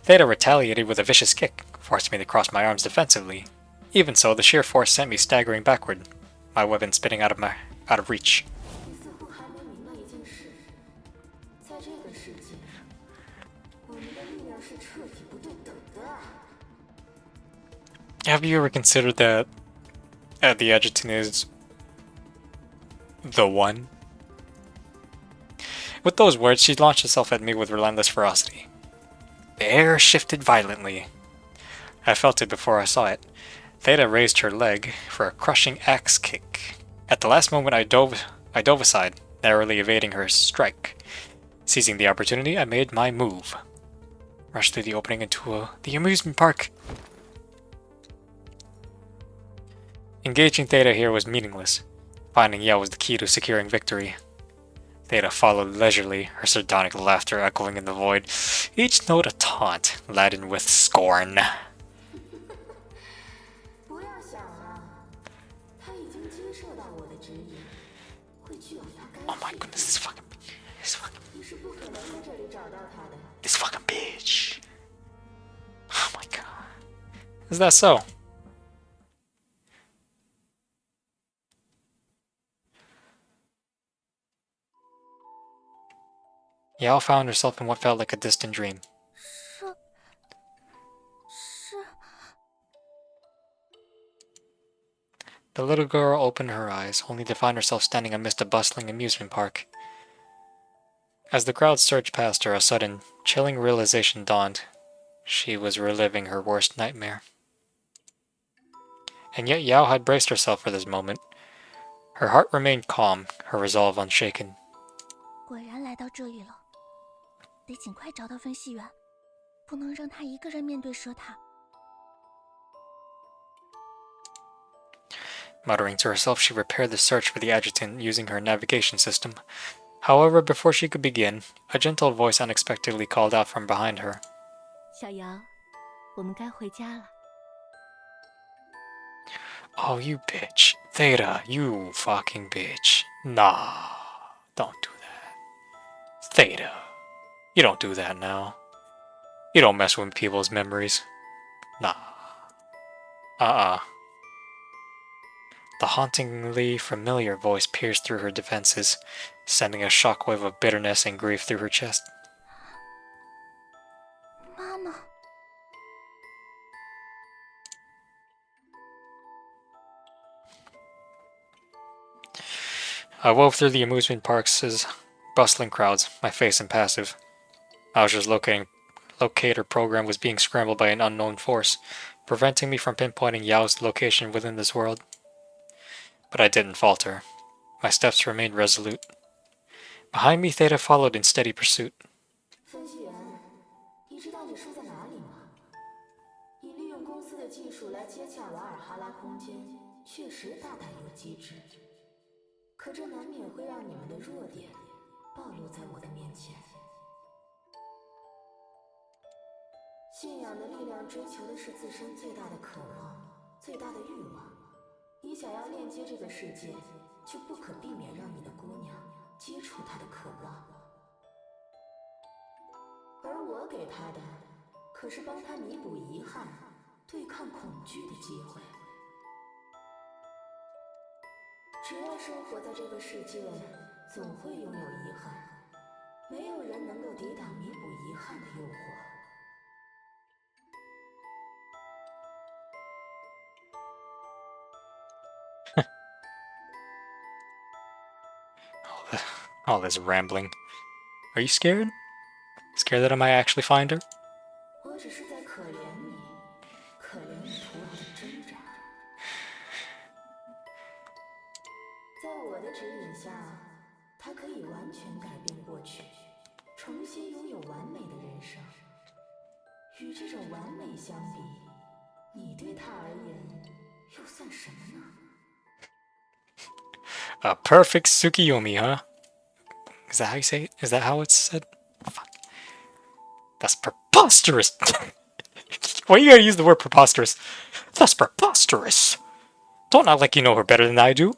Theta retaliated with a vicious kick, forcing me to cross my arms defensively. Even so, the sheer force sent me staggering backward, my weapon spinning out of reach. Have you ever considered that the adjutant is the one? With those words, she launched herself at me with relentless ferocity. The air shifted violently. I felt it before I saw it. Theta raised her leg for a crushing axe kick. At the last moment, I dove aside, narrowly evading her strike. Seizing the opportunity, I made my move. Rushed through the opening into the amusement park. Engaging Theta here was meaningless. Finding Yao was the key to securing victory. Theta followed leisurely, her sardonic laughter echoing in the void, each note a taunt, laden with scorn. Oh my goodness, this fucking bitch. Oh my god. Is that so? Yao found herself in what felt like a distant dream. The little girl opened her eyes, only to find herself standing amidst a bustling amusement park. As the crowd surged past her, a sudden, chilling realization dawned. She was reliving her worst nightmare. And yet Yao had braced herself for this moment. Her heart remained calm, her resolve unshaken. 果然来到这里了，得尽快找到分析员，不能让他一个人面对蛇塔。 Muttering to herself, she prepared the search for the adjutant using her navigation system. However, before she could begin, a gentle voice unexpectedly called out from behind her. 小瑶，我们该回家了。 Oh, you bitch. Theta, you fucking bitch. Nah, don't do that. Theta, you don't do that now. You don't mess with people's memories. Nah. The hauntingly familiar voice pierced through her defenses, sending a shockwave of bitterness and grief through her chest. 妈妈， I wove through the amusement park's bustling crowds, my face impassive. Aoja's locator program was being scrambled by an unknown force, preventing me from pinpointing Yao's location within this world. But I didn't falter. My steps remained resolute. Behind me, Theta followed in steady pursuit. 分析员，你知道你输在哪里吗？你利用公司的技术来接洽瓦尔哈拉空间，确实大胆有机智。可这难免会让你们的弱点暴露在我的面前。信仰的力量追求的是自身最大的渴望，最大的欲望。你想要链接这个世界，就不可避免让你的姑娘接触她的渴望。而我给她的，可是帮她弥补遗憾、对抗恐惧的机会。只要生活在这个世界，总会拥有遗憾。没有人能够抵挡弥补遗憾的诱惑。All this rambling. Are you scared? Scared that I might actually find her? 我只是在可怜你，可怜你徒劳的挣扎。在我的指引下，他可以完全改变过去，重新拥有完美的人生。与这种完美相比，你对他而言又算什么呢？ A perfect Tsukiyomi, huh? Is that how you say it? Is that how it's said? Fuck. That's preposterous! Why you gotta use the word preposterous? That's preposterous! Don't act like you know her better than I do.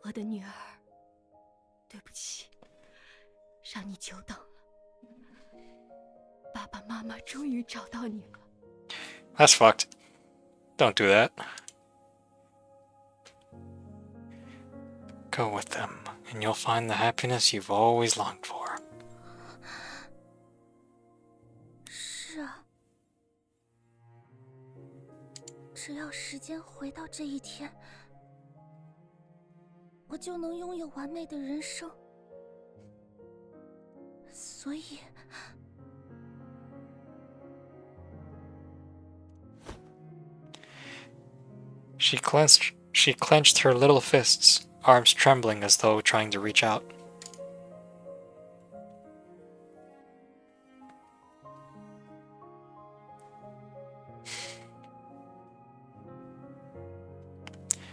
我的女儿，对不起，让你久等了。爸爸妈妈终于找到你了。That's fucked. Don't do that. Go with them, and you'll find the happiness you've always longed for. 是啊，只要时间回到这一天，我就能拥有完美的人生。所以， She clenched her little fists, arms trembling as though trying to reach out.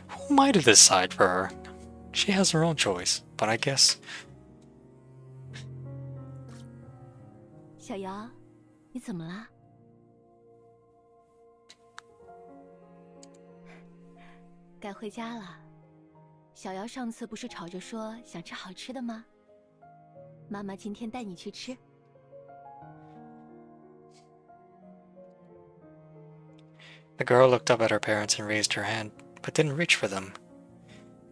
Who am I to decide for her? She has her own choice, but I guess... 小瑶，你怎么啦？该回家了。小瑶上次不是吵着说想吃好吃的吗？妈妈今天带你去吃。The girl looked up at her parents and raised her hand, but didn't reach for them.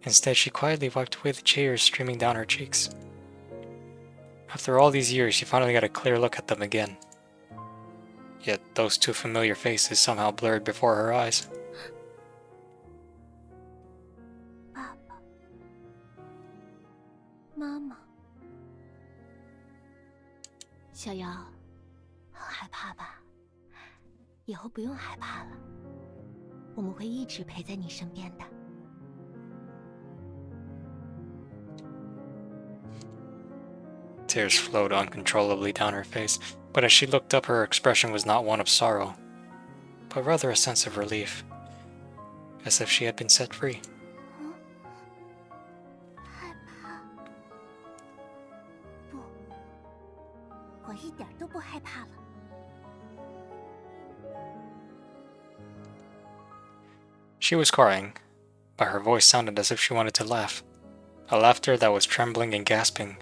Instead, she quietly wiped away the tears streaming down her cheeks. After all these years, she finally got a clear look at them again. Yet those two familiar faces somehow blurred before her eyes. 爸爸妈妈，小瑶，很害怕吧？以后不用害怕了，我们会一直陪在你身边的。Tears flowed uncontrollably down her face, but as she looked up, her expression was not one of sorrow, but rather a sense of relief, as if she had been set free. 害怕？不，我一点都不害怕了。 She was crying, but her voice sounded as if she wanted to laugh, a laughter that was trembling and gasping,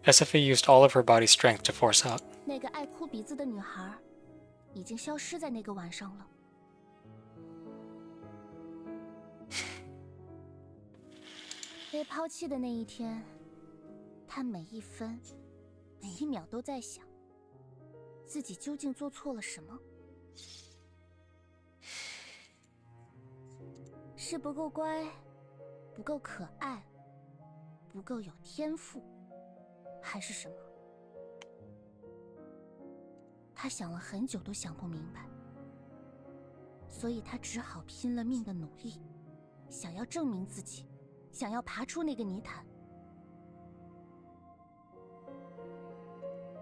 as if it used all of her body's strength to force out. 那个爱哭鼻子的女孩，已经消失在那个晚上了。被抛弃的那一天，她每一分、每一秒都在想，自己究竟做错了什么？是不够乖，不够可爱，不够有天赋，还是什么？他想了很久都想不明白，所以他只好拼了命的努力，想要证明自己，想要爬出那个泥潭。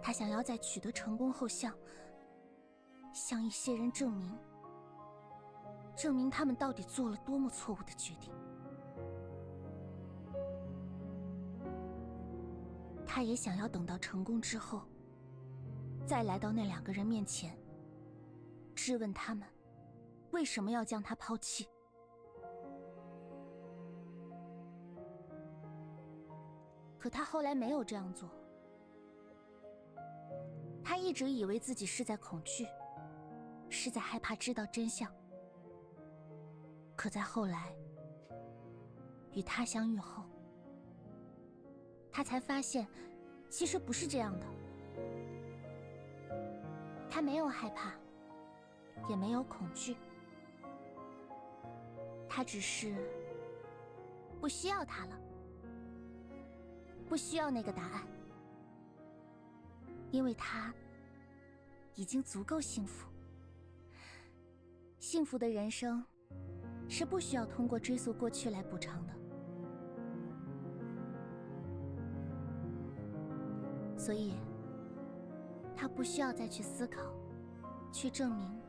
他想要在取得成功后向一些人证明他们到底做了多么错误的决定。他也想要等到成功之后，再来到那两个人面前，质问他们为什么要将他抛弃。可他后来没有这样做，他一直以为自己是在恐惧，是在害怕知道真相。可在后来，与他相遇后，他才发现，其实不是这样的。他没有害怕，也没有恐惧，他只是不需要他了，不需要那个答案，因为他已经足够幸福。幸福的人生是不需要通过追溯过去来补偿的。所以他不需要再去思考，去证明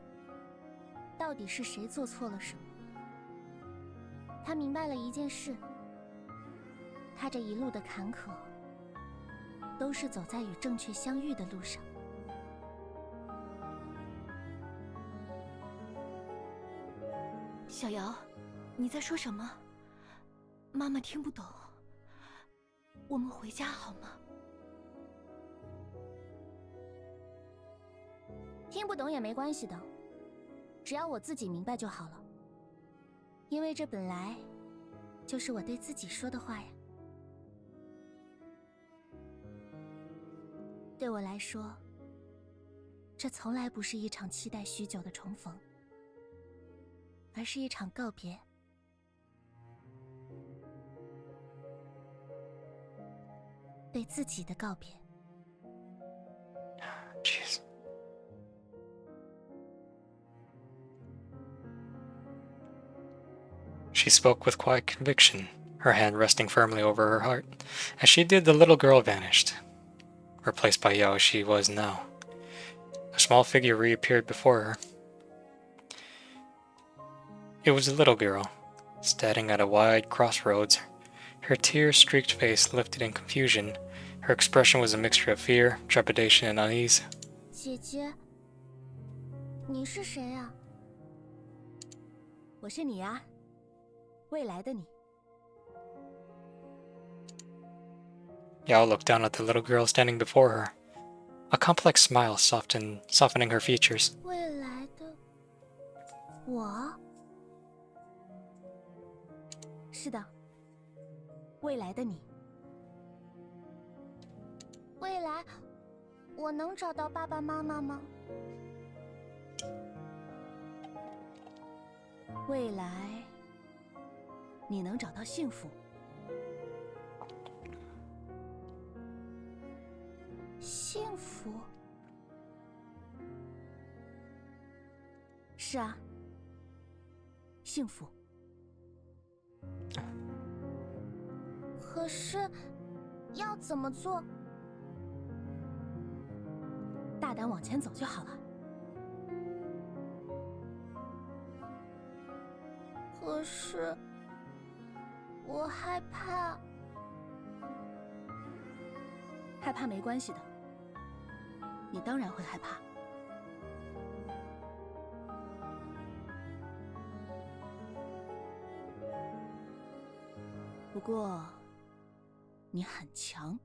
到底是谁做错了什么。他明白了一件事，他这一路的坎坷都是走在与正确相遇的路上。小瑶，你在说什么？妈妈听不懂。我们回家好吗？听不懂也没关系的，只要我自己明白就好了。因为这本来就是我对自己说的话呀。对我来说，这从来不是一场期待许久的重逢，而是一场告别。对自己的告别。Jeez. She spoke with quiet conviction, her hand resting firmly over her heart. As she did, the little girl vanished, replaced by Yao as she was now. A small figure reappeared before her. It was a little girl, standing at a wide crossroads. Her tear-streaked face lifted in confusion. Her expression was a mixture of fear, trepidation, and unease. 姐姐，你是谁啊？我是你啊，未来的你。Yao looked down at the little girl standing before her. A complex smile softening her features. 未来的我？是的，未来的你。未来，我能找到爸爸妈妈吗？未来，你能找到幸福。幸福？是啊，幸福。可是，要怎么做？大胆往前走就好了。可是，我害怕。害怕没关系的，你当然会害怕。不过，你很强，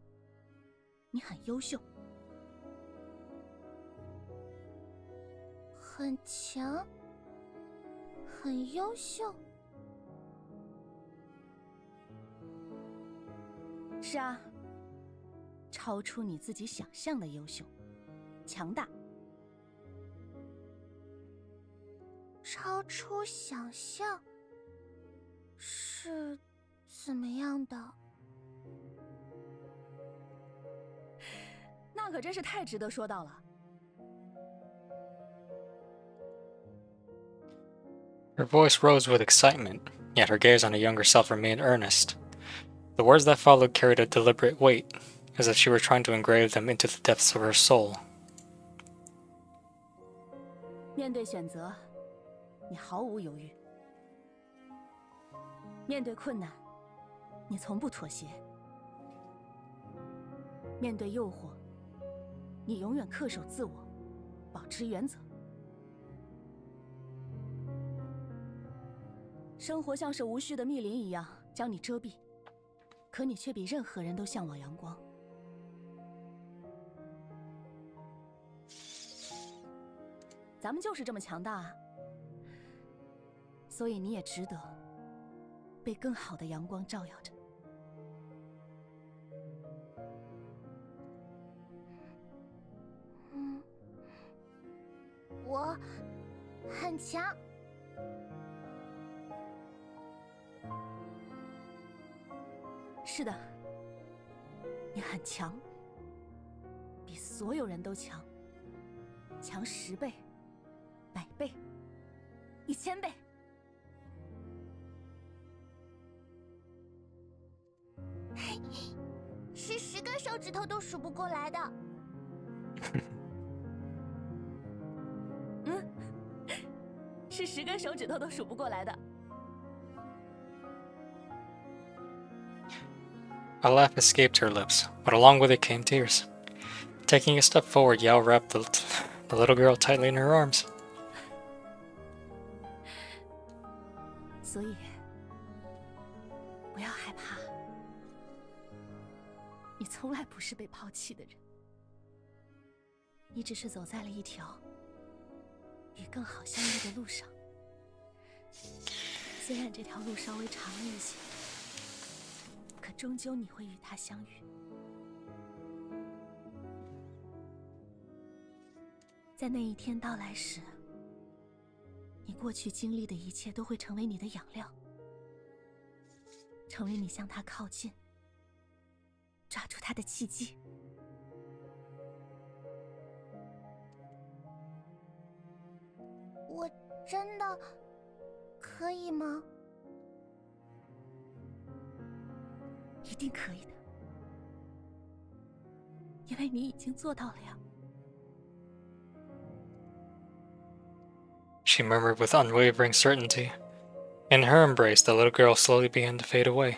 你很优秀。很强，很优秀。是啊，超出你自己想象的优秀，强大。超出想象，是怎么样的？那可真是太值得说道了。Her voice rose with excitement, yet her gaze on her younger self remained earnest. The words that followed carried a deliberate weight, as if she were trying to engrave them into the depths of her soul. 面对选择，你毫无犹豫；面对困难，你从不妥协；面对诱惑，你永远恪守自我，保持原则。生活像是无序的密林一样将你遮蔽，可你却比任何人都向往阳光。咱们就是这么强大啊，所以你也值得被更好的阳光照耀着。我很强。是的，你很强，比所有人都强，强10倍、100倍、1000倍。是10根手指头都数不过来的。是10根手指头都数不过来的。A laugh escaped her lips, but along with it came tears. Taking a step forward, Yao wrapped the little girl tightly in her arms. 所以，不要害怕，你从来不是被抛弃的人，你只是走在了一条与更好相遇的路上。虽然这条路稍微长了一些，可终究你会与他相遇。在那一天到来时，你过去经历的一切都会成为你的养料，成为你向他靠近、抓住他的契机。我真的可以吗？一定可以的，因为你已经做到了呀。She murmured with unwavering certainty. In her embrace, the little girl slowly began to fade away.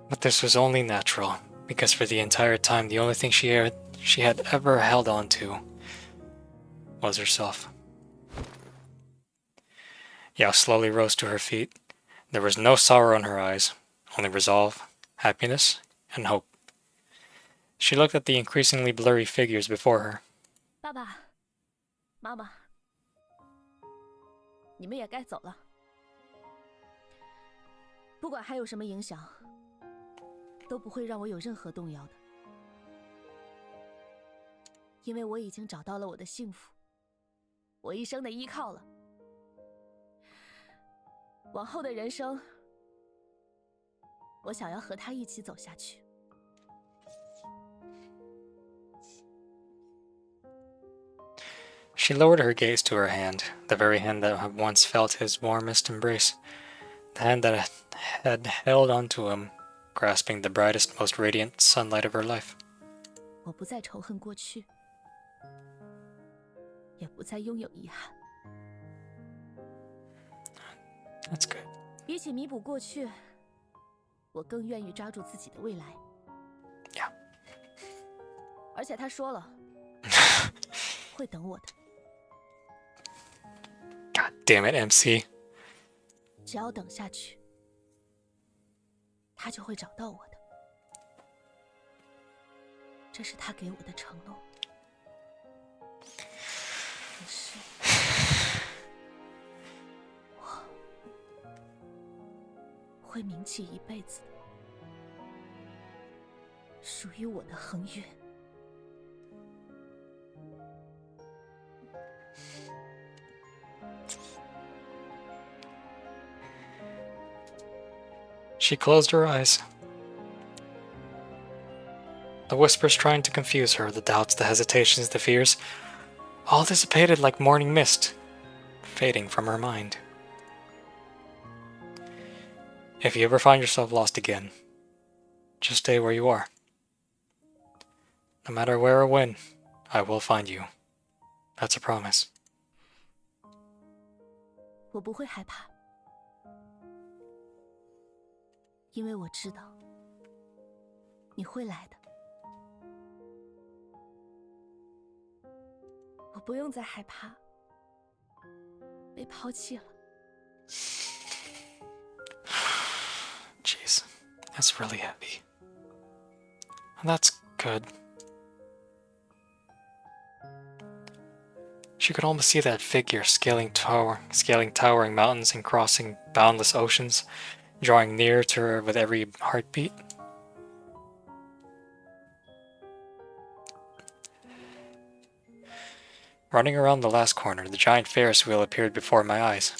But this was only natural, because for the entire time, the only thing she had ever held on to was herself. Yao slowly rose to her feet. There was no sorrow in her eyes, only resolve, happiness, and hope. She looked at the increasingly blurry figures before her. 爸爸妈妈，你们也该走了。不管还有什么影响，都不会让我有任何动摇的，因为我已经找到了我的幸福，我一生的依靠了。往后的人生，我想要和他一起走下去。She lowered her gaze to her hand, the very hand that had once felt his warmest embrace, the hand that had held onto him, grasping the brightest, most radiant sunlight of her life. 我不再仇恨过去，也不再拥有遗憾。That's good. 比起弥补过去，我更愿意抓住自己的未来。Yeah. 而且他说了，会等我的。God damn it, MC. 只要等下去，他就会找到我的。这是他给我的承诺。可是，我会铭记一辈子的，属于我的恒月。She closed her eyes. The whispers trying to confuse her, the doubts, the hesitations, the fears, all dissipated like morning mist, fading from her mind. If you ever find yourself lost again, just stay where you are. No matter where or when, I will find you. That's a promise. 我不会害怕，因为我知道你会来的。我不用再害怕被抛弃了。Jeez, that's really heavy. That's good. She could almost see that figure scaling towering mountains and crossing boundless oceans, drawing nearer to her with every heartbeat. Running around the last corner, the giant Ferris wheel appeared before my eyes.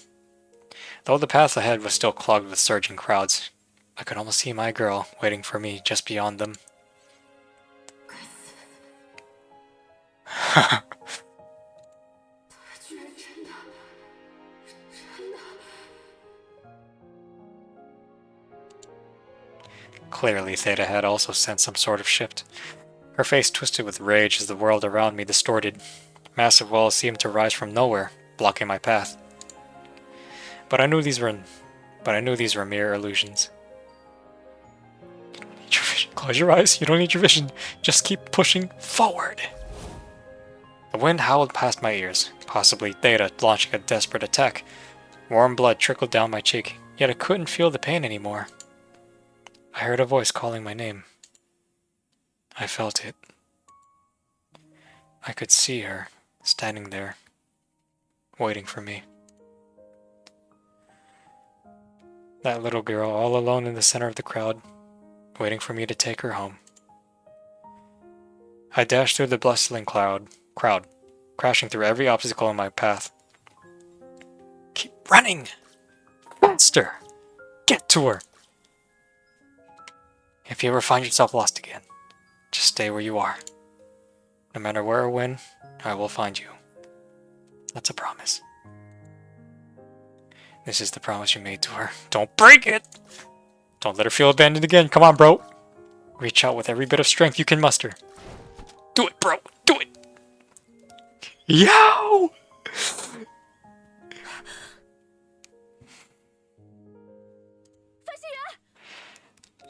Though the path ahead was still clogged with surging crowds, I could almost see my girl waiting for me just beyond them. Clearly, Theta had also sensed some sort of shift. Her face twisted with rage as the world around me distorted. Massive walls seemed to rise from nowhere, blocking my path. But I knew these were mere illusions. Close your eyes. You don't need your vision. Just keep pushing forward. The wind howled past my ears, possibly Theta launching a desperate attack. Warm blood trickled down my cheek, yet I couldn't feel the pain anymore. I heard a voice calling my name. I felt it. I could see her, standing there, waiting for me. That little girl all alone in the center of the crowd, waiting for me to take her home. I dashed through the bustling crowd, crashing through every obstacle in my path. Keep running! Faster! Get to her! If you ever find yourself lost again, just stay where you are. No matter where or when, I will find you. That's a promise. This is the promise you made to her. Don't break it! Don't let her feel abandoned again. Come on, bro. Reach out with every bit of strength you can muster. Do it, bro. Do it! Yo!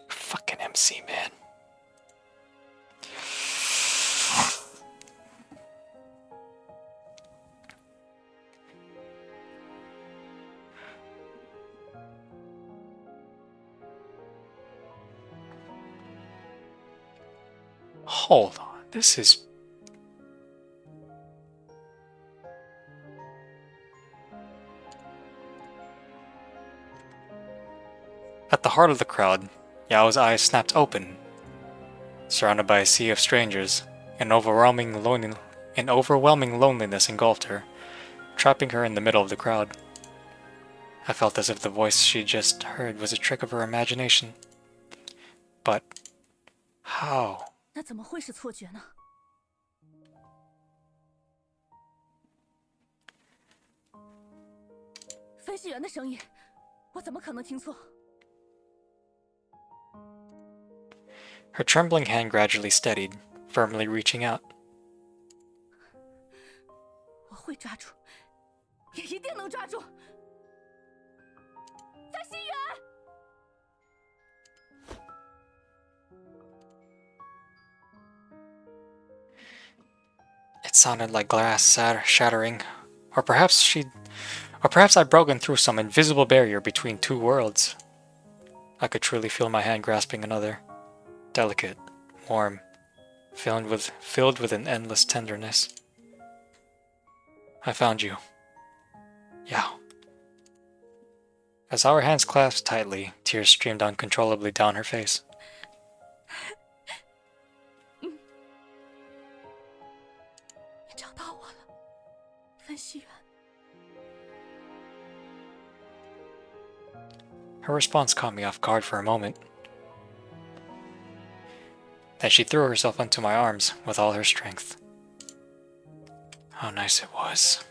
Fucking MC, man. Hold on, this is... At the heart of the crowd, Yao's eyes snapped open. Surrounded by a sea of strangers, an overwhelming loneliness engulfed her, trapping her in the middle of the crowd. I felt as if the voice she just heard was a trick of her imagination. But how? 那怎么会是错觉呢？分析员的声音，我怎么可能听错？ Her trembling hand gradually steadied, firmly reaching out. 我会抓住，也一定能抓住。分析员。 It sounded like glass shattering, or perhaps I'd broken through some invisible barrier between two worlds. I could truly feel my hand grasping another, delicate, warm, filled with an endless tenderness. I found you. Yao. As our hands clasped tightly, tears streamed uncontrollably down her face. Her response caught me off guard for a moment. Then she threw herself into my arms with all her strength. How nice it was.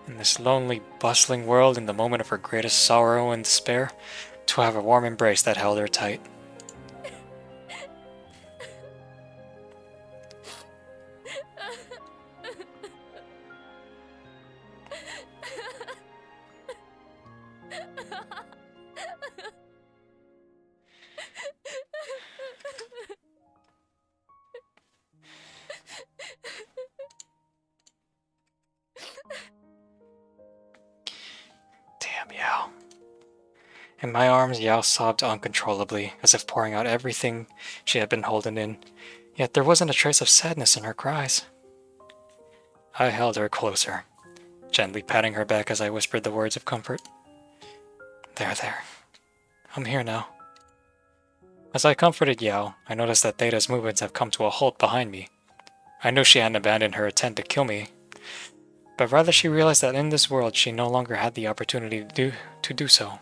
In this lonely, bustling world, in the moment of her greatest sorrow and despair, to have a warm embrace that held her tight. Damn, Yao. In my arms, Yao sobbed uncontrollably, as if pouring out everything she had been holding in, yet there wasn't a trace of sadness in her cries. I held her closer, gently patting her back as I whispered the words of comfort. There. I'm here now. As I comforted Yao, I noticed that Theta's movements have come to a halt behind me. I knew she hadn't abandoned her attempt to kill me, but rather she realized that in this world she no longer had the opportunity to do so.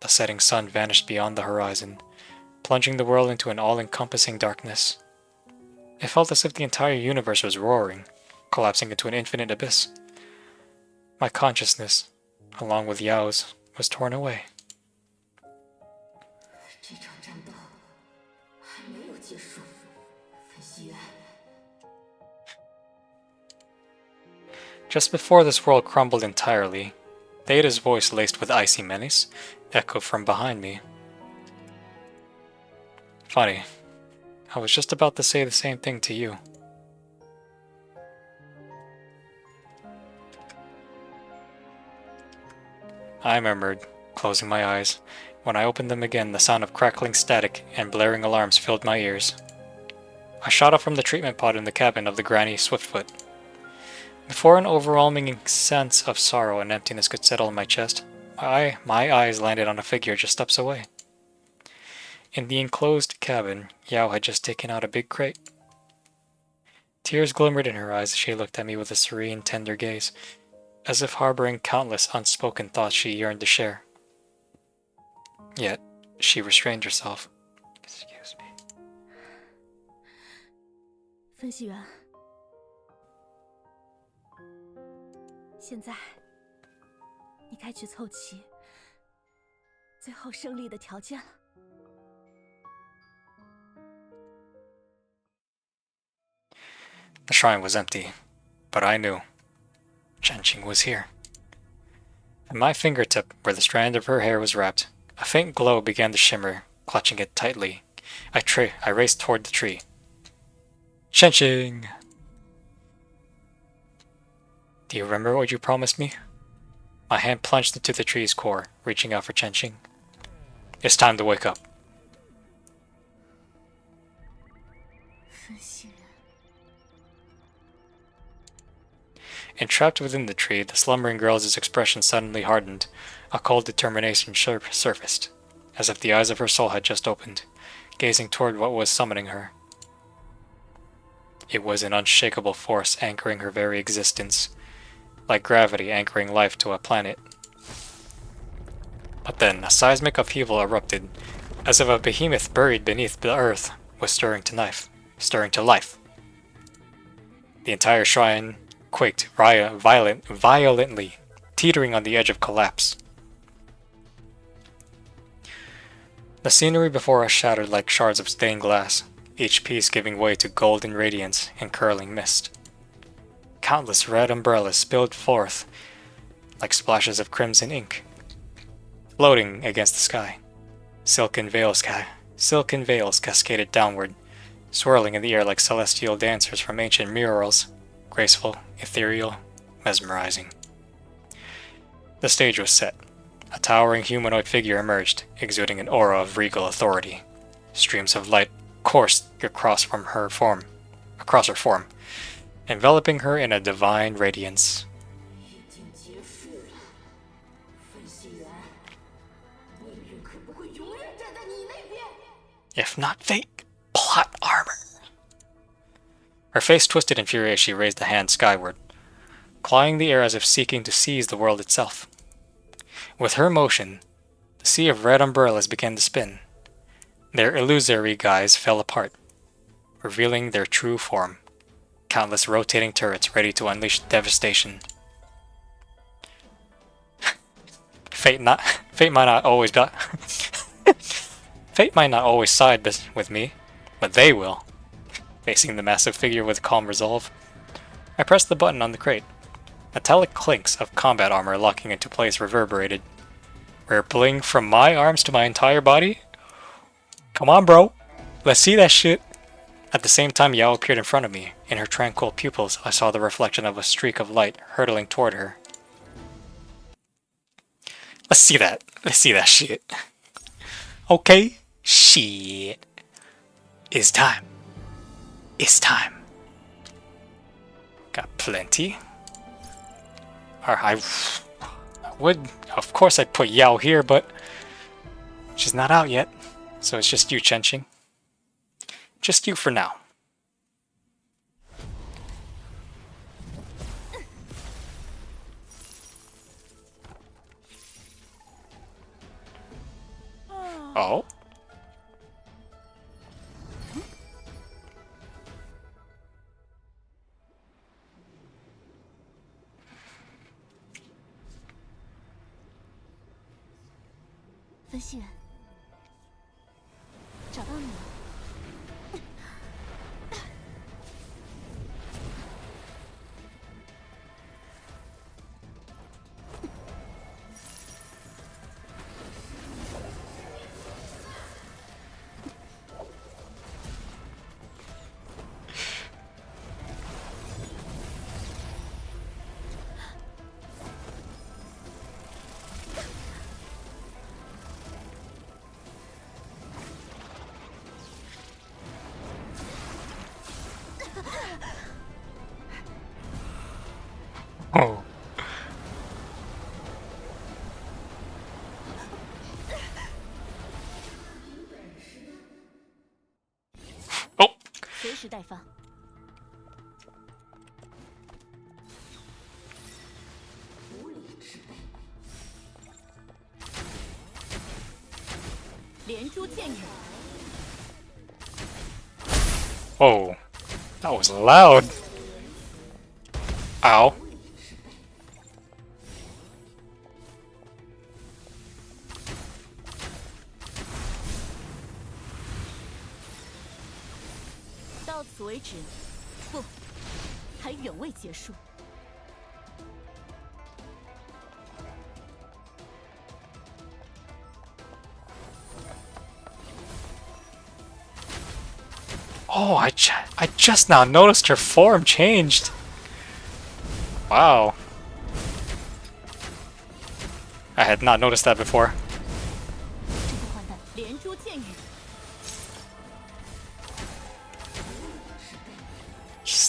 The setting sun vanished beyond the horizon, plunging the world into an all-encompassing darkness. It felt as if the entire universe was roaring, collapsing into an infinite abyss. My consciousness, along with Yao's, was torn away. 这场战斗还没有结束，分析员。 Just before this world crumbled entirely, Theta's voice laced with icy menace echoed from behind me. Funny, I was just about to say the same thing to you. I murmured, closing my eyes. When I opened them again, the sound of crackling static and blaring alarms filled my ears. I shot up from the treatment pod in the cabin of the Granny Swiftfoot. Before an overwhelming sense of sorrow and emptiness could settle in my chest, my eyes landed on a figure just steps away. In the enclosed cabin, Yao had just taken out a big crate. Tears glimmered in her eyes as she looked at me with a serene, tender gaze, as if harboring countless unspoken thoughts she yearned to share. Yet, she restrained herself. Excuse me. 分析员，现在你该去凑齐最后胜利的条件了。 The shrine was empty, but I knew Chenqing was here. At my fingertip, where the strand of her hair was wrapped, a faint glow began to shimmer, clutching it tightly. I raced toward the tree. Chenqing! Do you remember what you promised me? My hand plunged into the tree's core, reaching out for Chenqing. It's time to wake up. 分析员， Entrapped within the tree, the slumbering girl's expression suddenly hardened. A cold determination surfaced, as if the eyes of her soul had just opened, gazing toward what was summoning her. It was an unshakable force anchoring her very existence, like gravity anchoring life to a planet. But then, a seismic upheaval erupted, as if a behemoth buried beneath the earth was stirring to life. The entire shrine quaked violently, teetering on the edge of collapse. The scenery before us shattered like shards of stained glass, each piece giving way to golden radiance and curling mist. Countless red umbrellas spilled forth like splashes of crimson ink, floating against the sky. Silken veils cascaded downward, swirling in the air like celestial dancers from ancient murals, graceful, ethereal, mesmerizing. The stage was set. A towering humanoid figure emerged, exuding an aura of regal authority. Streams of light coursed across her form, enveloping her in a divine radiance. 已经结束了，分析员，命运可不会永远站在你那边。 If not fate, plot armor. Her face twisted in fury as she raised a hand skyward, clawing the air as if seeking to seize the world itself. With her motion, the sea of red umbrellas began to spin. Their illusory guise fell apart, revealing their true form. Countless rotating turrets ready to unleash devastation. Fate might not always side with me, but they will. Facing the massive figure with calm resolve, I pressed the button on the crate. Metallic clinks of combat armor locking into place reverberated. Rippling from my arms to my entire body? Come on, bro. Let's see that shit. At the same time, Yao appeared in front of me. In her tranquil pupils, I saw the reflection of a streak of light hurtling toward her. Let's see that. Let's see that shit. Okay. Shit. It's time. It's time. Got plenty. I would, of course, I'd put Yao here, but she's not out yet, so it's just you, Chenqing. Just you for now. Oh.分析员，找到你了。Oh. Oh. 随时待发。连珠箭雨。 Oh. That was loud. Ow. 到此为止，不，还远未结束。 Oh, I just now noticed her form changed. Wow. I had not noticed that before. 这个坏蛋连珠箭雨，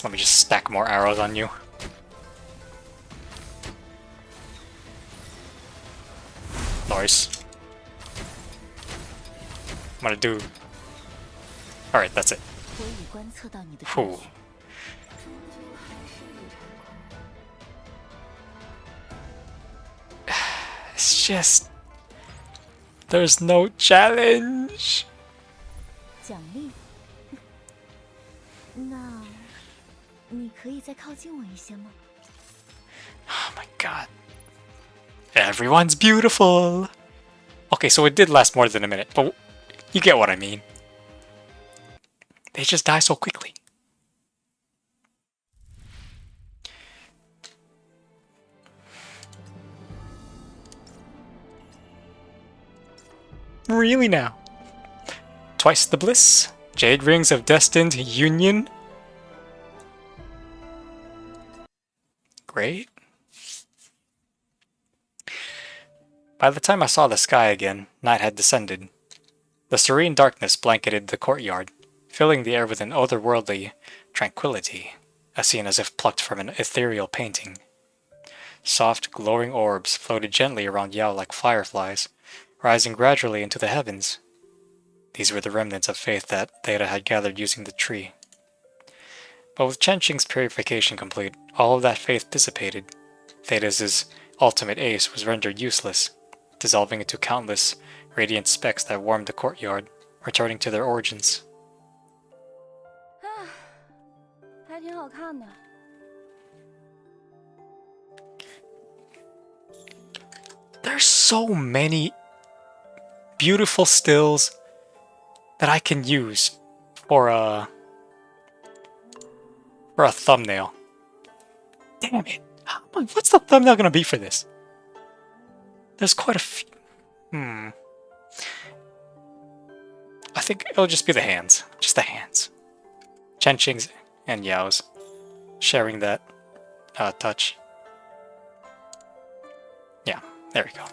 Let me just stack more arrows on you. Nice. I'm gonna do... Alright, that's it. 我已观测到你的 Whew. It's just... There's no challenge. 奖励。那，你可以再靠近我一些吗？ Oh my god. Everyone's beautiful. Okay, so it did last more than a minute, but you get what I mean. They just die so quickly. Really now? Twice the bliss? Jade rings of destined union? Great. By the time I saw the sky again, night had descended. The serene darkness blanketed the courtyard, filling the air with an otherworldly tranquility, a scene as if plucked from an ethereal painting. Soft, glowing orbs floated gently around Yao like fireflies, rising gradually into the heavens. These were the remnants of faith that Theta had gathered using the tree. But with Chenqing's purification complete, all of that faith dissipated. Theta's ultimate ace was rendered useless, dissolving into countless radiant specks that warmed the courtyard, returning to their origins. 还挺好看的。 There's so many beautiful stills that I can use for a thumbnail. Damn it. What's the thumbnail gonna be for this? There's quite a few. I think it'll just be the hands. Just the hands. Chenqing's and Yao's sharing that touch. Yeah, there we go.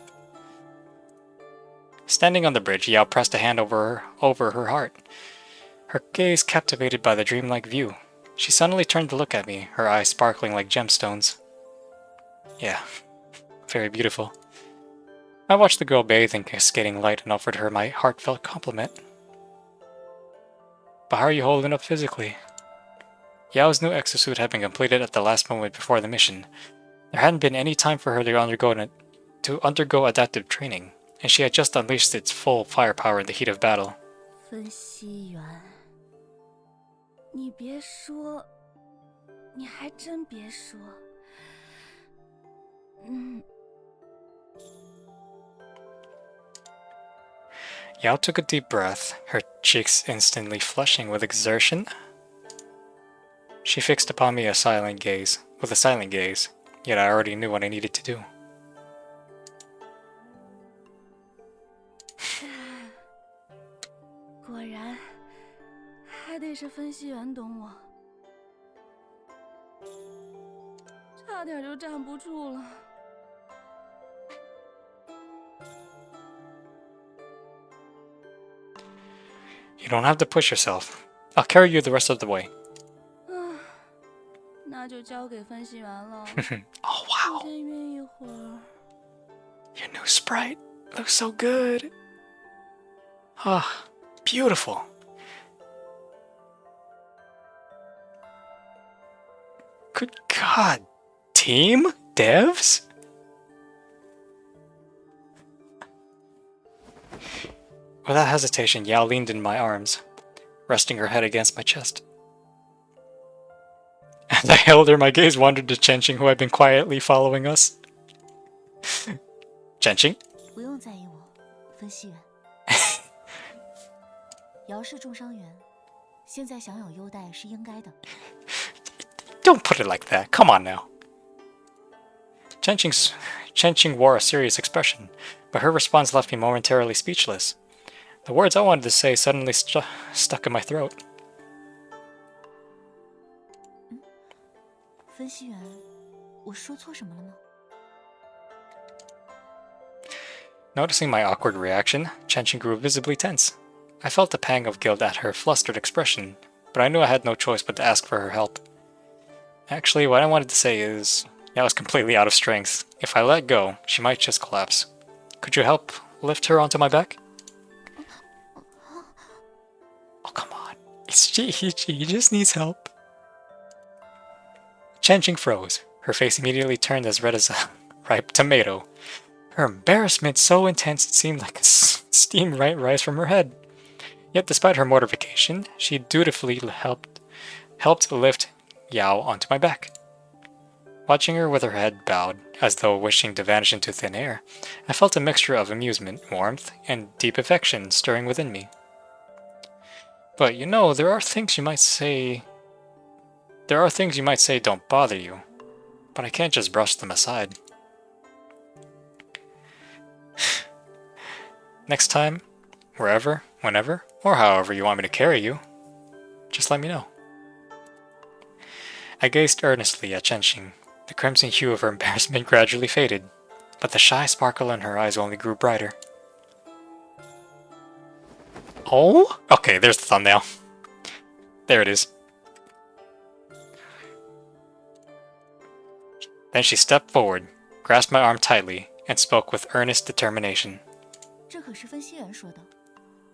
Standing on the bridge, Yao pressed a hand over her heart, her gaze captivated by the dreamlike view. She suddenly turned to look at me, her eyes sparkling like gemstones. Yeah, very beautiful. I watched the girl bathe in cascading light and offered her my heartfelt compliment. But how are you holding up physically? Yao's new exosuit had been completed at the last moment before the mission. There hadn't been any time for her to undergo adaptive training, and she had just unleashed its full firepower in the heat of battle. 分析员，你别说，你还真别说，Yao took a deep breath, her cheeks instantly flushing with exertion. She fixed upon me with a silent gaze, yet I already knew what I needed to do. 果然，还得是分析员懂我，差点就站不住了。You don't have to push yourself. I'll carry you the rest of the way. 那就交给分析员了。Oh wow! 先约一会儿。Your new sprite looks so good. Ah, beautiful. Good God, team? Devs? Without hesitation, Yao leaned in my arms, resting her head against my chest. As I held her, my gaze wandered to Chenqing, who had been quietly following us. Chenqing? 不用在意我，分析员。姚是重伤员，现在享有优待是应该的。Don't put it like that. Come on now. Chenqing wore a serious expression, but her response left me momentarily speechless. The words I wanted to say suddenly stuck in my throat. 分析员，我说错什么了吗？ Noticing my awkward reaction, Chenqing grew visibly tense. I felt a pang of guilt at her flustered expression, but I knew I had no choice but to ask for her help. Actually, what I wanted to say is, I was completely out of strength. If I let go, she might just collapse. Could you help lift her onto my back? Oh, come on. He just needs help. Chenqing froze. Her face immediately turned as red as a ripe tomato. Her embarrassment so intense it seemed like steam might rise from her head. Yet despite her mortification, she dutifully helped lift Yao onto my back. Watching her with her head bowed, as though wishing to vanish into thin air, I felt a mixture of amusement, warmth, and deep affection stirring within me. But you know, there are things you might say don't bother you, but I can't just brush them aside. Next time, wherever, whenever, or however you want me to carry you, just let me know. I gazed earnestly at Chenqing. The crimson hue of her embarrassment gradually faded, but the shy sparkle in her eyes only grew brighter. Oh? Okay, there's the thumbnail. There it is. Then she stepped forward, grasped my arm tightly, and spoke with earnest determination. 这可是分析员说的，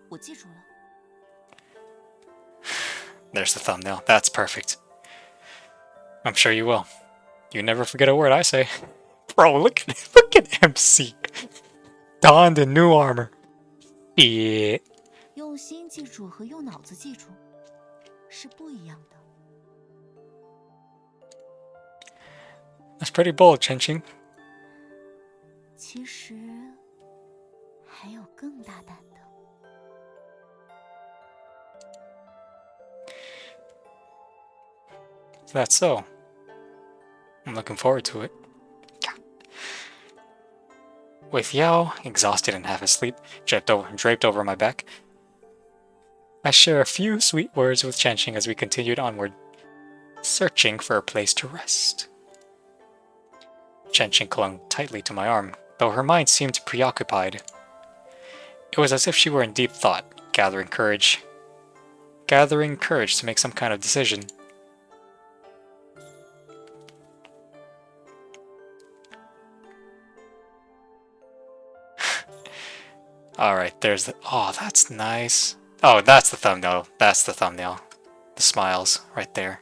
我记住了。 There's the thumbnail. That's perfect. I'm sure you will. You never forget a word I say. Bro, look at MC. Donned in new armor. Yeah. 用心记住和用脑子记住是不一样的。 That's pretty bold, Chenqing. 其实还有更大胆的。 That's so. I'm looking forward to it. With Yao, exhausted and half asleep, draped over my back, I share a few sweet words with Chenqing as we continued onward, searching for a place to rest. Chenqing clung tightly to my arm, though her mind seemed preoccupied. It was as if she were in deep thought, gathering courage to make some kind of decision. Alright, there's the... Oh, that's nice. Oh, that's the thumbnail. That's the thumbnail. The smiles, right there.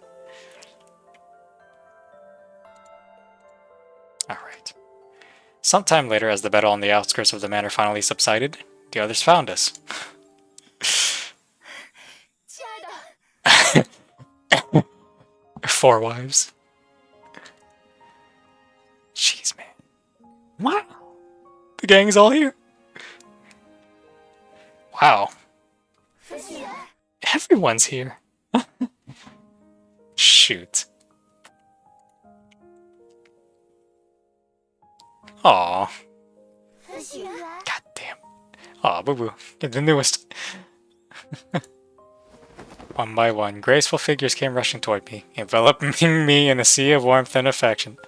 Alright. Sometime later, as the battle on the outskirts of the manor finally subsided, the others found us. Four wives. Jeez, man. Wow. The gang's all here. Wow. Everyone's here. Shoot. Aw. God damn. Aw, boo boo. You're the newest. One by one, graceful figures came rushing toward me, enveloping me in a sea of warmth and affection.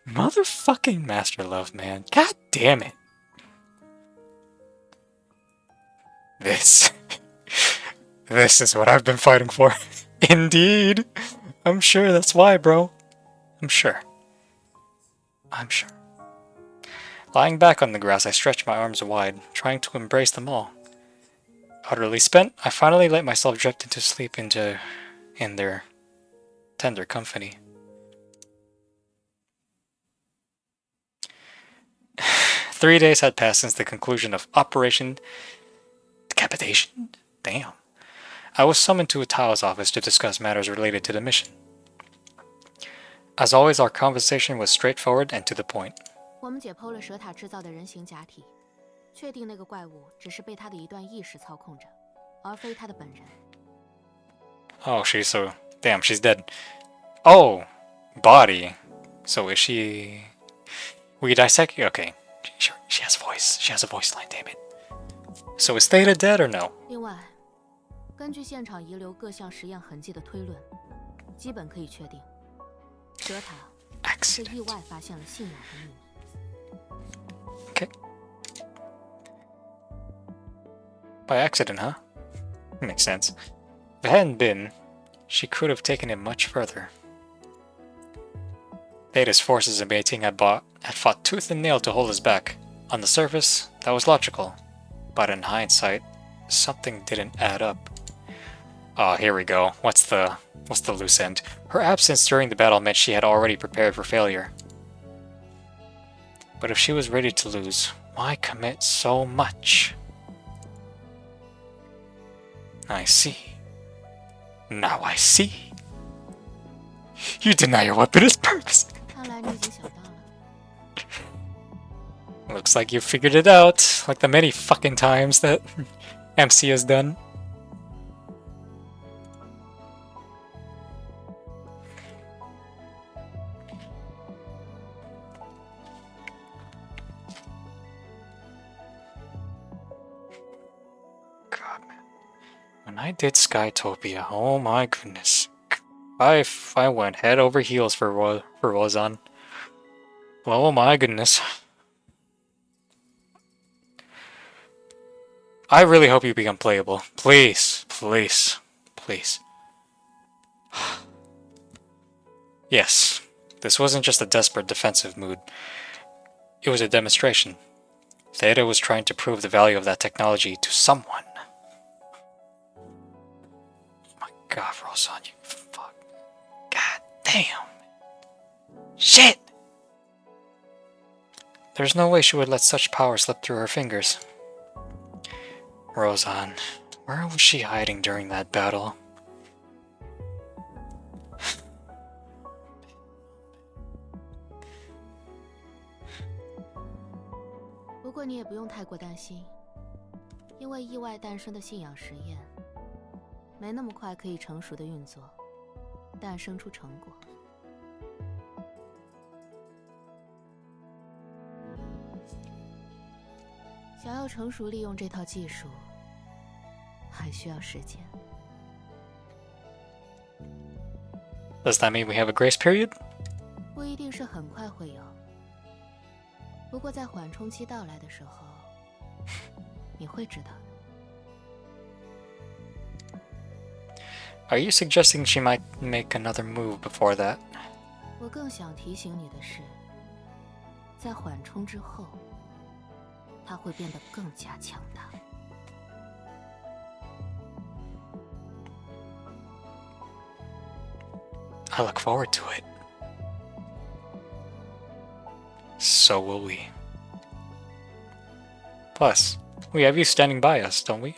Motherfucking master love, man. God damn it. This is what I've been fighting for. Indeed. I'm sure that's why, bro. I'm sure. Lying back on the grass, I stretched my arms wide, trying to embrace them all. Utterly spent, I finally let myself drift into sleep in their tender company. 3 days had passed since the conclusion of Operation Decapitation? Damn. I was summoned to Tao's office to discuss matters related to the mission. As always, our conversation was straightforward and to the point. 我们解剖了蛇塔制造的人形假体，确定那个怪物只是被他的一段意识操控着，而非他的本人。Oh, damn, she's dead. Oh, body. So is she... We dissect... Okay, sure, she has a voice. She has a voice line, damn it. So is Theta dead or no? 另外，根据现场遗留各项实验痕迹的推论，基本可以确定，蛇塔是意外发现了信仰的秘密。Okay. By accident, huh? Makes sense. If it hadn't been, she could have taken it much further. Theta's forces in Beijing had fought tooth and nail to hold us back. On the surface, that was logical. But in hindsight, something didn't add up. Oh, here we go. What's the loose end? Her absence during the battle meant she had already prepared for failure. But if she was ready to lose, why commit so much? I see. Now I see. You deny your weapon its purpose. 看来你已经想到了。 Looks like you figured it out, like the many fucking times that MC has done. God, man. When I did Skytopia, oh my goodness. I went head over heels for Rozan. Oh my goodness. I really hope you become playable. Please, please, please. Yes, this wasn't just a desperate defensive mood. It was a demonstration. Theta was trying to prove the value of that technology to someone. Oh my god, Rozan, you fuck. God damn. Shit! There's no way she would let such power slip through her fingers. Rozan, where was she hiding during that battle? "不过你也不用太过担心，因为意外诞生的信仰实验，没那么快可以成熟的运作，诞生出成果。想要成熟利用这套技术，还需要时间。Does that mean we have a grace period? 不一定是很快会有，不过在缓冲期到来的时候，你会知道的。Are you suggesting she might make another move before that? 我更想提醒你的是，在缓冲之后，他会变得更加强大。I look forward to it. So will we. Plus, we have you standing by us, don't we?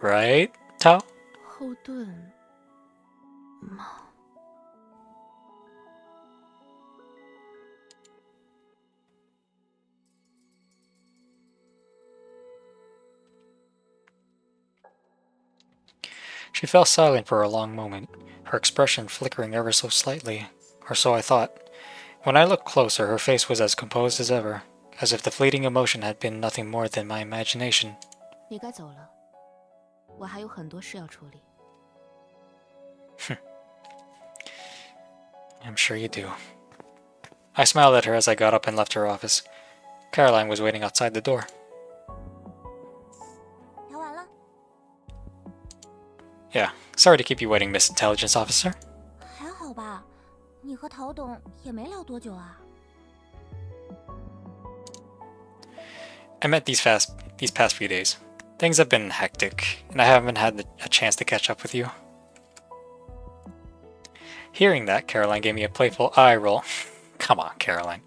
Right, Tao? 后盾吗？ She fell silent for a long moment, her expression flickering ever so slightly, or so I thought. When I looked closer, her face was as composed as ever, as if the fleeting emotion had been nothing more than my imagination. 你该走了，我还有很多事要处理。I'm sure you do. I smiled at her as I got up and left her office. Caroline was waiting outside the door. 聊完了， Yeah, sorry to keep you waiting, Miss Intelligence Officer. 还好吧？你和陶董也没聊多久啊。 I met these past few days. Things have been hectic, and I haven't had a chance to catch up with you. Hearing that, Caroline gave me a playful eye roll. Come on, Caroline.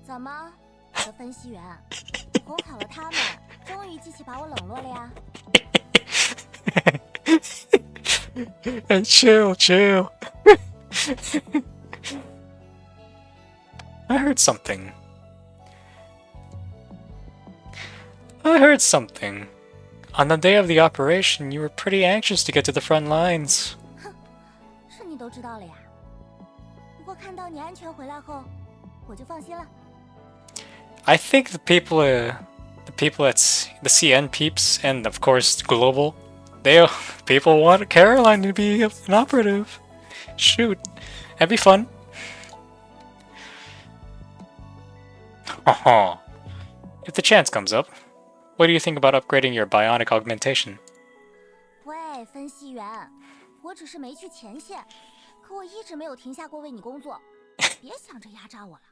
怎么，我的分析员，哄好了他们，终于记起把我冷落了呀？ Chill. I heard something. On the day of the operation, you were pretty anxious to get to the front lines. 是你都知道了呀。不过看到你安全回来后，我就放心了。 I think the people at the CN peeps, and of course global, people want Caroline to be an operative. Shoot, that'd be fun. If the chance comes up, what do you think about upgrading your bionic augmentation? 喂，分析员，我只是没去前线，可我一直没有停下过为你工作，别想着压榨我了。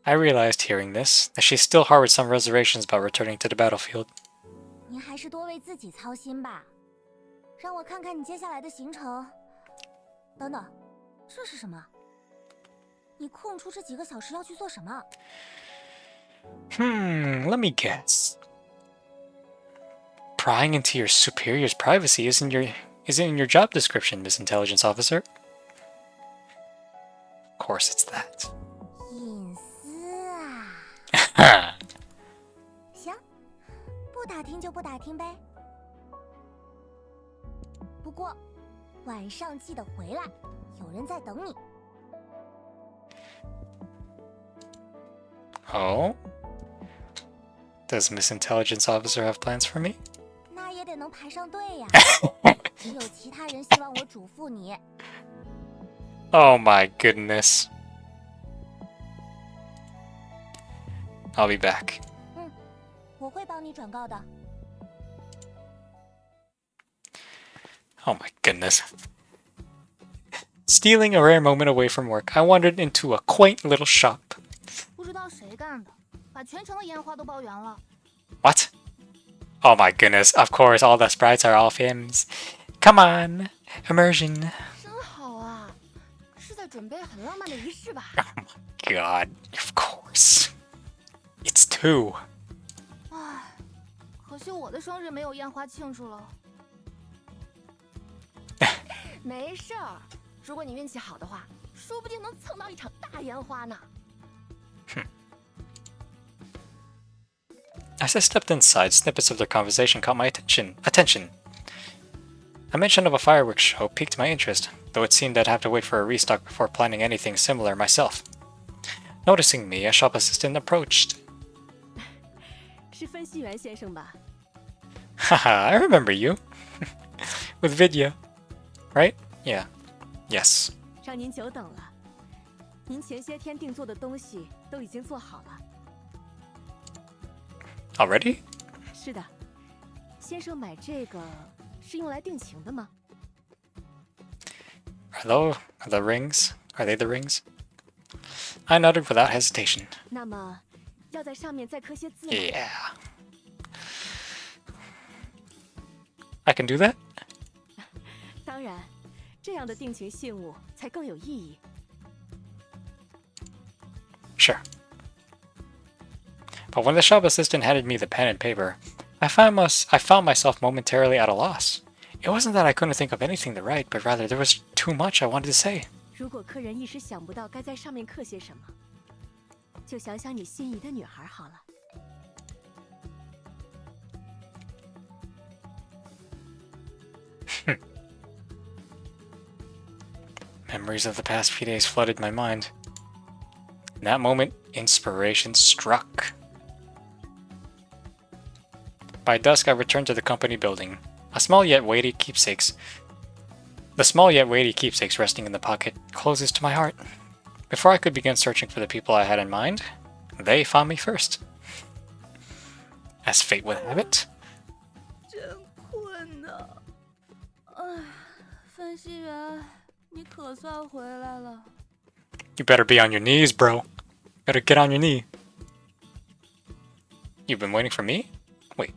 I realized hearing this that she still harbored some reservations about returning to the battlefield. 您还是多为自己操心吧。让我看看你接下来的行程。等等，这是什么？你空出这几个小时要去做什么？ Let me guess. Prying into your superior's privacy isn't in your job description, Miss Intelligence Officer. Of course it's that. 隐私啊。行，不打听就不打听呗。不过晚上记得回来，有人在等你。 Oh? Does Miss Intelligence Officer have plans for me? 那也得能排上队呀。只有其他人希望我嘱咐你。 Oh my goodness. I'll be back. 我会帮你转告的。 Oh my goodness. Stealing a rare moment away from work, I wandered into a quaint little shop. 不知道谁干的，把全城的烟花都包圆了。 What? Oh my goodness, of course all the sprites are all hymns. Come on, immersion. 真好啊，是在准备很浪漫的仪式吧？ Oh my god, of course. It's 2. 唉，可惜我的生日没有烟花庆祝了。没事儿，如果你运气好的话，说不定能蹭到一场大烟花呢。 As I stepped inside, snippets of their conversation caught my attention. A mention of a fireworks show piqued my interest, though it seemed I'd have to wait for a restock before planning anything similar myself. Noticing me, a shop assistant approached. 是分析员先生吧？ Haha, I remember you. With Vidya. Right? Yeah. Yes. 让您久等了。您前些天定做的东西都已经做好了。 Already? 是的，先生买这个是用来定情的吗？ Are the rings? Are they the rings? I nodded without hesitation. 那么，要在上面再刻些字吗？ Yeah. I can do that? 当然，这样的定情信物才更有意义。 Sure. But when the shop assistant handed me the pen and paper, I found myself momentarily at a loss. It wasn't that I couldn't think of anything to write, but rather there was too much I wanted to say. 如果客人一时想不到该在上面刻些什么，就想想你心仪的女孩好了。 Memories of the past few days flooded my mind. In that moment, inspiration struck. By dusk, I returned to the company building. The small yet weighty keepsakes resting in the pocket closest to my heart. Before I could begin searching for the people I had in mind, they found me first. As fate would have it. 真困呐！哎，分析员，你可算回来了。 You better be on your knees, bro. Better get on your knee. You've been waiting for me? Wait,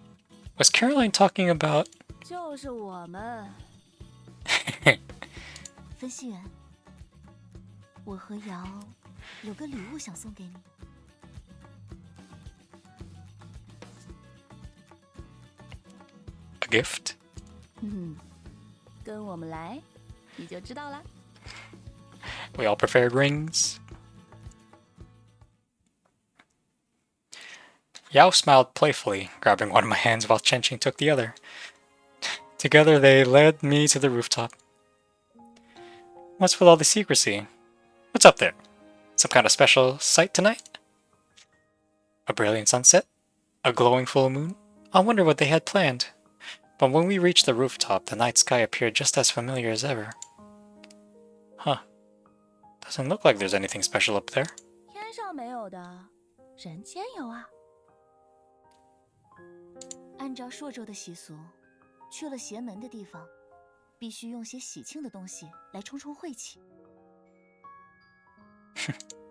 was Caroline talking about... 就是我们。分析员，我和瑶有个礼物想送给你。 A gift? 跟我们来，你就知道了。 We all prepared rings. Yao smiled playfully, grabbing one of my hands while Chenqing took the other. Together they led me to the rooftop. What's with all the secrecy? What's up there? Some kind of special sight tonight? A brilliant sunset? A glowing full moon? I wonder what they had planned. But when we reached the rooftop, the night sky appeared just as familiar as ever. Huh. Doesn't look like there's anything special up there. 天上没有的，人间有啊。 按照朔州的习俗，去了邪门的地方，必须用些喜庆的东西来冲冲晦气。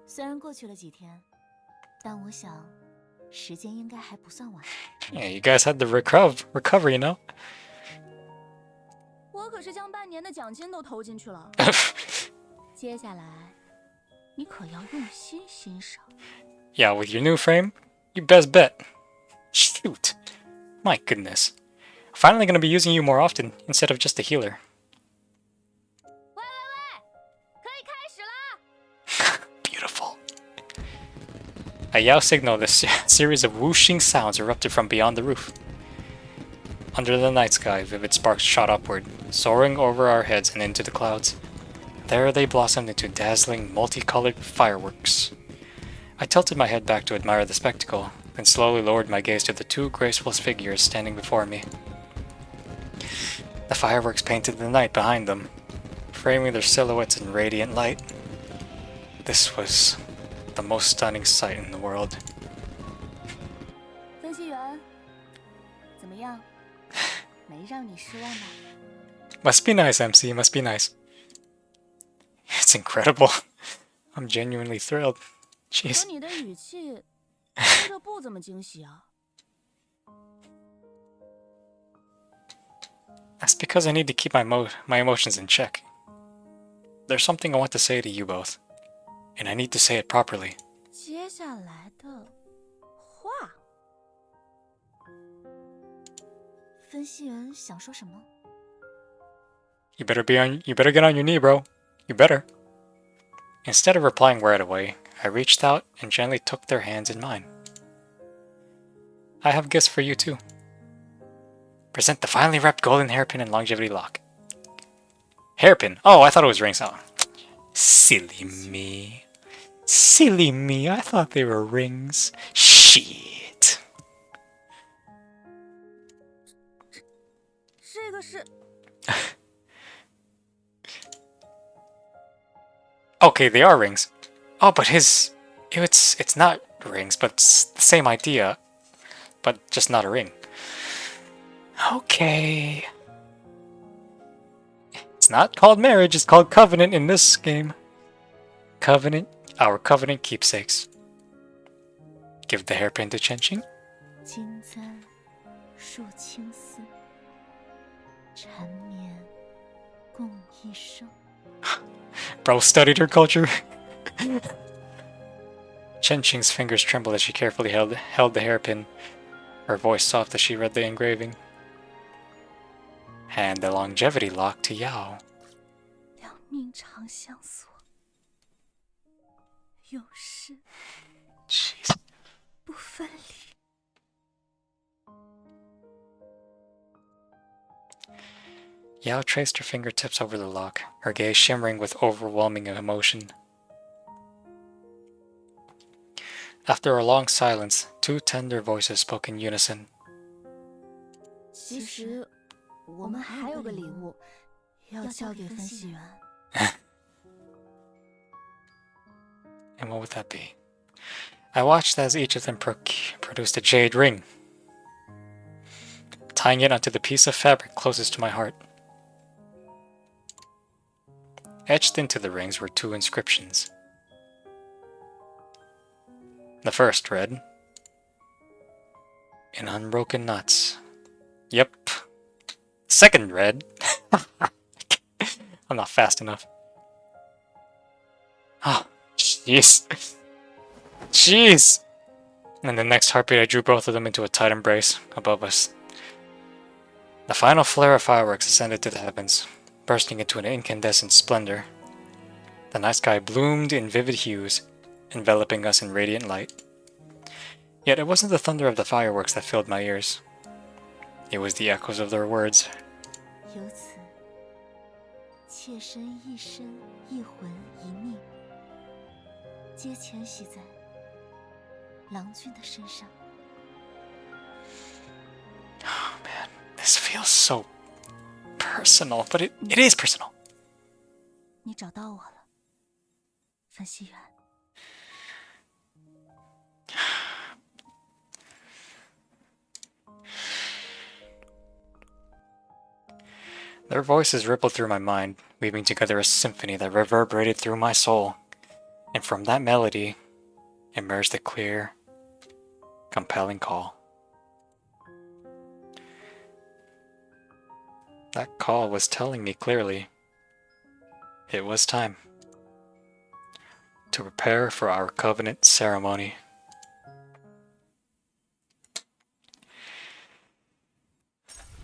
虽然过去了几天，但我想，时间应该还不算晚。 Yeah, you guys had the recover, you know? 我可是将半年的奖金都投进去了。接下来，你可要用心欣赏。 Yeah, with your new frame, you best bet. Shoot. My goodness. Finally gonna be using you more often, instead of just a healer. 喂，可以开始啦！ Beautiful. A Yao signal, this series of whooshing sounds erupted from beyond the roof. Under the night sky, vivid sparks shot upward, soaring over our heads and into the clouds. There they blossomed into dazzling, multicolored fireworks. I tilted my head back to admire the spectacle, then slowly lowered my gaze to the two graceful figures standing before me. The fireworks painted the night behind them, framing their silhouettes in radiant light. This was the most stunning sight in the world. 分析员，怎么样？没让你失望吧？ Must be nice, MC, must be nice. It's incredible. I'm genuinely thrilled. 可 Jeez. 你的语气，听着不怎么惊喜啊。 That's because I need to keep my emotions in check. There's something I want to say to you both, and I need to say it properly. 接下来的话，分析员想说什么？ You better get on your knee, bro. You better. Instead of replying right away, I reached out and gently took their hands in mine. I have gifts for you too. Present the finely wrapped golden hairpin and longevity lock. Hairpin? Oh, I thought it was rings. Oh. Silly me. Silly me. I thought they were rings. Shit. 这个是 Okay, they are rings. Oh, but it's not rings, but it's the same idea, but just not a ring. Okay. It's not called marriage, it's called covenant in this game. our covenant keepsakes. Give the hairpin to Chenqing. 金簪束青丝，缠绵共一生。 Bro studied her culture. Chenqing's fingers trembled as she carefully held the hairpin, her voice soft as she read the engraving. Hand the longevity lock to Yao. 两命长相锁，永世 Jeez. 不分离。 Yao traced her fingertips over the lock, her gaze shimmering with overwhelming emotion. After a long silence, two tender voices spoke in unison. 其实我们还有个礼物要交给分析员。 And what would that be? I watched as each of them produced a jade ring, tying it onto the piece of fabric closest to my heart. Etched into the rings were two inscriptions. The first read, "In unbroken knots." Yep. Second read, I'm not fast enough. Oh, jeez. Jeez! And the next heartbeat, I drew both of them into a tight embrace above us. The final flare of fireworks ascended to the heavens, bursting into an incandescent splendor. The night sky bloomed in vivid hues, enveloping us in radiant light. Yet it wasn't the thunder of the fireworks that filled my ears. It was the echoes of their words. 由此，妾身一身一魂一命，皆迁徙在郎君的身上。 Oh man, this feels so personal, but it is personal. 你找到我了，分析员。 Their voices rippled through my mind, weaving together a symphony that reverberated through my soul. And from that melody emerged a clear, compelling call. That call was telling me clearly it was time to prepare for our covenant ceremony.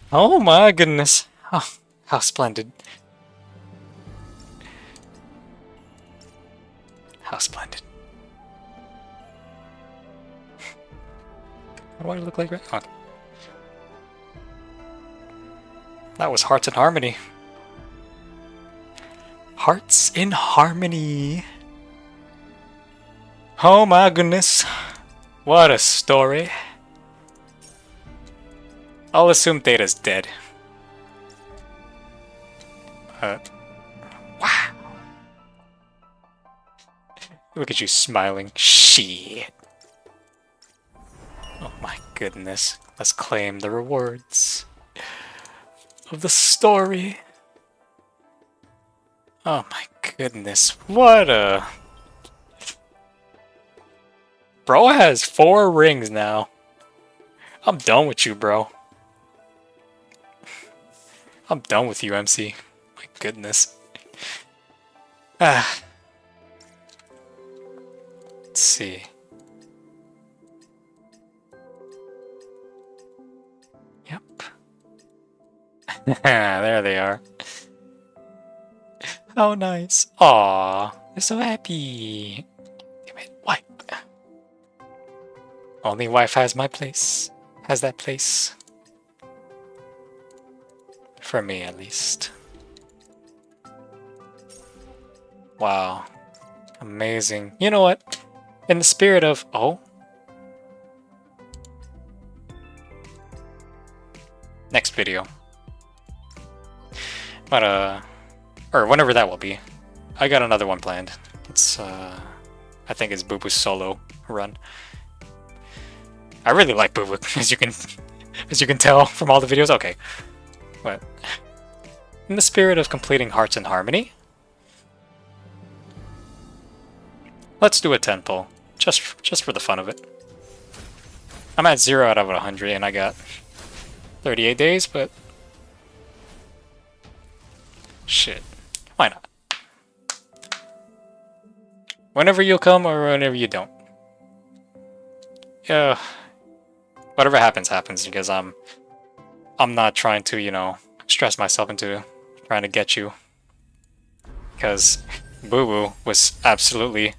Oh my goodness. Oh, how splendid. How splendid. What do I look like right now? That was Hearts in Harmony. Hearts in Harmony. Oh my goodness. What a story. I'll assume Data's dead. Wow. Look at you smiling. Shit. Oh my goodness. Let's claim the rewards of the story. Oh my goodness. What a... Bro has 4 rings now. I'm done with you, bro. I'm done with you, MC. My goodness. Ah. Let's see. Yep. There they are. How nice. Aw, they're so happy. Damn it, wipe. Only wife has my place. Has that place. For me, at least. Wow. Amazing. You know what? In the spirit of... Oh? Next video. But, or whenever that will be. I got another one planned. It's, I think it's Boo Boo's solo run. I really like Boo Boo, as you can tell from all the videos. Okay. But, in the spirit of completing Hearts in Harmony, Let's do a 10 pull, just for the fun of it. I'm at 0 out of 100 and I got 38 days, but shit, why not? Whenever you come or whenever you don't. Yeah, whatever happens, happens, because I'm not trying to, you know, stress myself into trying to get you. Because Boo Boo was absolutely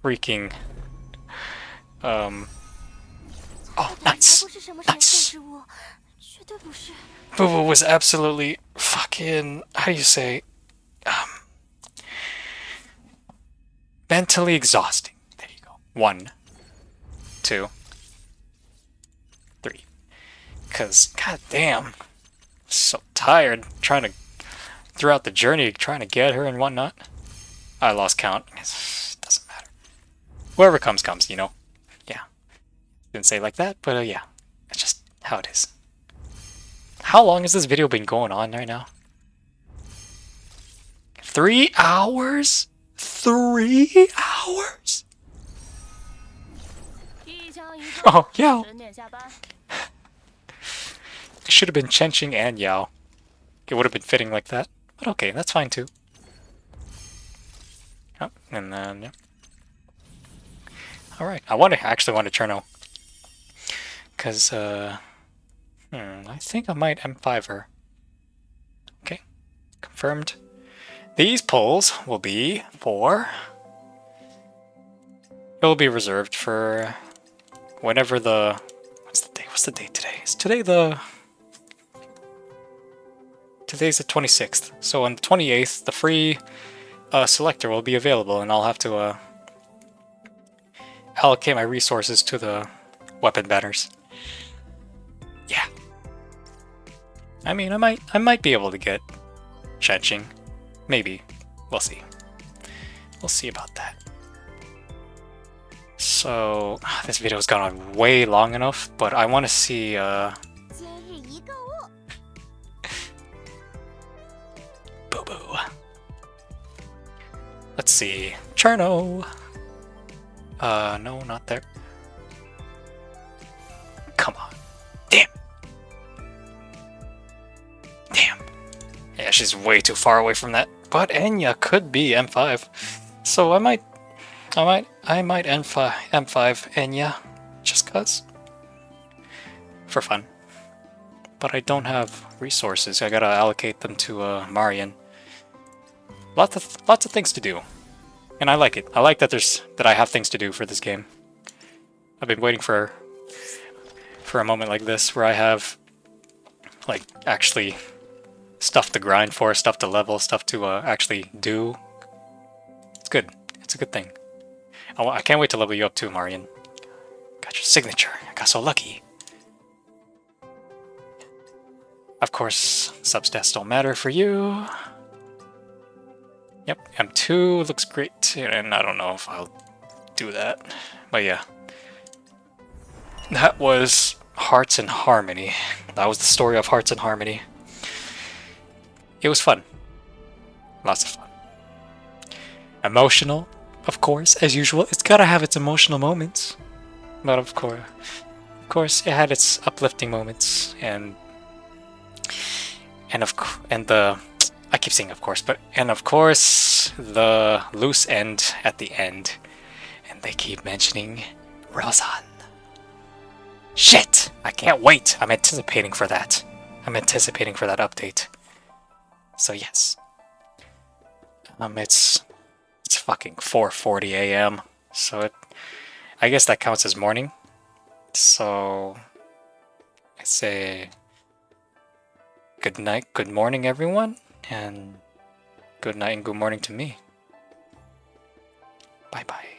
freaking oh, nice. Nice. Boo Boo was absolutely fucking, how do you say, mentally exhausting. There you go. 1, 2, 3. Because, goddamn, so tired trying to, throughout the journey, trying to get her and whatnot. I lost count. It doesn't matter. Whoever comes, comes, you know? Yeah. Didn't say it like that, but yeah. That's just how it is. How long has this video been going on right now? 3 hours? 3 hours? Oh, Yao. It should have been Chenqing and Yao. It would have been fitting like that. But okay, that's fine too. Oh, and then, yeah. Alright, I actually want to Cherno. Because, I think I might M5 her. Okay, confirmed. These polls will be for... It will be reserved for whenever the... What's the date? What's the date today? Is today the... Today's the 26th. So on the 28th, the free selector will be available, and I'll have to allocate my resources to the weapon banners. Yeah. I mean, I might be able to get Chenqing. Maybe. We'll see. We'll see about that. So, this video's gone on way long enough, but I want to see, Boo-boo. Let's see. Cherno! No, not there. Come on. Damn! Damn. Yeah, she's way too far away from that. But Enya could be M5. So I might M5 Enya. Just cause. For fun. But I don't have resources. I gotta allocate them to Marian. Lots of things to do. And I like it. I like that I have things to do for this game. I've been waiting for a moment like this where I have like actually stuff to grind for, stuff to level, stuff to actually do. It's good. It's a good thing. I can't wait to level you up too, Marian. Got your signature. I got so lucky. Of course, substats don't matter for you. Yep, M2 looks great, and I don't know if I'll do that. But yeah. That was Hearts and Harmony. That was the story of Hearts and Harmony. It was fun. Lots of fun. Emotional, of course, as usual. It's gotta have its emotional moments. But of course, it had its uplifting moments, and I keep saying of course, and of course the loose end at the end, and they keep mentioning Rozan. Shit! I can't wait! I'm anticipating for that. I'm anticipating for that update. So yes. It's fucking 4:40 a.m. So I guess that counts as morning. So I say good night, good morning everyone, and good night and good morning to me. Bye bye.